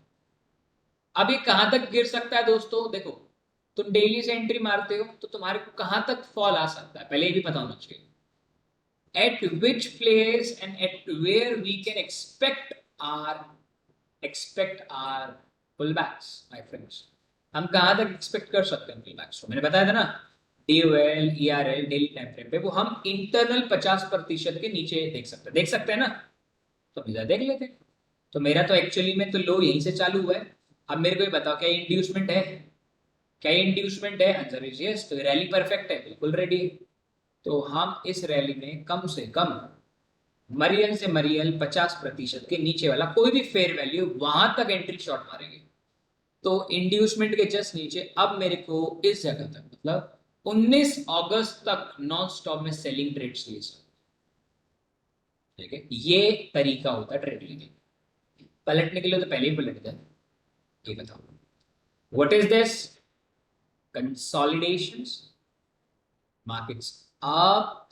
अब ये कहां तक गिर सकता है दोस्तों? देखो, तुम डेली से एंट्री मारते हो तो तुम्हारे को कहां तक फॉल आ सकता है पहले ये भी पता होना चाहिए। At which place and at where we can expect our pullbacks my friends. हम कहां तक एक्सपेक्ट कर सकते हैं पुल बैक्स को? मैंने बताया था ना, DOL ERL daily time frame पे वो हम इंटरनल 50% के नीचे देख सकते हैं ना, तो इधर देख लेते हैं। तो मेरा तो एक्चुअली में तो लो यहीं से चालू हुआ है। अब मेरे को ये बताओ, क्या इंड्यूसमेंट है? क्या इंड्यूसमेंट है? Answer is yes. तो रैली परफेक्ट है, बिल्कुल रेडी है। तो हम इस रैली में कम से कम मरियल से मरियल 50% के नीचे वाला कोई भी फेयर वैल्यू वहां तक एंट्री शॉट मारेंगे। तो इंड्यूसमेंट के जस्ट नीचे अब मेरे को इस जगह तक, मतलब 19 अगस्त तक नॉन स्टॉप में सेलिंग ट्रेड्स लिए सर। ठीक है, ये तरीका होता है ट्रेड लेने, पलटने के लिए तो पहले ही पलट जाए। ये बताओ, व्हाट इज दिस? कंसोलिडेशंस मार्केट्स। अब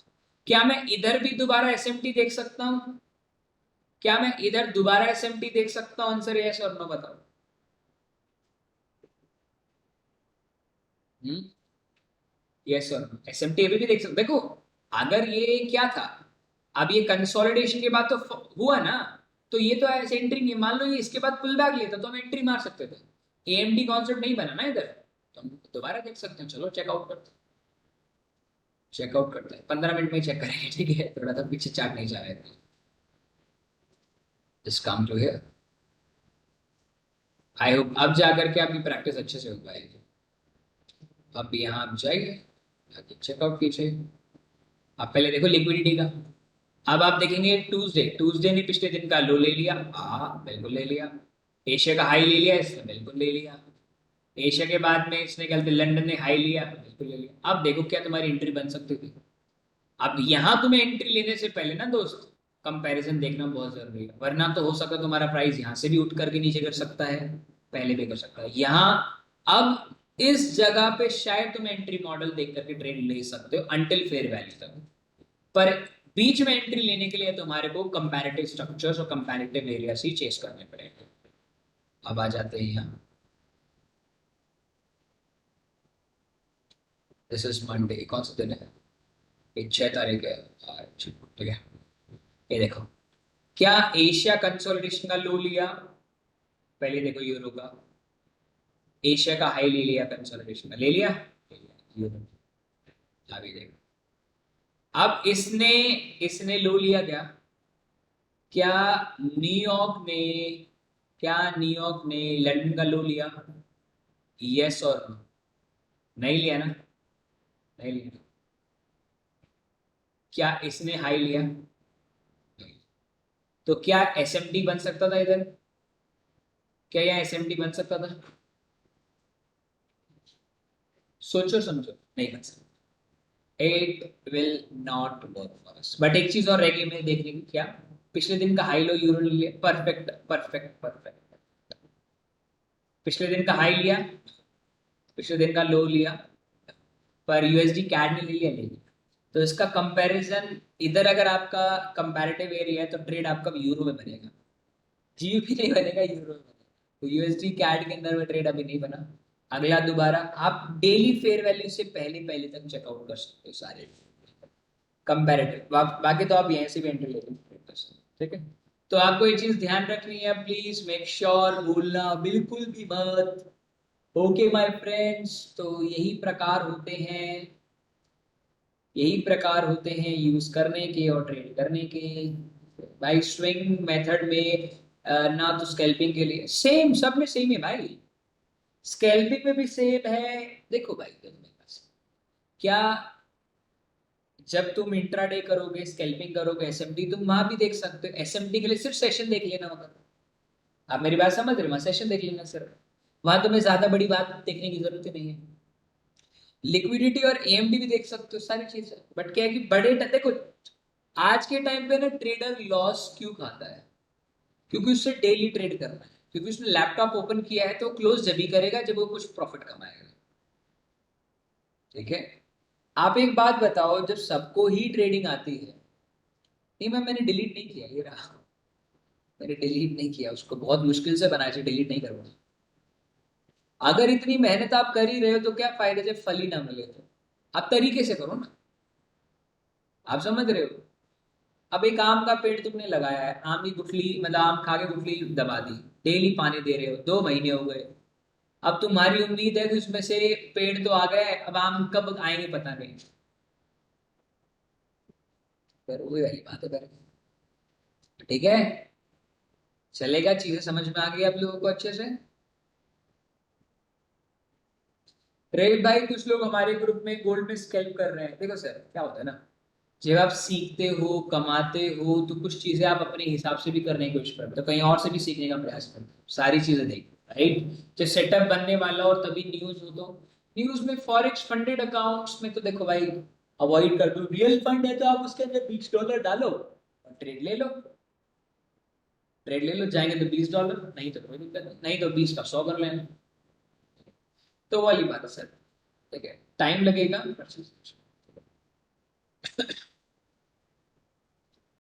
क्या मैं इधर भी दोबारा एसएमटी देख सकता हूं? क्या मैं इधर दोबारा एसएमटी देख सकता हूं? आंसर यस और नो बताओ। यस और नो, एसएमटी अभी भी देख सकते। देखो, अगर ये क्या था, अब ये कंसोलिडेशन के बाद तो हुआ ना, तो ये तो ऐसे एंट्री नहीं, मान लो ये इसके बाद पुल बैक लेता तो हम एंट्री मार सकते थे। एएमडी कॉन्सेप्ट नहीं बना ना इधर, तो हम दोबारा देख सकते हैं। चलो चेकआउट करते हैं, चेकआउट करते हैं, 15 मिनट में चेक करेंगे। ठीक है, थोड़ा सा पीछे चार्ट नहीं जा रहा है इस काम जो है। आई होप अब जाकर के आपकी प्रैक्टिस अच्छे से हो पाएगी। अब यहाँ आप जाइए, चेकआउट कीजिए। आप पहले देखो लिक्विडिटी का। अब आप देखेंगे ट्यूसडे, ट्यूसडे ने पिछले दिन का लो ले लिया, हाँ बिल्कुल ले लिया। एशिया का हाई ले लिया इसने, बिल्कुल ले लिया। एशिया के बाद में इसने क्या कहते हैं लंदन ने हाई लिया, बिल्कुल ले लिया। अब देखो क्या तुम्हारी एंट्री बन सकती थी। अब यहां तुम्हें एंट्री लेने से पहले ना दोस्त, कंपैरिजन देखना बहुत जरूरी है, वरना तो हो सकता है तुम्हारा प्राइस यहां से भी उठ करके नीचे कर सकता है, पहले भी कर सकता है यहाँ। अब इस जगह पे शायद तुम एंट्री मॉडल देख करके ट्रेड ले सकते हो अंटिल फेयर वैल्यू तक, पर बीच में एंट्री लेने के लिए तुम्हारे को कंपैरेटिव स्ट्रक्चर्स और कंपैरेटिव एरियाज ही चेस करने पड़ेंगे। अब आ जाते हैं यहाँ, दिस इज मंडे, कौन सा दिन है? ये 6 तारीख है। अच्छा, ठीक है। ये देखो, क्या एशिया कंसोलिडेशन का लो लिया? पहले देखो यूरो का, एशिया का हाई ले लिया, कंसोलिडेशन का ले लिया, यूरो। अभी देखो, अब इसने इसने लो लिया क्या? क्या न्यूयॉर्क ने क्या न्यूयॉर्क ने लंदन का लो लिया? यस और नो? नहीं लिया ना, नहीं लिया। क्या इसने हाई लिया? तो क्या एसएमटी बन सकता था इधर? क्या यह एसएमटी बन सकता था? सोचो समझो, नहीं बन सकता। It will not work for us. But एक चीज और रहेगी में देखने की, क्या पिछले दिन का हाई लो यूरो ले लिया, परफेक्ट परफेक्ट परफेक्ट। पिछले दिन का हाई लिया, पिछले दिन का लो लिया, पर यूएसडी कैड ने ले लिया, ले लिया। तो इसका कंपैरिजन, इधर अगर आपका कंपैरेटिव एरिया है तो ट्रेड आपका यूरो में बनेगा, जीबीपी नहीं बनेगा, यूरो में बनेगा। तो यूएसडी कैड के अंदर में ट्रेड अभी नहीं बना। अगला दोबारा आप डेली फेयर वैल्यू से पहले पहले तक चेकआउट कर सकते हो सारे कंपैरेटिव, बाकी तो आप यहीं से भी एंट्री लेके ट्रेड कर सकते हो, ठीक है। तो आपको ये चीज ध्यान रखनी है, प्लीज मेक श्योर, भूलना बिल्कुल भी मत। ओके माय फ्रेंड्स, तो यही प्रकार होते हैं यूज करने के और ट्रेड करने के। भाई स्विंग मेथड में ना तो स्कैल्पिंग के लिए सेम, सब में सेम है भाई, स्कैल्पिंग में भी सेम है। देखो भाई, देखो मेरे पास क्या, जब तुम इंट्राडे करोगे, स्कैल्पिंग करोगे, एसएमटी तुम वहां भी देख सकते हो। एसएमटी के लिए सिर्फ सेशन देख लेना होगा, आप मेरी बात समझ रहे हो, वहां सेशन देख लेना सिर्फ, वहां तुम्हें ज्यादा बड़ी बात देखने की जरूरत ही नहीं है। लिक्विडिटी और एएमडी भी देख सकते हो, सारी चीजें। बट क्या है कि देखो, आज के टाइम पे ना ट्रेडर लॉस क्यों खाता है, क्योंकि उससे डेली ट्रेड करना है, क्योंकि उसने लैपटॉप ओपन किया है तो क्लोज जब ही करेगा जब वो कुछ प्रॉफिट कमाएगा, ठीक है। आप एक बात बताओ, जब सबको ही ट्रेडिंग आती है, नहीं मैंने डिलीट नहीं किया, ये रहा, मैंने डिलीट नहीं किया उसको, बहुत मुश्किल से बनाया से डिलीट नहीं करूंगा। अगर इतनी मेहनत आप कर ही रहे हो तो क्या फायदा जब फल ही ना मिले, तो आप तरीके से करो ना, आप समझ रहे हो। अब एक आम का पेड़ तुमने लगाया है, आम की गुठली, मतलब आम खा के गुठली दबा दी, डेली पानी दे रहे हो, 2 महीने हो गए, अब तुम्हारी उम्मीद है कि उसमें से पेड़ तो आ गए, अब आम कब आएंगे पता नहीं। पर वही वाली बात है पर, ठीक है, चलेगा, चीजें समझ में आ गई आप लोगों को अच्छे से। रेट भाई, कुछ लोग हमारे ग्रुप में गोल्ड में स्कैल्प कर रहे हैं। देखो सर क्या होता है ना, जब आप सीखते हो, कमाते हो, तो कुछ चीजें आप अपने हिसाब से भी करने की कोशिश करते हो, कहीं और से भी सीखने का प्रयास करते हो, सारी चीजें देखो, राइट। जब सेटअप बनने वाला और तभी न्यूज हो, तो न्यूज में फॉरेक्स फंडेड अकाउंट्स में तो देखो भाई, अवॉइड कर दो। रियल फंड है तो आप उसके अंदर $20 डालो और ट्रेड ले लो, ट्रेड ले लो, जाएंगे तो $20, नहीं तो कोई दिक्कत नहीं, नहीं तो 20 का 100 कर लेना। तो वाली बात है सर, ठीक है, टाइम लगेगा।